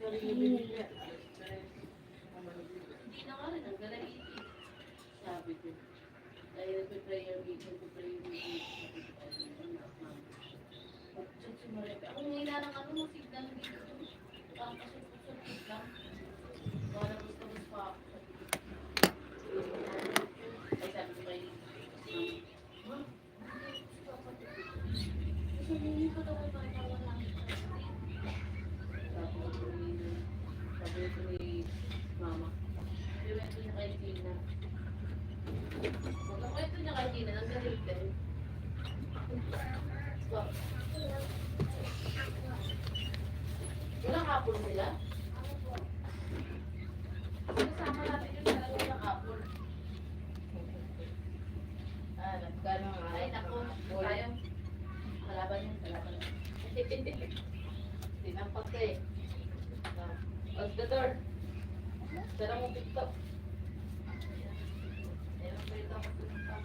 Speaker 4: Hindi na nga rin, ang galaiti. Sabi ko. Dahil nagpe-prayer meeting, ako nila ng signal dito. Parang kasupot-supot lang. Parang gusto-gusto pa ako. Ay, sabi ko kay Ma'am, sabihin ko daw ay parang wala. Sabi ko ni Mama, pinwento niya kay Tina. Magkakwento niya kay Tina, ang galing din. Ilang hapon sila? Kasama natin yung talaga ilang hapon. Nagkano nga. Ay, naku. Tayo. Kalaban yun, kalaban. Tinampak ka eh. Close the door. Sara mo pito. Ayun, pwede ako tinampak.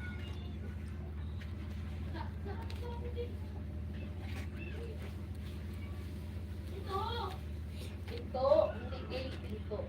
Speaker 4: Pinto, hindi gate, pinto.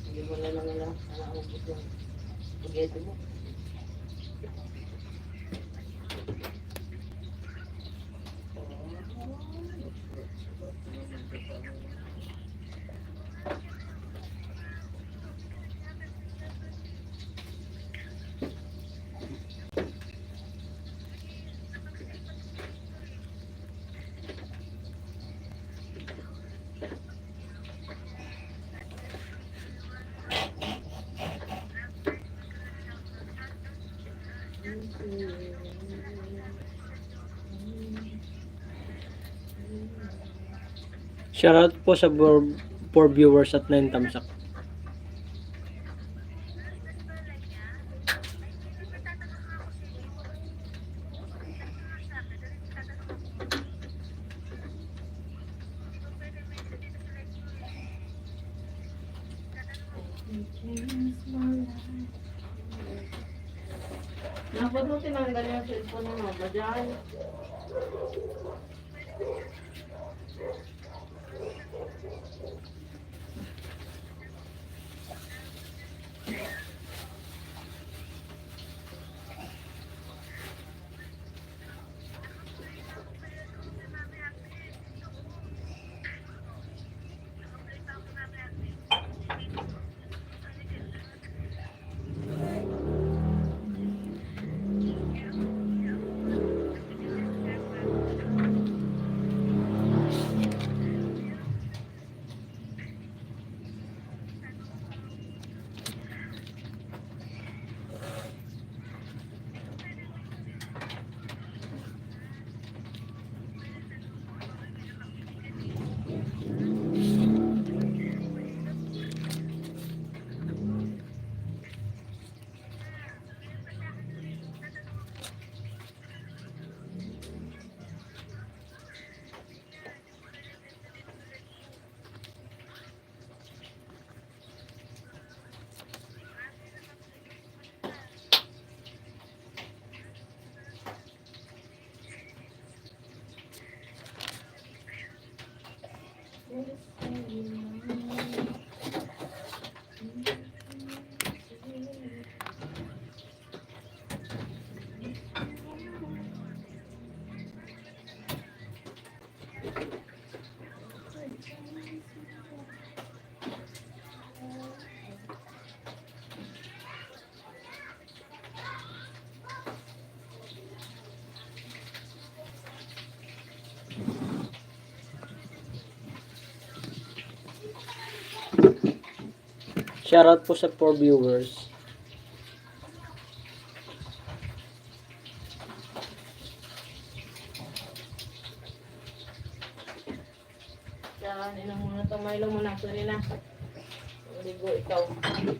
Speaker 4: Hindi mo na lang naubos yung spaghetti mo.
Speaker 1: Shoutout po sa 4 viewers at 9 thumbs up.
Speaker 4: Napod mo tinanggal yung cellphone mo ba dyan?
Speaker 1: Shoutout po sa 4 viewers.
Speaker 4: Saan, inang muna ito. Milo muna. Sorry na. Ligo ikaw. Ano yan?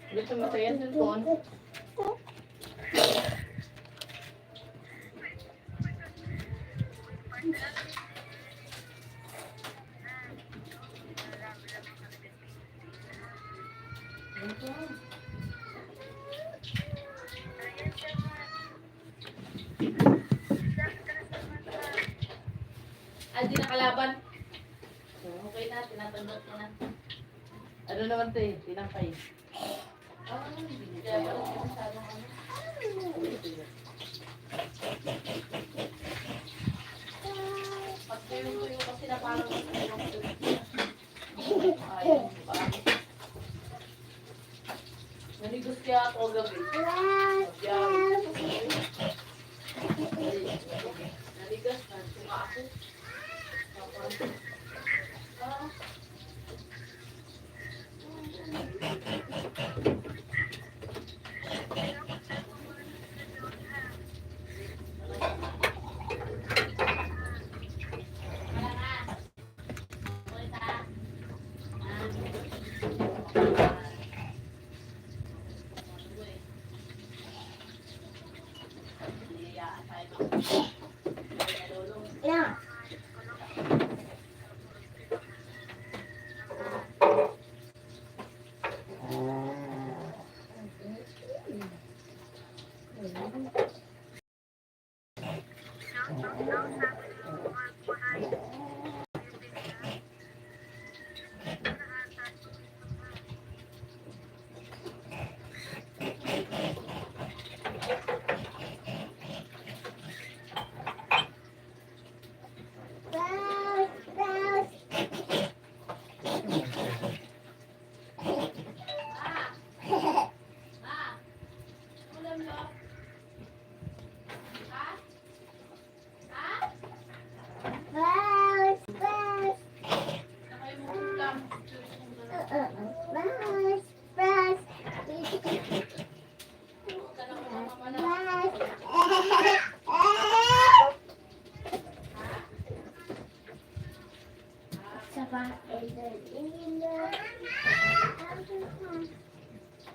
Speaker 4: Gusto mo sa yan, cellphone? Ah, di nakalaban. Okay na, tinatandot ko na. Ano naman ito eh, tinangkay. Ah, kaya pala sinasadong ano. Pag tuyo-tuyo kasi na parang ayaw mo ba? Nanigus kaya ako gabi. Nanigas na, tunga ako. Ah.
Speaker 5: Yeah.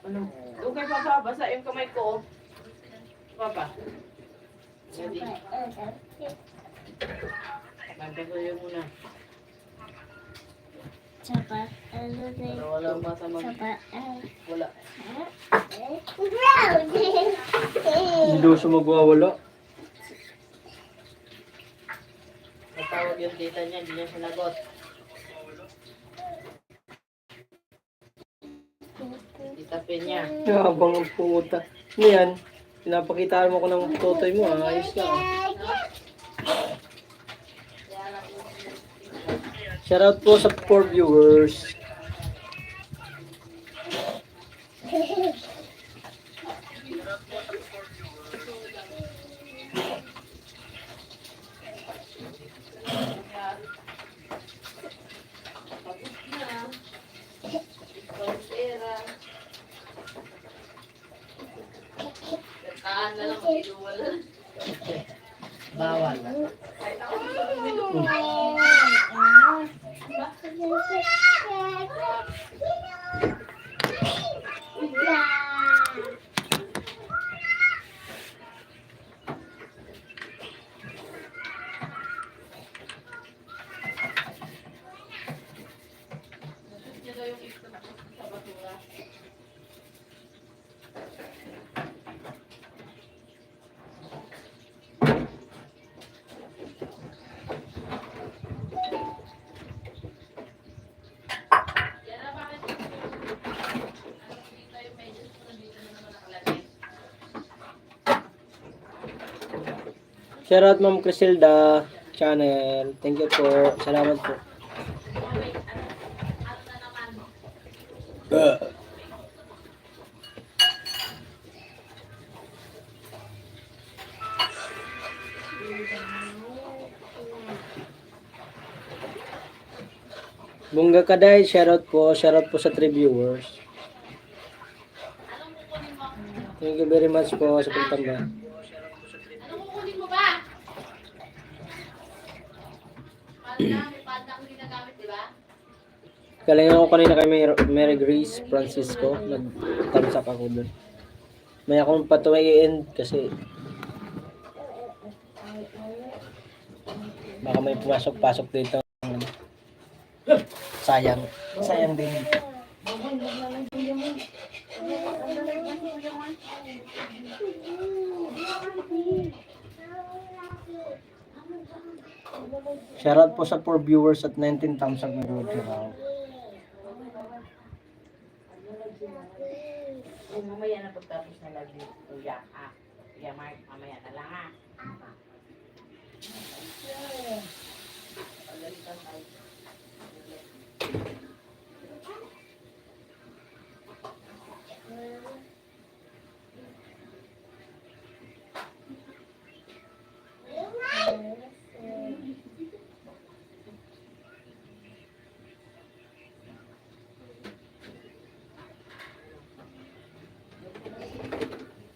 Speaker 4: Ano? Doon kay Papa, basa yung kamay ko. Papa. Ready? Magpasuyo muna.
Speaker 5: Sapat,
Speaker 4: Para walang masamang... Wala.
Speaker 1: Hindi daw siya magwawala.
Speaker 4: Natawag yung tita niya, hindi niya sinagot. Tita Peña.
Speaker 1: Habang ang puta. Ano yan? Pinapakitaan mo ko ng totoy mo. Ayos na. Shoutout po sa 4 viewers.
Speaker 4: Pagod na. Pagkera. Kataan na lang kung inuwala.
Speaker 1: Bawal.
Speaker 4: Kahit ako dito niya daw yung extra na sa basura. Yan na, bakit dito yung medyas ko nandito na naman nakalagay?
Speaker 1: Shoutout Ma'am Criselda channel. Thank you po. Salamat po.
Speaker 4: Oh, wait, ano na naman?
Speaker 1: Bungga Kaday, shoutout po. Shoutout po sa 3 viewers.
Speaker 4: Anong kukunin mo?
Speaker 1: Thank you very much po sa pagtambay.
Speaker 4: Anong kukunin mo ba? Palda, may palda akong ginagamit, di ba?
Speaker 1: Galingan ko kanina kay Mary Grace Francisco. Nagtamsak ako doon. May akong patuwayin kasi baka may pumasok-pasok dito. Sayang. Sayang din. Shoutout po sa 4 viewers at 19 thumbs up na video.
Speaker 4: Mamaya na pagtapos na lagi. Kuya, Kuya Mark, mamaya na lang Pagalitan tayo.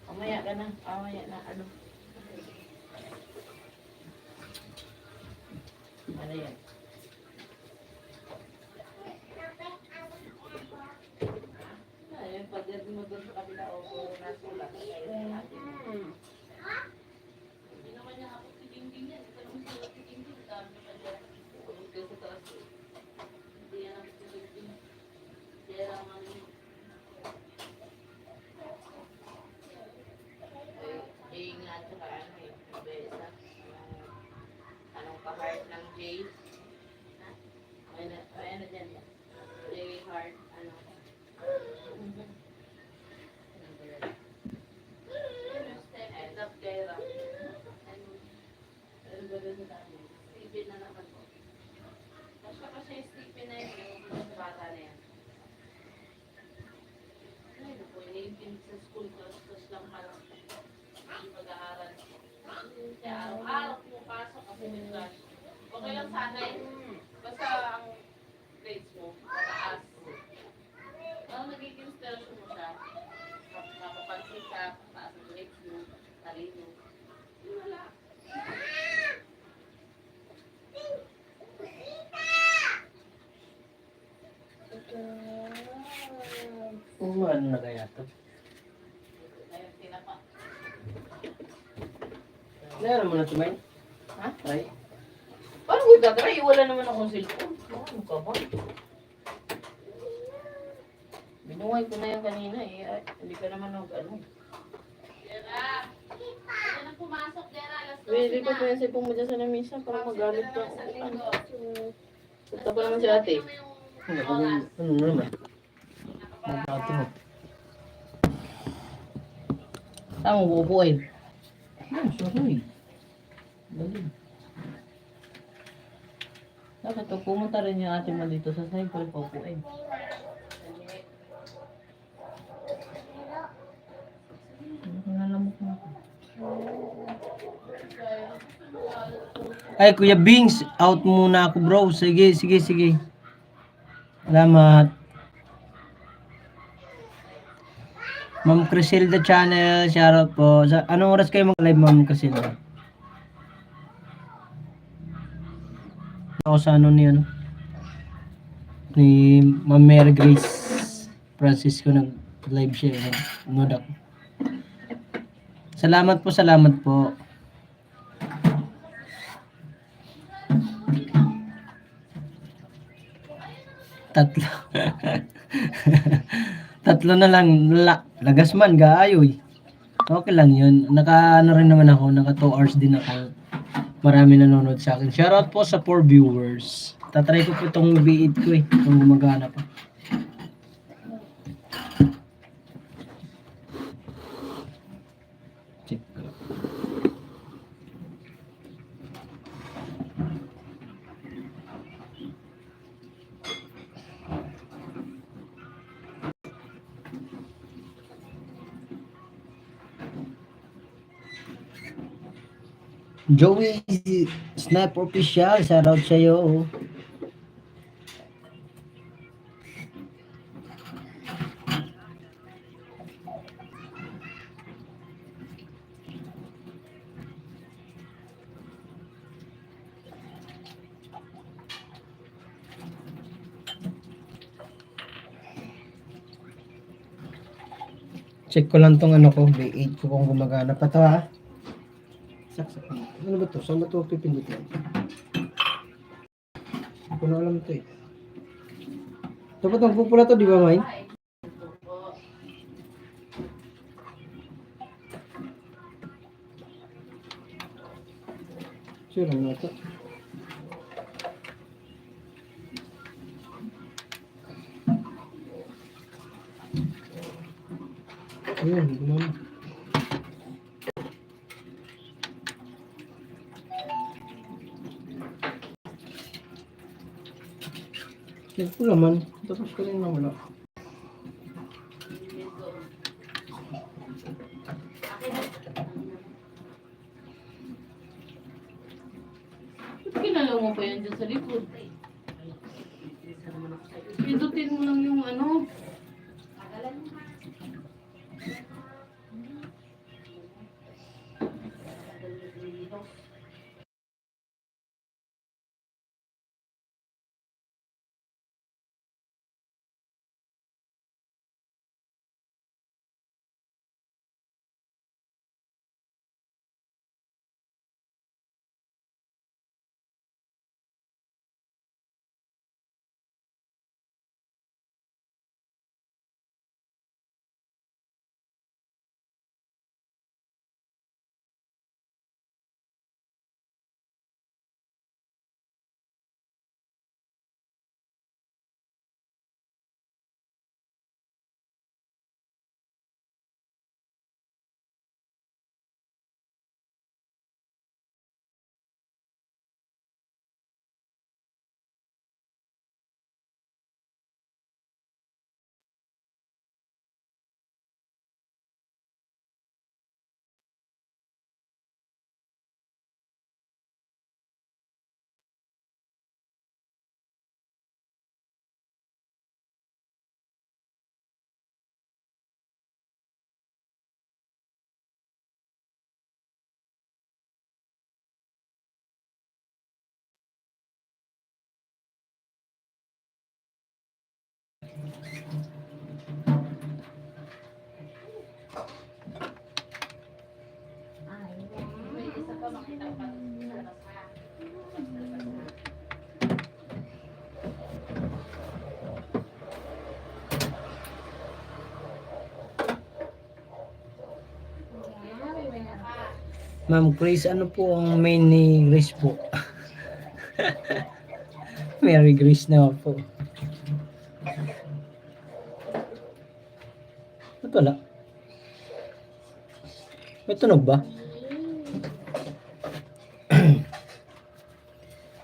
Speaker 4: Mamaya ka na. Mamaya na. Ano? Ano yan? Ayun, pagdating mo doon sa kabila o kung nasulat. Hindi naman niya ako tiging-ding yan. Ito naman sulat tiging-ding. Dami pa dyan. Huwag kayo sa taas. Hindi yan ako tiging-ding. Kaya lang ano. Ingat sa ano eh. Besa. Anong ka-heart ng J? May ano dyan. J heart. Ano? End up there. Ano ba doon sa dami? Stephen na naman po. Kasi Stephen na yun. Yung bata na yan. Ay, naku, iniipin sa school class lang pala. Yung pag-aaral. Kaya araw-araw pumapasok kasi may class. Okay lang sana eh. Basta ang grades mo, mataas. Ano nagiging inspiration mo siya? Napapansin ka, taas ang grades mo, talino. Wala.
Speaker 1: Ano na kaya to?
Speaker 4: Ayun, tinapa.
Speaker 1: Meron mo na tumay?
Speaker 4: Ha?
Speaker 1: Ay.
Speaker 4: Paano ko itatry? Wala naman akong cellphone. Ano ka ba? Binuhay ko na yan kanina eh. Ay, hindi ka naman ano. Dera! Pwede na pumasok, Dera. Alas 12 na. Pwede ko yung cellphone mo dyan sa lamisa para magamit ka. Punta pa naman si ate.
Speaker 1: Ano naman? Magdati mo.
Speaker 4: Saan mo bubuin?
Speaker 1: Sorry.
Speaker 4: Dali. Dapat pag pumunta rin yung ate mo dito sa cycle, paupuin. Nalamok na ako.
Speaker 1: Ay, Kuya Bings, out muna ako bro. Sige. Salamat. Ma'am Criselda Channel, shoutout po. Anong oras kayo mag-live, Ma'am Criselda? Ako sa ano ni Ma'am Mary Grace Francisco nag-live siya. Nodak. Salamat po. Tatlo. Tatlo na lang. Lagas man, gaayoy. Okay lang yun. Naka rin naman ako. Naka 2 hours din ako. Marami nanonood sa akin. Shoutout po sa 4 viewers. Tatry ko po itong V8 ko kung gumagana pa. Check ko. Joey Snipe Official, shoutout sa'yo. Check ko lang tong ano ko, B8 ko kung gumagana pa to ha. Saksak. Ano ba to? Saan ba to pipindutin? Hindi ko na alam to eh. Dapat ang pupula to, di ba, May? Sure, ano to? Ayun, gumana. Check ko naman. Tapos ko rin na wala.
Speaker 4: Kinalaw mo pa yan dyan sa likod. Pindutin mo lang yung ano. May isa pa makita pa sa labas ha.
Speaker 1: Ma'am Chris, ano po ang main ni Grace po? Merry Grace na po. Ba't wala? May tunog ba?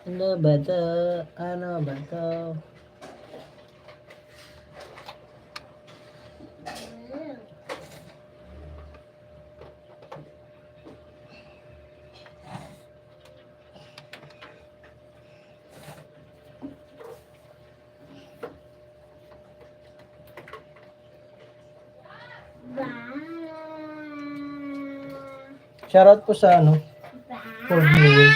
Speaker 1: Ano ba to? Ano ba to? Shoutout po sa ano? For viewers.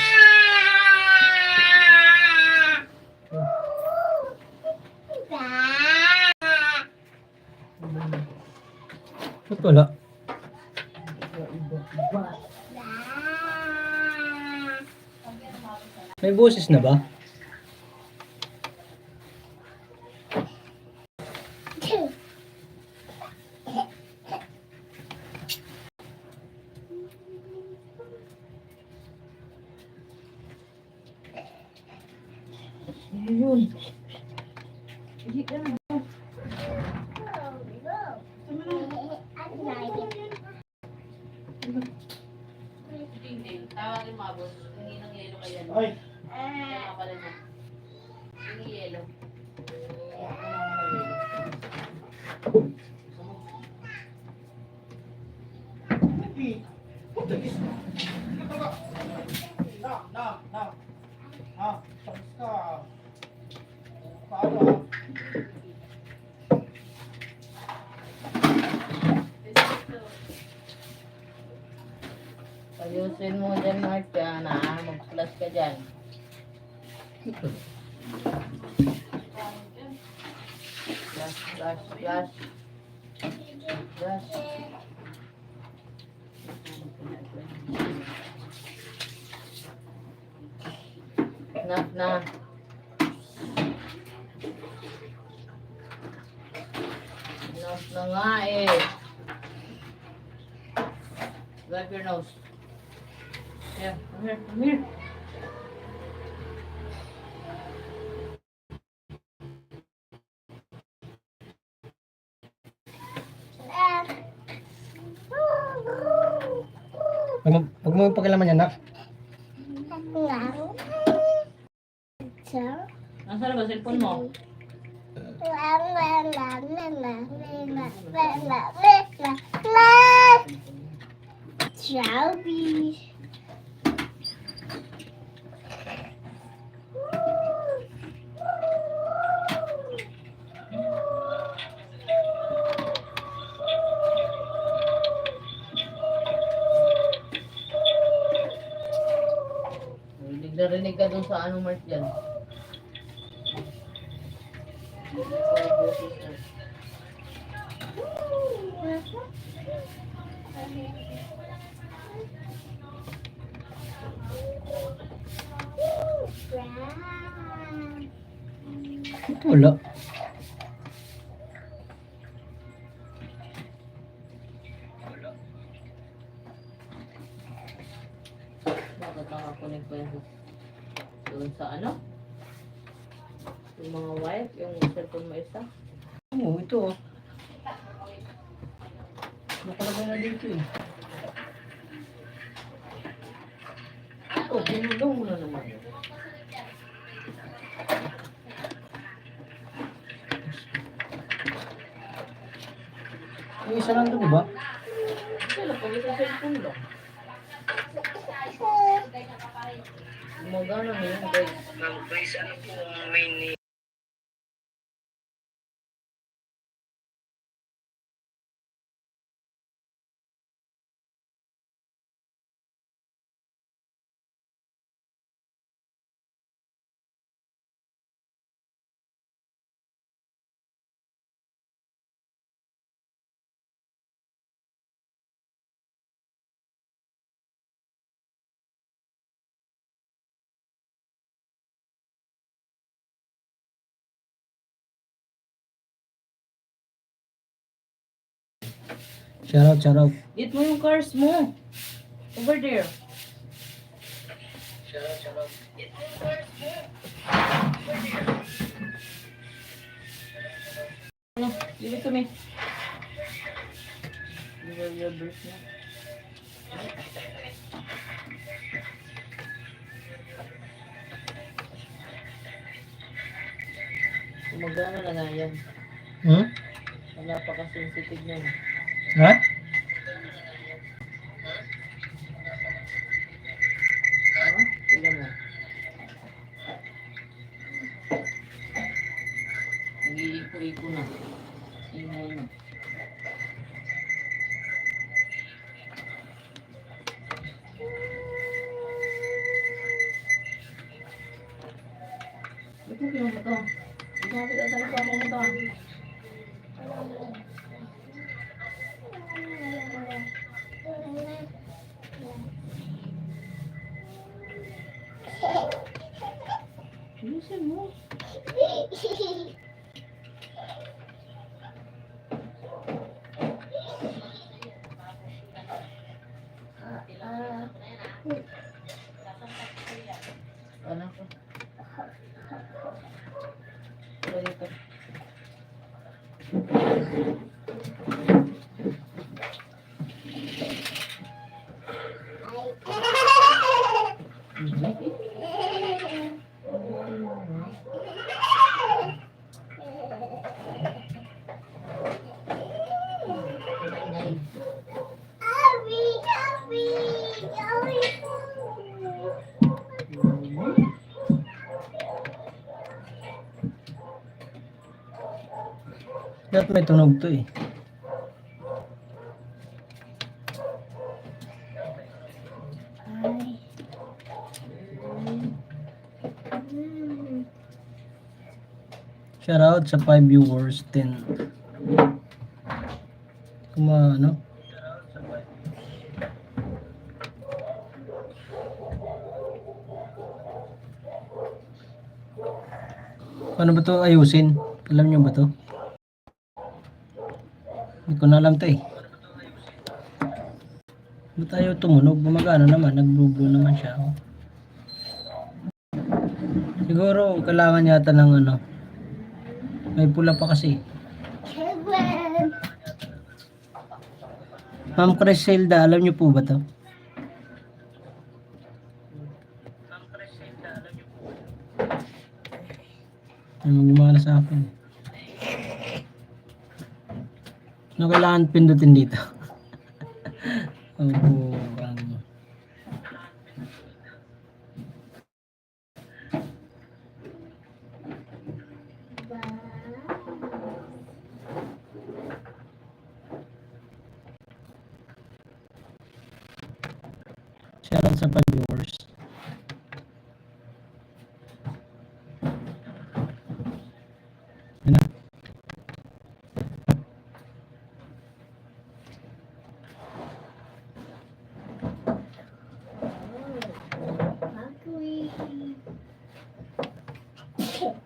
Speaker 1: Ba't wala? May boses na ba? Yun.
Speaker 4: Hindi, tawagin mo abos. Hindi ng yelo kaya.
Speaker 1: Ay.
Speaker 4: Kaya pala na. Hindi yelo. Ayusin mo dyan, Mark, kaya na mag-plus ka dyan. Flash, flash, flash. Flash. Enough na. Enough na nga eh. Wipe your nose. Yeah, come here, come here.
Speaker 1: Huwag mo pakilaman yan, nak.
Speaker 4: Nasaan na ba cellphone mo?
Speaker 5: Chubby.
Speaker 4: Rinig na rinig ka dun sa ano Mark dyan.
Speaker 1: Wala.
Speaker 4: Bakit nakakunik pa yun doon sa ano? Yung mga wife, yung cellphone mo isa.
Speaker 1: Oo, ito oh. Nakalagay na dito eh.
Speaker 4: Oh, binulong mo na naman.
Speaker 1: Yung isa lang doon, di ba?
Speaker 4: Kaya pag isa cellphone lang. Gumagana na yun guys.
Speaker 1: Guys, ano pong main ni... Shout out, shout out.
Speaker 4: Eat mo yung cars mo. Over there.
Speaker 1: Shout out, shout out.
Speaker 4: Ano? Give it to me. Your birth na. Gumagana na nga yan.
Speaker 1: Hmm?
Speaker 4: Wala pa ka sensitive na.
Speaker 1: Ha?
Speaker 4: Ha? Tignan mo. Nag-iiko-iko na. Ingay na. Ba't mo kinuha ito? Bakit tatalo pa ako ito? Ayusin mo. Ano ko? Ito dito.
Speaker 1: Dapat may tunog to eh. Shout out sa 5 viewers, 10. Ano? Paano ba to ayusin? Alam nyo ba to? Hindi ko na alam to eh. Ba't ayaw tumunog? Gumagana naman. Nag-blue naman siya. Oh. Siguro kailangan yata ng ano. May pula pa kasi.
Speaker 5: Children.
Speaker 1: Ma'am Criselda, alam nyo po ba to? Ay, gumana sa akin. Ano kailangan pindutin dito? Opo, shoutout sa viewers. Yun na.
Speaker 5: Hungry. Carrot.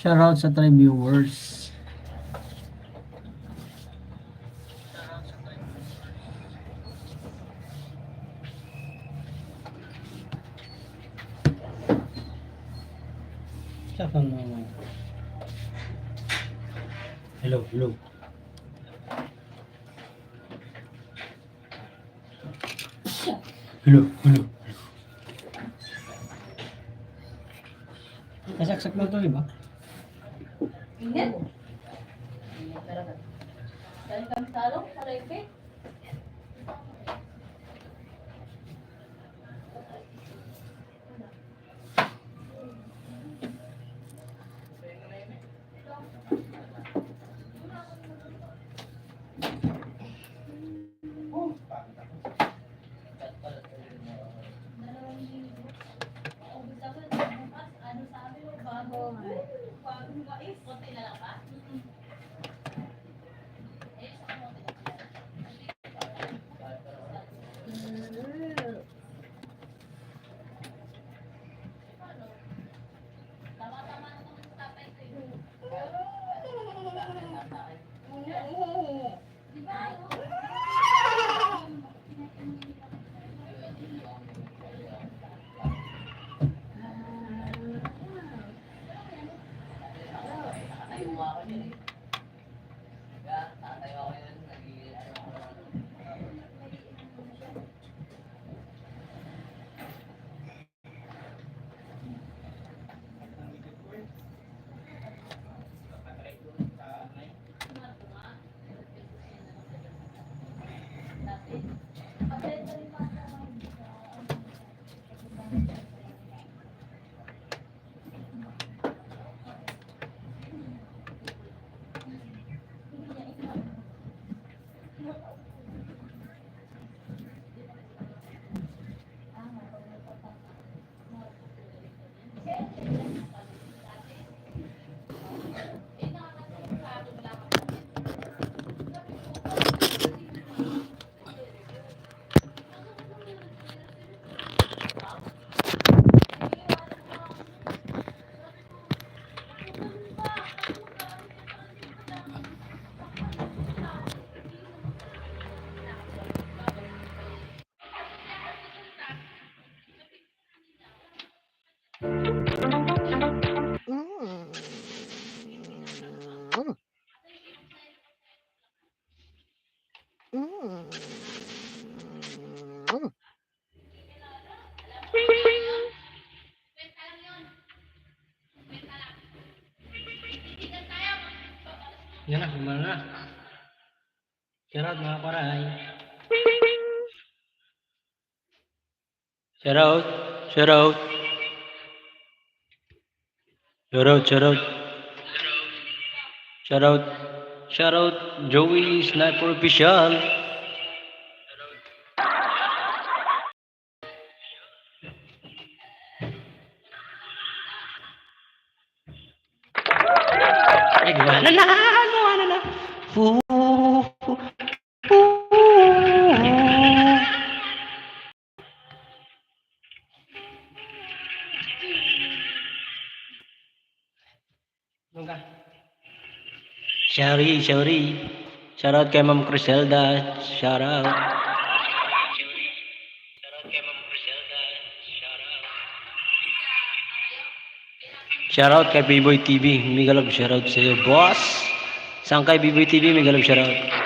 Speaker 1: Shoutout sa 3 viewers. Saka naman. Hello, hello. Hello, hello. Nasaksak lang to, di ba?
Speaker 4: Ingat. Ingat talaga. Saan kami talong? Aray pe.
Speaker 1: Yan na, gumana na. Shoutout mga paray. Shoutout. Shoutout. Shoutout, shoutout. Shoutout. Shoutout Joey Sniper Official. Ay, gumana na. Gumana na. Nungka. Shari, Shari. Shoutout kay Ma'am Criselda. Shoutout. Shoutout kay B-Boy TV. Migalab shoutout sa iyo, boss. Saan kay B-Boy TV? Migalab shoutout.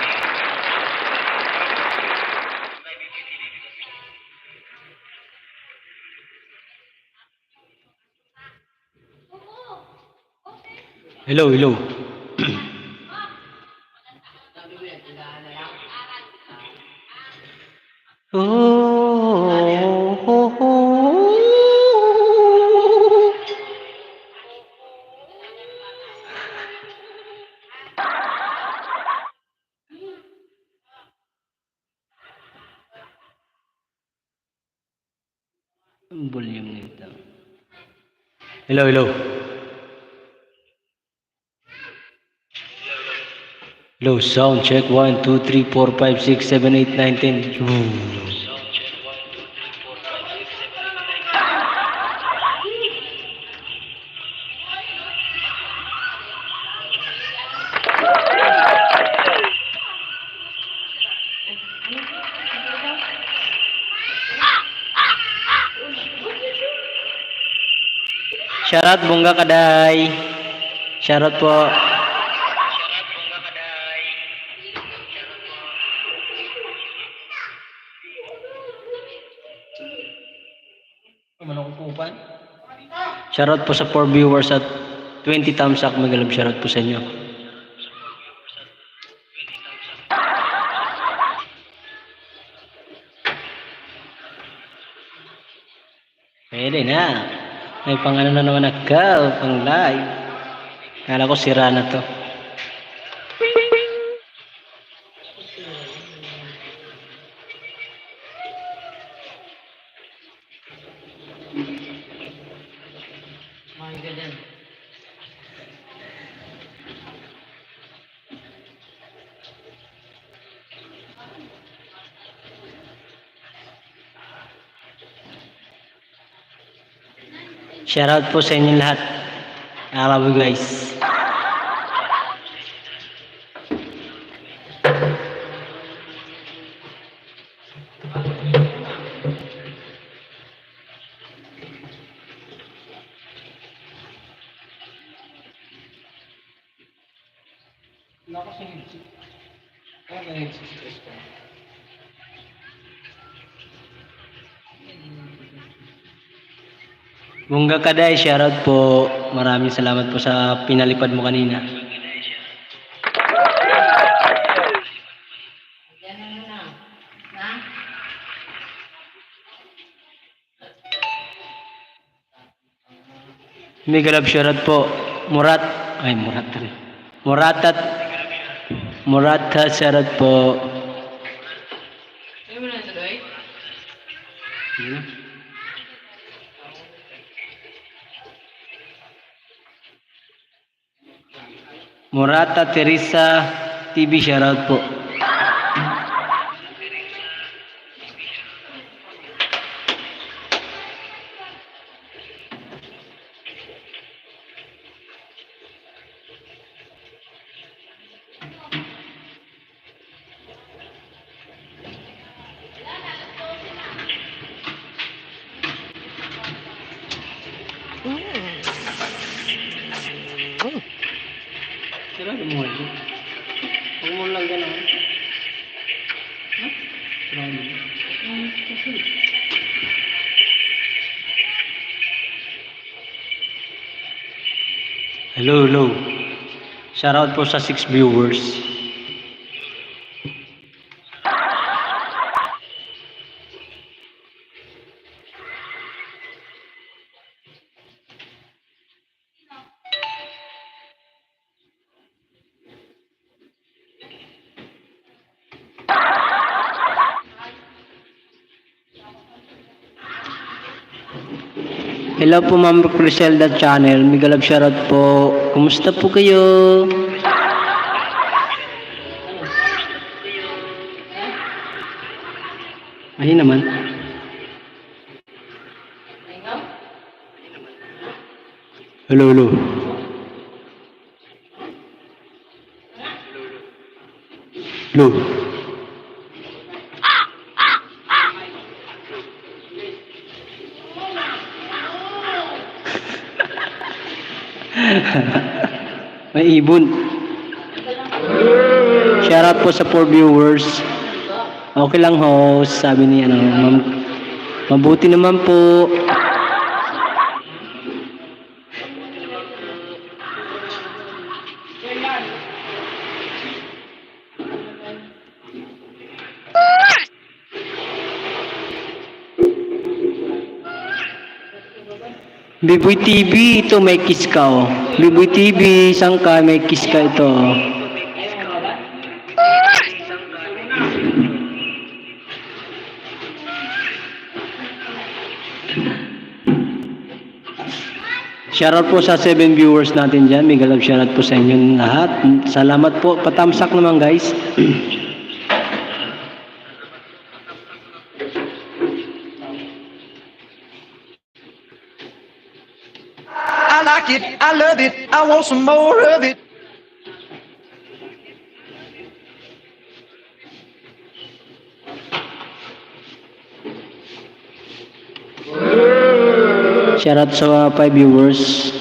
Speaker 1: Hello, hello. Ang volume nito. Hello, hello. Hello, sound check 1, 2, 3, 4, 5, 6, 7, 8, 9, 10. Shoutout Bunga Kaday. Shoutout po. Shoutout po sa 4 viewers at 20 thumbs up. Magalab shoutout po sa inyo. Pwede na. May pangano na naman ako, pang live. Kala ko sira na to. Shoutout po sa inyo lahat. I love you guys. Bunga Kaday, shoutout po. Maraming salamat po sa pinalipad mo kanina. Migalab shoutout po. Murat. Ay, Murat rin. Murata shoutout po. Murata Teresa TV, shoutout po. Sarado mo ito. Huwag mo lang gano'n. Ha? Sarado mo. Hello, hello. Shoutout po sa 6 viewers. Hello po Ma'am Criselda Channel. Migalab shoutout po. Kumusta po kayo? Ay naman. Hello, hello. Hello. May ibon. Shoutout po sa 4 viewers. Okay lang host, sabi ni ano, ma'am. Mabuti naman po. Biboy TV, ito may kiss ka oh. Biboy TV, isang ka, may kiss ka ito oh. Shoutout po sa 7 viewers natin dyan. Mega love shoutout po sa inyo lahat. Salamat po. Patamsak naman guys.
Speaker 6: I like it, I love it, I want some more of it.
Speaker 1: Shoutout sa 5 viewers.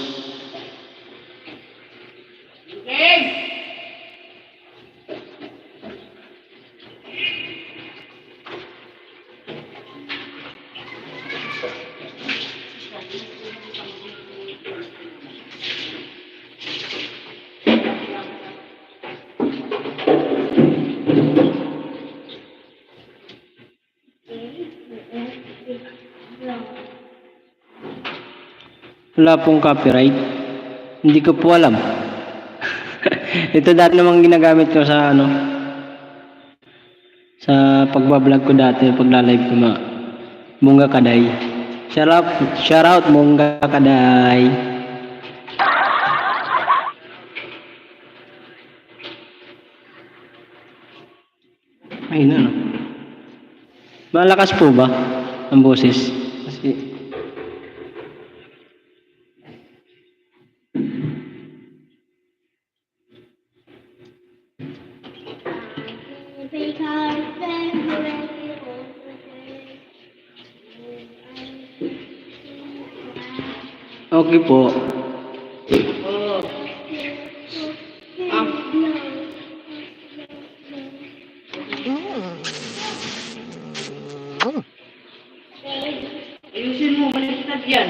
Speaker 1: Wala pong copyright. Hindi ko po alam. Ito dati namang ginagamit ko sa ano, sa pagbablog ko dati, pagla-live ko Mungga Kaday. Shoutout Mungga Kaday. Ayun ano. Malakas po ba ang boses? Kasi okay po.
Speaker 4: Ayusin mo, baliktad yan.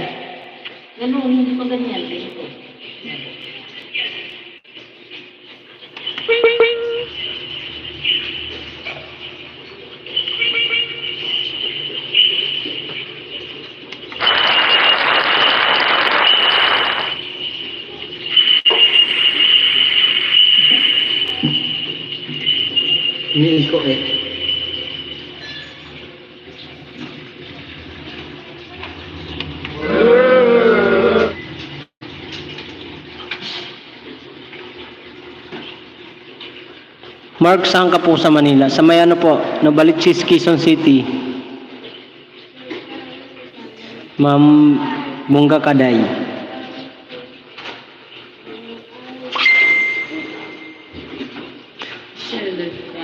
Speaker 4: Ganun, hindi pa ganyan. Ganito.
Speaker 1: Iniiko eh. Mark, saan ka po sa Manila? Sa may ano po, Novaliches, Quezon City. Ma'am Mungga Kaday.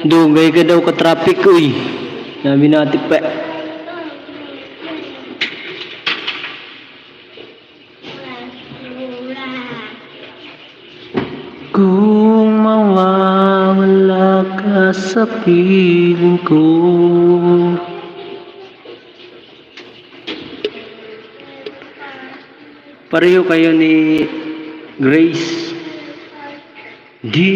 Speaker 1: Dugay ka daw ka traffic uy. Sabi natin pa. Kung mawawala ka sa piling ko. Pareho kayo ni Grace. Di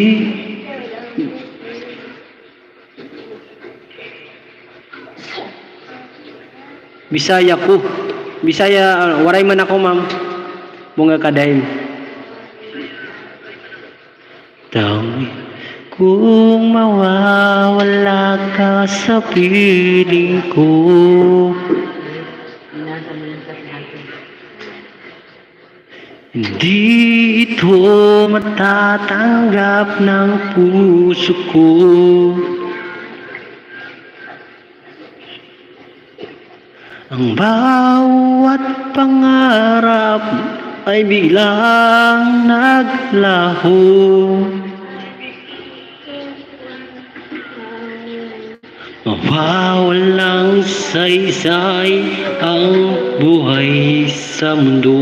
Speaker 1: Bisaya ko. Bisaya, waray man ako, ma'am. Bunga kadayon. Tawi, kung mawawala ka sa piling ko. Hindi ito matatanggap ng puso ko. Ang bawat pangarap ay biglang naglaho. Mawawalang saysay ang buhay sa mundo.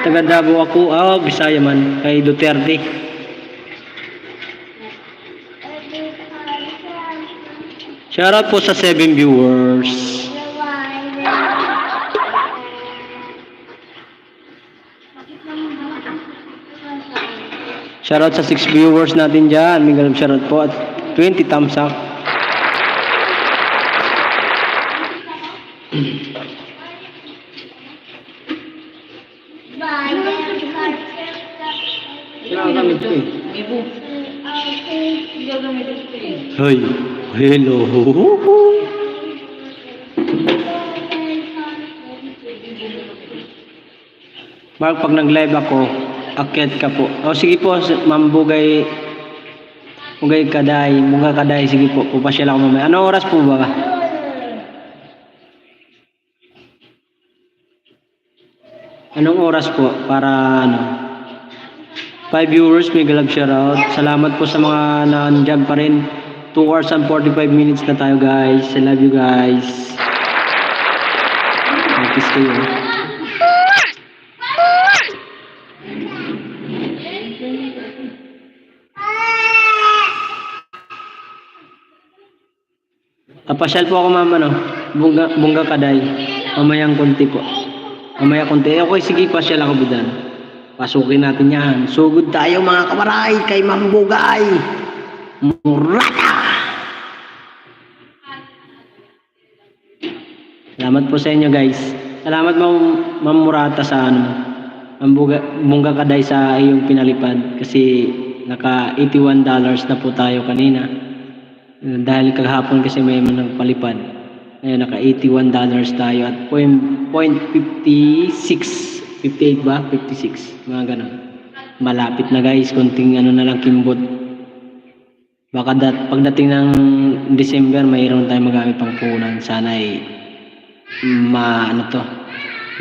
Speaker 1: Taga Davao ako, Bisaya man, kay Duterte. Shoutout po sa 7 viewers. Shoutout sa 6 viewers natin dyan. Miguel shoutout po at 20 thumbs up. Kailangan kami ito eh. Hoy, hello. Mark, pag nag-live ako, akyat ka po. O sige po, Ma'am Bugay Kaday, Bunga Kaday, sige po, pupasyal ako mamaya. Anong oras po ba? Anong oras po para ano? 5 viewers, may galag shoutout. Salamat po sa mga nandiyan pa rin. 2 hours and 45 minutes na tayo guys. I love you guys. Kiss kayo. Pasyal po ako mama no. Bunga Kaday. Mamayang konti po. Mamaya konti. Okay, sige, pasyal ako bidan. Pasukin natin yan. Sugod tayo mga kabaray kay Ma'am Bugay Murata. Salamat po sa inyo guys. Salamat Ma'am Murata sa ano. Bunga Kaday sa iyong pinalipad. Kasi naka $81 na po tayo kanina. Dahil kahapon kasi may nagpalipad. Ngayon naka $81 tayo at 0.56 58 ba? 56. Mga ganun. Malapit na guys. Kunting ano na lang kimbot. Baka pagdating ng December, mayroon tayong magamit pang punan. Sana ay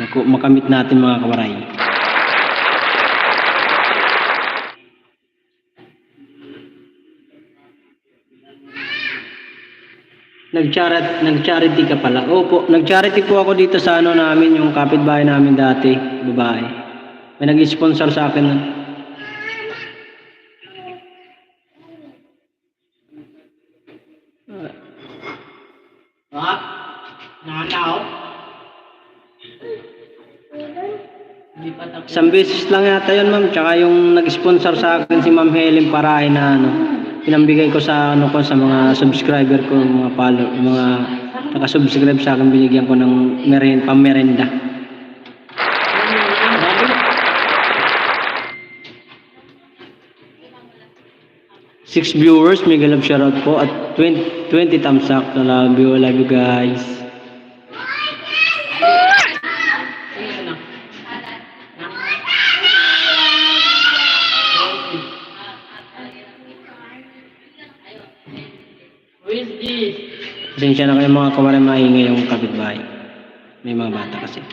Speaker 1: makamit natin mga kawaray. Nag-charity ka pala. Opo, nag-charity po ako dito sa ano namin, yung kapitbahay namin dati, babae. May nag-sponsor sa akin. Nanaw? Isang beses lang yata yun ma'am, tsaka yung nag-sponsor sa akin si Ma'am Helen Paray na ano, pinambigay ko sa ano ko sa mga subscriber ko, mga follower, mga naka-subscribe sa akin, binigyan ko ng pamerenda. Six viewers, mega love shoutout po at 20 thumbs up. I love you guys. Pasensya na kayo mga kawaray, maingay yung kapitbahay. May mga bata kasi.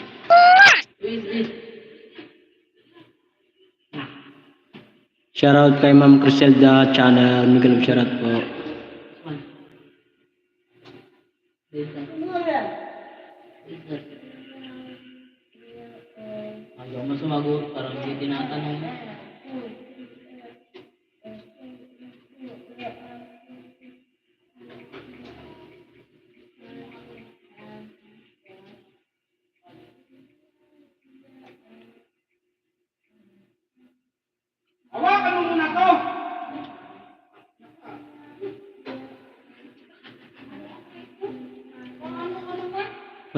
Speaker 1: Shoutout kay Ma'am Criselda Channel. Migalog shoutout po. Ayaw mo sumagot, parang hindi tinatanong.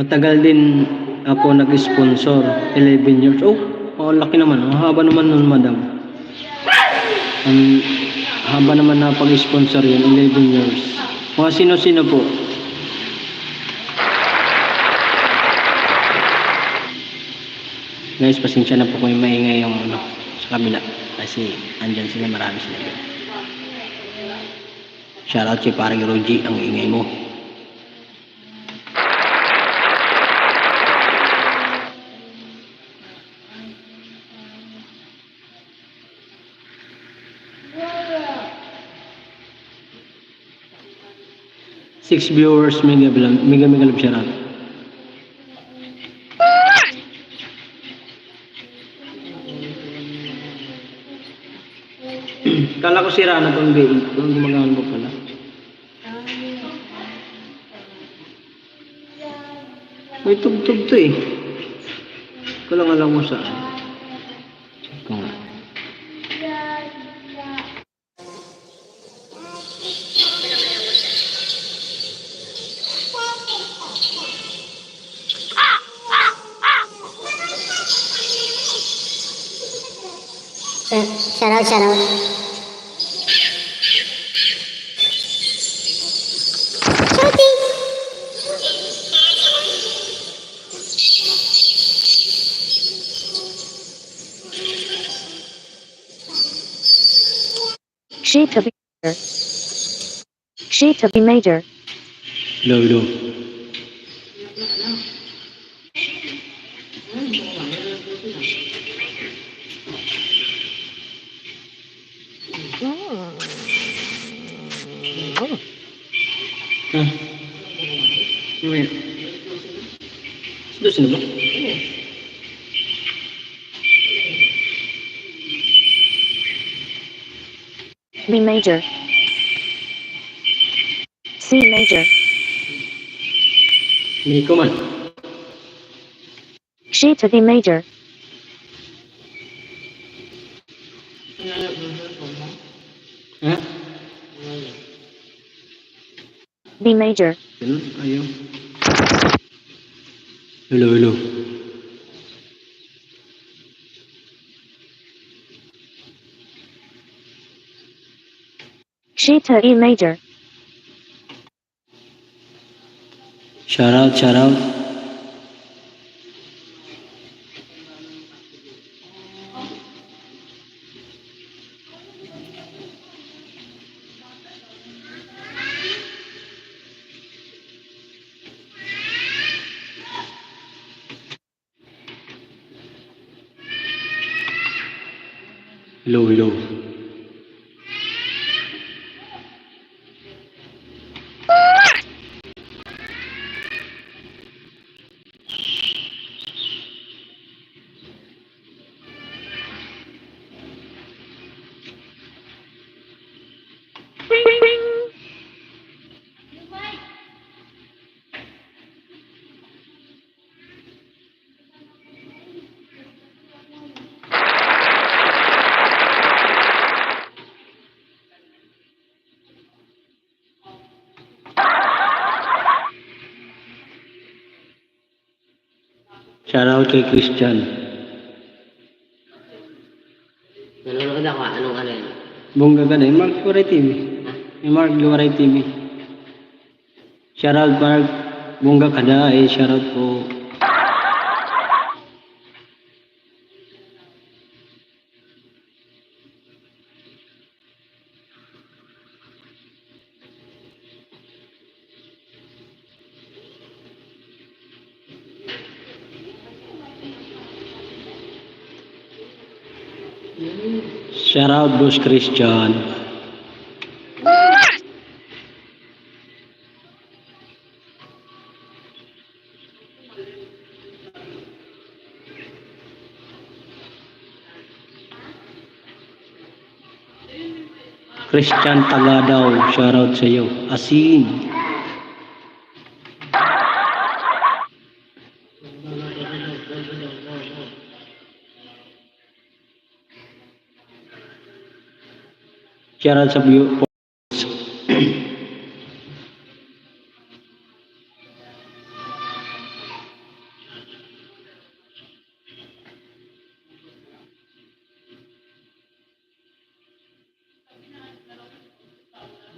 Speaker 1: Matagal din ako nag-sponsor, 11 years. Oh, laki naman. Ang haba naman nun, madam. Ang haba naman na pag-sponsor yun, 11 years. Mga sino-sino po? Guys, pasensya na po kung maingay yung sa kabila. Kasi andyan sila, marami sila dyan. Shoutout si parang Roji, ang ingay mo. Six viewers, mega love shoutout. Kala ko sira na tong BE. Kung gumagana mo pala. May tugtog to eh. Ko lang alam mo saan. Check ko nga.
Speaker 5: Shout out.
Speaker 7: Sheet of B major.
Speaker 1: Hello. Wait. Sudah sini ba?
Speaker 7: B major. C major.
Speaker 1: May ko man.
Speaker 7: Sheet of D major.
Speaker 1: Ha?
Speaker 7: B major.
Speaker 1: Ganun, ayaw. Hello.
Speaker 7: Sheet of E major.
Speaker 1: Shout out. Hello. Shout out kay Christian.
Speaker 8: Nanonood ako, anong ano yun?
Speaker 1: Bongga ka na, yung Mark Luwaray TV. Yung Mark Luwaray TV. Shout out Mark. Bongga ka na shout out po. Shout out Boss Christian. Christian Tagadaw, shout out sa iyo. Asin. Shout out sa view.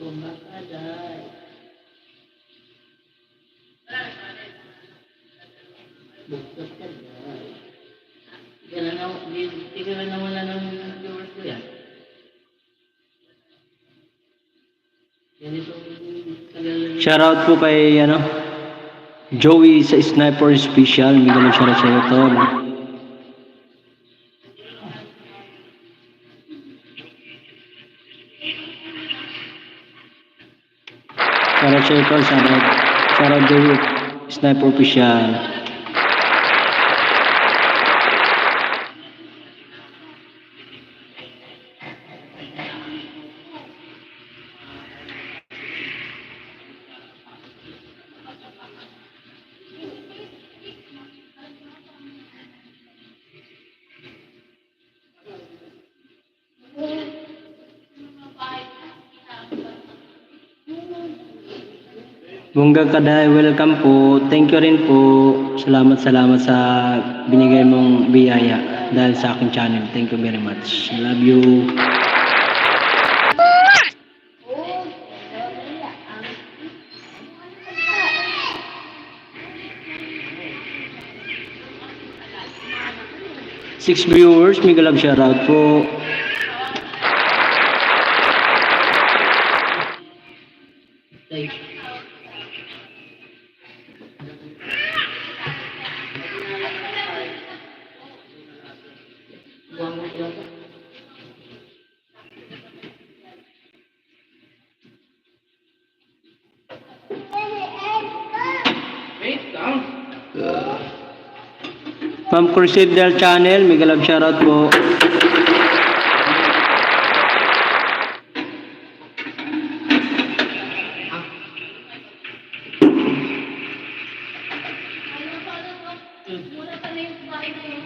Speaker 8: Bumakaday. Bumakaday. Hindi ka na wala ng viewers ko yan. Ganito tagal.
Speaker 1: Shoutout po kay Joey sa Sniper Special. May ganun shoutout sa iyo, tol. Shoutout sa iyo, tol. Shoutout Joey Sniper Special. Bongga Kaday, welcome po. Thank you rin po. Salamat sa binigay mong biyaya dahil sa aking channel. Thank you very much. Love you. Six viewers, mega love shoutout po.
Speaker 8: Thank you.
Speaker 1: Ma'am Crusadel Channel, mega love shoutout po.
Speaker 4: Muna pa na yung kumain na yun.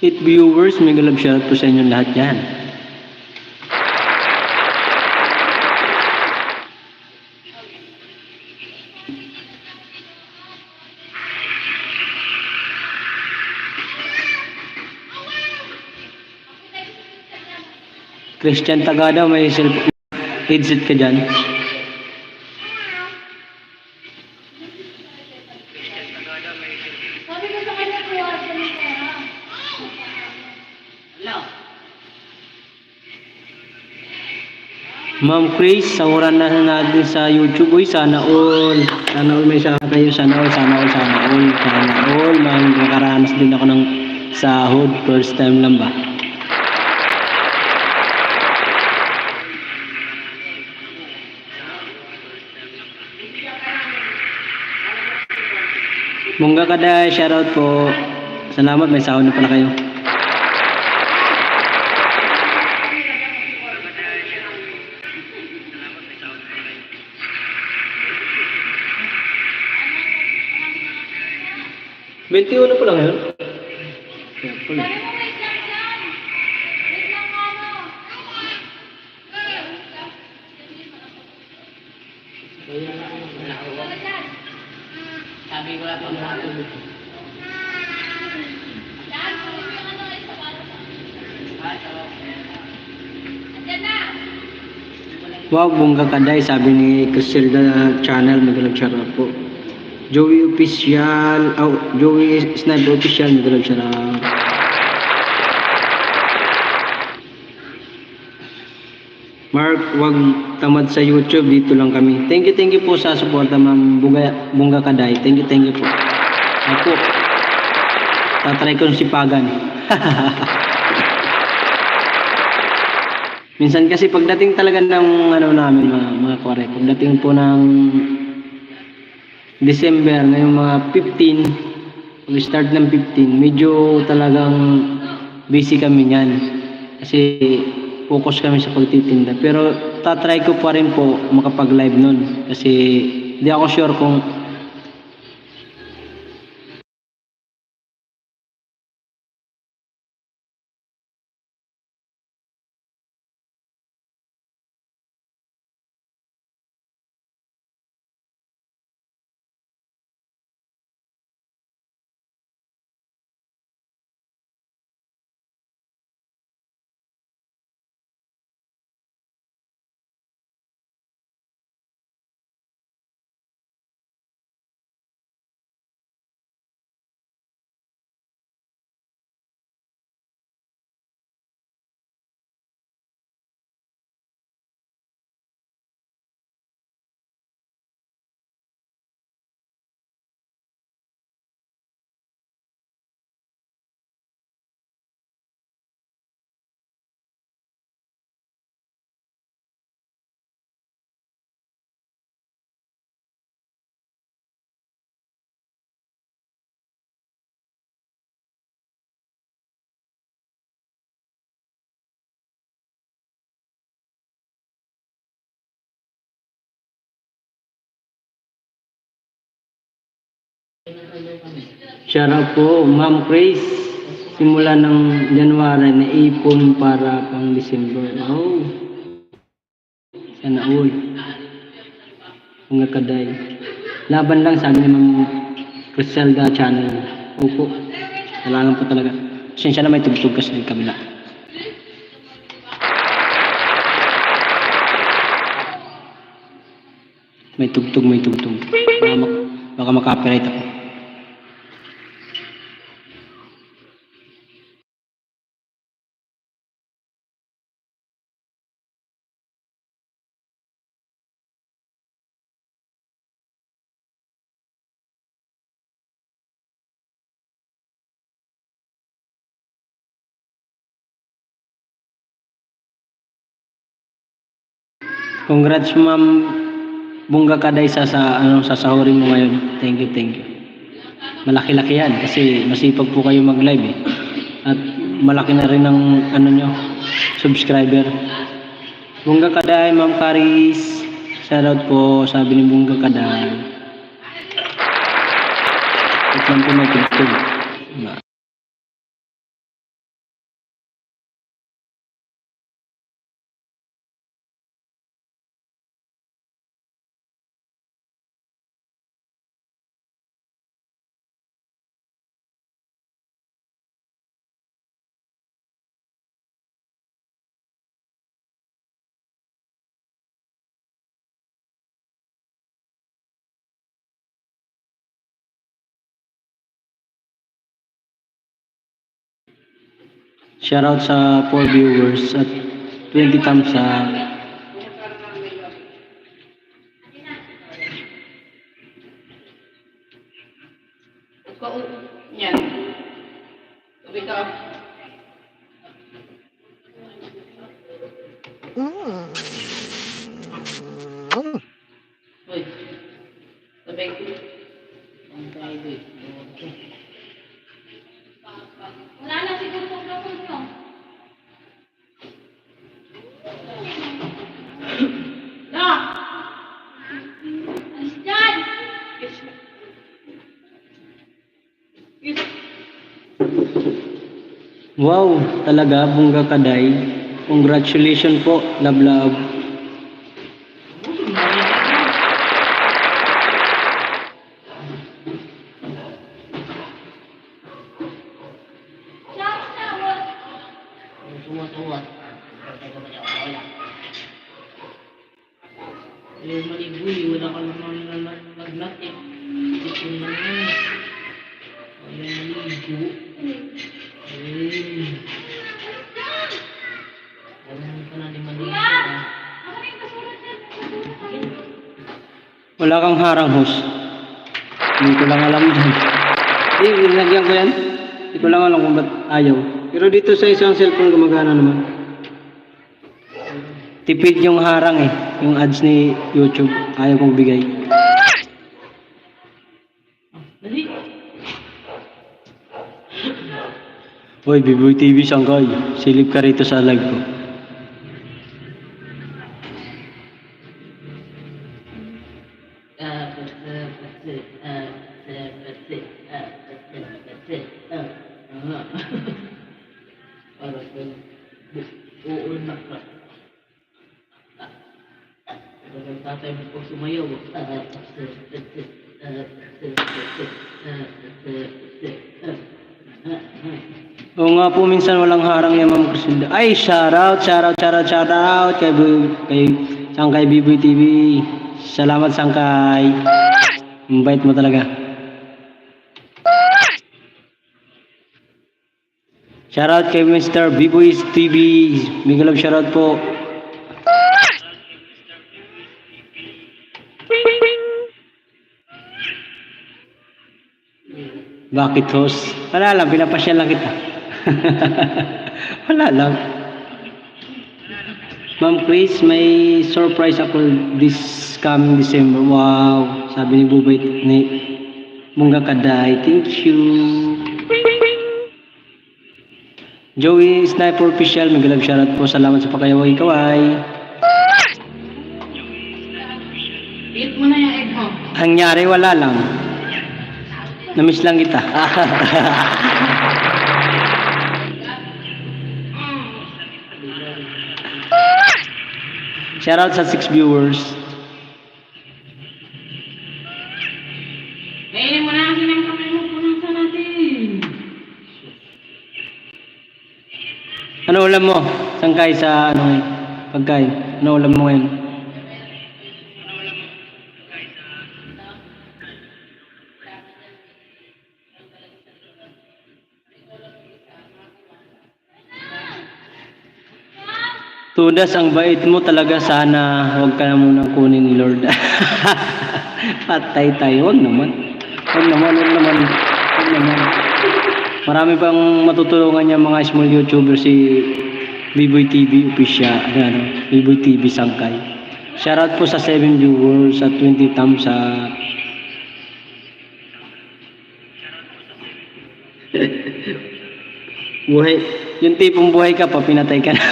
Speaker 1: Eight viewers, mega love shoutout po sa inyong lahat yan. Christian Tagada, may headset ka dyan.
Speaker 4: Sabi ko sa kanya, kuha siya ng pera.
Speaker 1: Ma'am Chris, sahuran na natin sa YouTube. Uy, sana all. Sana all may sahod kayo. Sana all. Makaranas din ako ng sahod. First time lang ba? Bongga Kaday, shoutout po. Salamat, may sahod na pala kayo. Bentiuno pa lang yun.
Speaker 4: Sabi mo, wait lang dyan. Wait lang ano. Wala dyan.
Speaker 8: Sabi ko lang pang matulog.
Speaker 4: Dyan, kunin mo yung ano ay sa baro. Andyan na.
Speaker 1: Wow, Bongga Kaday, sabi ni Criselda Channel, magalag shoutout po. Joey Official, Joey Sniper Official, magalag shoutout. Mark, wag tamad sa YouTube, dito lang kami. Thank you po sa suporta, Ma'am Bongga Kaday. Thank you po. Ako, tatry ko si Pagan. Minsan kasi pagdating talaga ng namin mga kore, pagdating po ng December, ngayong mga 15, pag-start ng 15, medyo talagang busy kami niyan. Kasi focus kami sa pagtitinda. Pero tatry ko pa rin po makapag-live nun. Kasi di ako sure kung
Speaker 8: Nagkalaw kami.
Speaker 1: Shout out po, Ma'am Chris. Simula ng January na ipon para pang December. Oh, sana all. Mga kaday. Laban lang sabi ni Ma'am Criselda channel. Opo. Kailangan po talaga. Pasensya na may tugtog kasi ng kabila. May tugtog, may tugtog. Baka maka-copyright ako. Congrats Ma'am Bungga Kaday sa sasahurin mo ngayon. Thank you, thank you. Malaki-laki yan kasi masipag po kayo mag-live eh. At malaki na rin ang nyo, subscriber. Bungga Kaday, Ma'am Caris. Shoutout po, sabi ni Bungga Kaday. At lang po may tugtog. Shoutout sa 4 viewers at 20 thumbs sa
Speaker 4: Yan. Sabi ka. Uy. Sabi ko.
Speaker 8: Ang private.
Speaker 4: Wala na siguro kung gawin nyo. No! Alis dyan!
Speaker 1: wow, talaga Bungga Kaday. Congratulations po, love love.
Speaker 8: Tuwa-tuwa. Yung maligoy, wala ka naman nag-nut eh. Ito na nga. Wala maligo. Wala ka na di maligo ah.
Speaker 1: Wala kang harang host. Hindi ko lang alam dyan. Hindi, nilagyan ko yan. Hindi ko lang alam kung ba't ayaw. Pero dito sa isang cellphone gumagana naman. Tipid yung harang eh. Yung ads ni YouTube. Ayaw kong bigay.
Speaker 8: Dali.
Speaker 1: Hoy, Biboy TV Sangkay. Silip ka rito sa live ko.
Speaker 8: Para kang uunak ka. Para kang tatay mo pag sumayaw.
Speaker 1: Oo nga po, minsan walang harang yan, Ma'am Criselda. Ay, shoutout kay Sangkay Biboy TV. Salamat, Sangkay. Ang bait mo talaga. Shoutout kay Mr. Biboy TV. Big love shoutout po. Bakit host? Wala lang, pinapasyal lang kita. Wala lang. Ma'am Chris, may surprise ako this coming December. Wow, sabi ni Bubay ni Bungga Kaday. Thank you. Joey Sniper Official, may galab shoutout po. Salamat sa pakayaway-kaway.
Speaker 4: Eat mo na yung egg mo.
Speaker 1: Ang nyari, wala lang. Namiss lang kita. Shoutout sa 6 viewers.
Speaker 8: Kainin mo na kasi ng kamay mo. Punasan natin.
Speaker 1: Ano ulam mo? Sangkay sa ano ngayon? Pagkain. Ano ulam mo ngayon? Tudas, ang bait mo talaga. Sana huwag ka na munang kunin ni Lord. Patay tayo. Huwag naman. Huwag naman, huwag naman. Huwag naman. Marami pang matutulungan niya mga small YouTuber si Biboy TV official. Biboy TV Sangkay. Shoutout po sa 7 viewers sa 20 thumbs sa buhay. Yung tipong buhay ka pa, pinatay ka na.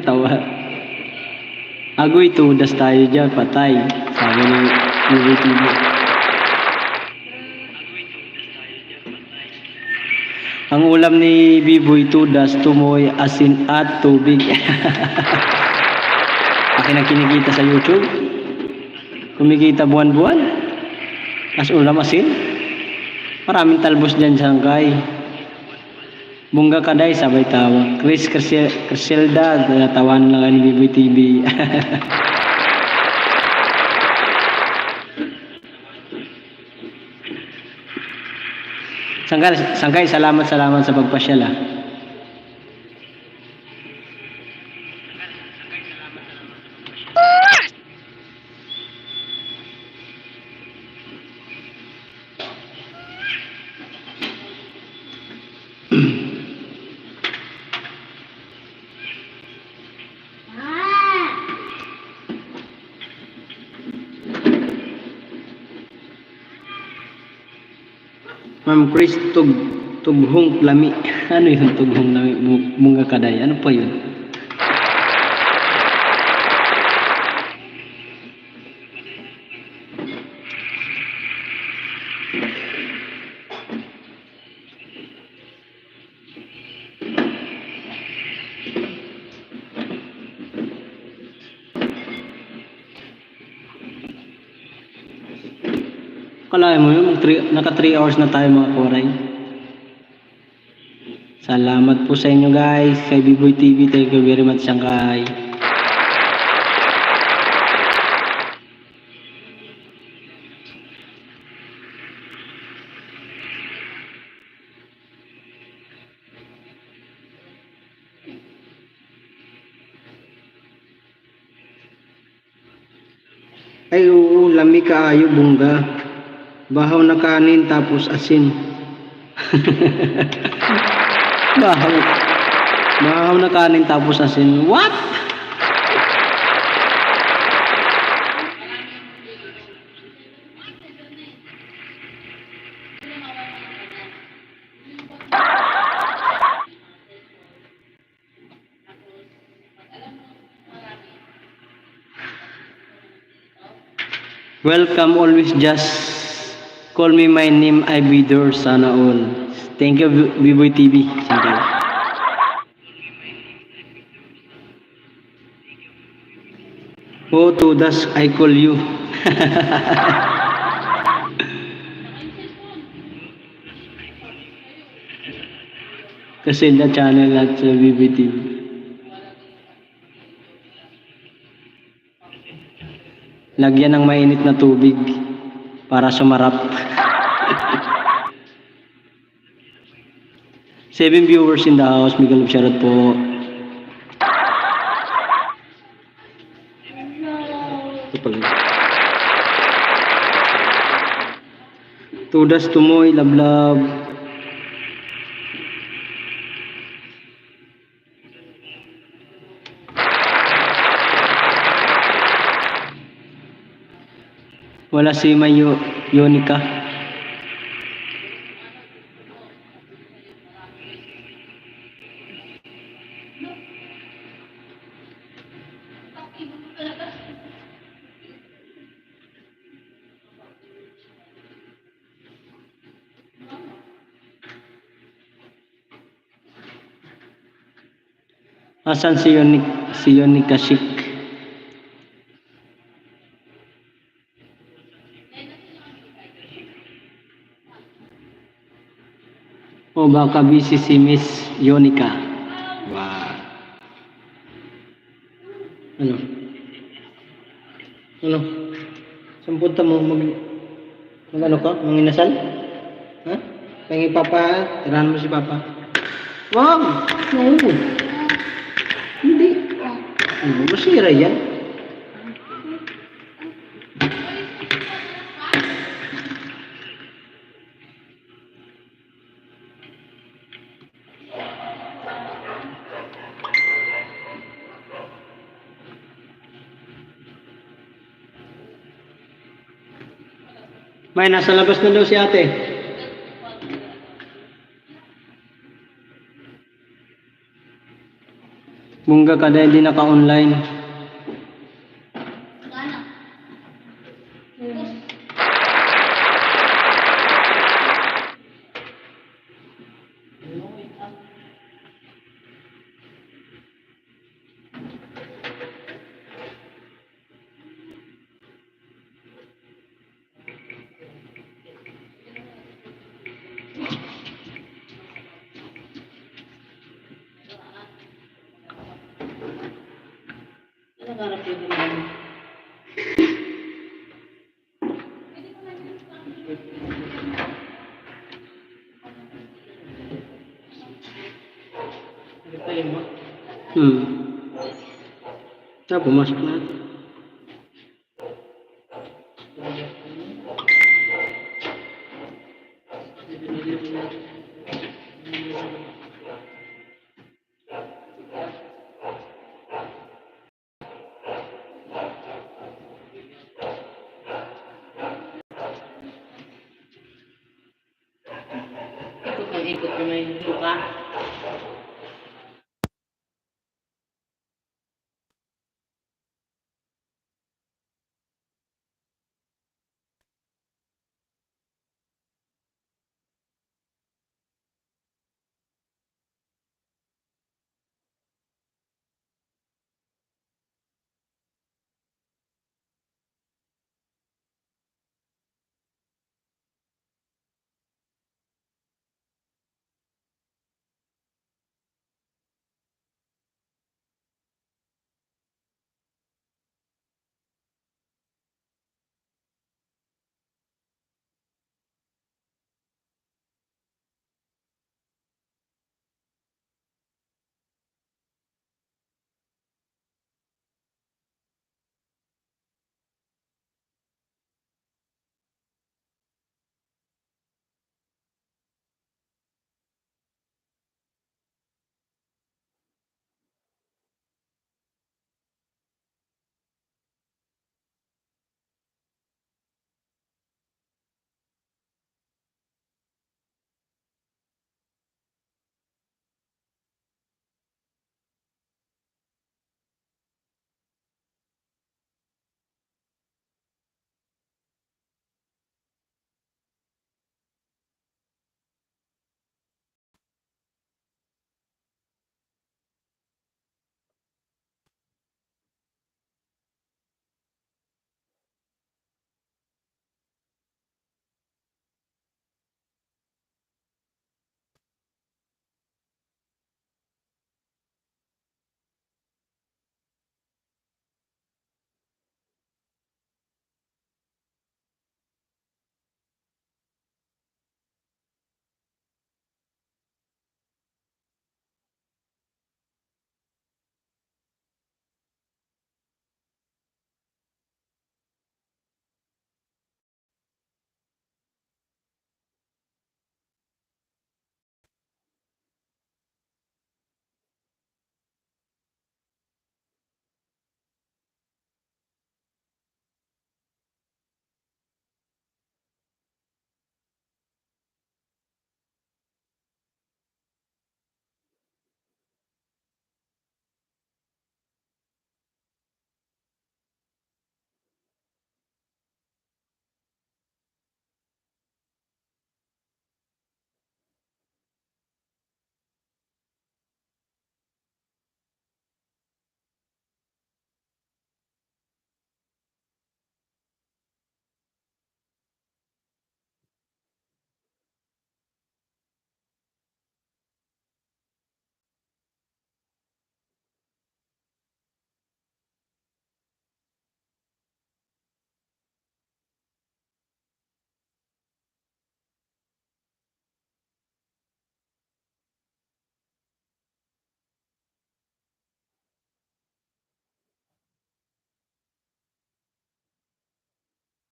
Speaker 1: Tawa. Agoy, tudas tayo dyan, patay. Sabi ni Biboy TV. Ang ulam ni Biboy, tudas, tumoy, asin at tubig. Akin ang kinikita sa YouTube. Kumikita buwan-buwan. As ulam asin. Maraming talbos dyan sa Sangkay. Bungga Kaday, sabay tawa. Chris Criselda, tawan lang ni Biboy TV. Sangkay, salamat sa pagpasyal ah. Ma'am Chris, tughong lami. Ano yun, tughong lami? Bunga Kaday. Ano pa yun? Kalahin mo yun, naka 3 hours na tayo mga koray. Salamat po sa inyo guys, kay Biboy TV, thank you very much Sangkay. Ay oo, lami kaayo bungga. Bahaw na kanin tapos asin. Bahaw na kanin tapos asin. What? Welcome, always just call me my name, I be there, sana all. Thank you, Biboy TV. Thank you. Oh, tudas, I call you. Kasi na channel at sa Biboy TV. Lagyan ng mainit na tubig para sumarap. 7 viewers in the house. Miguel of shoutout po. Ito pala. Tudas, tumoy, lablab. Wala si Mayo Yonica. Asan si Yonika Chic? O baka busy si Miss Yonika. Wow. Ano? Ano? Saan punta mo? Mag ano ka? Manginasal? Ha? Pengi papa? Tirahan mo si papa? Wow! No! Hindi. Ano? Masira yan. May nasa labas na daw si ate. Bungga ka dahil di naka-online.
Speaker 8: Nakaharap yun naman. Ano tayo mo?
Speaker 1: Pumasok na.
Speaker 8: Ikot ng ikot ko na yung luka.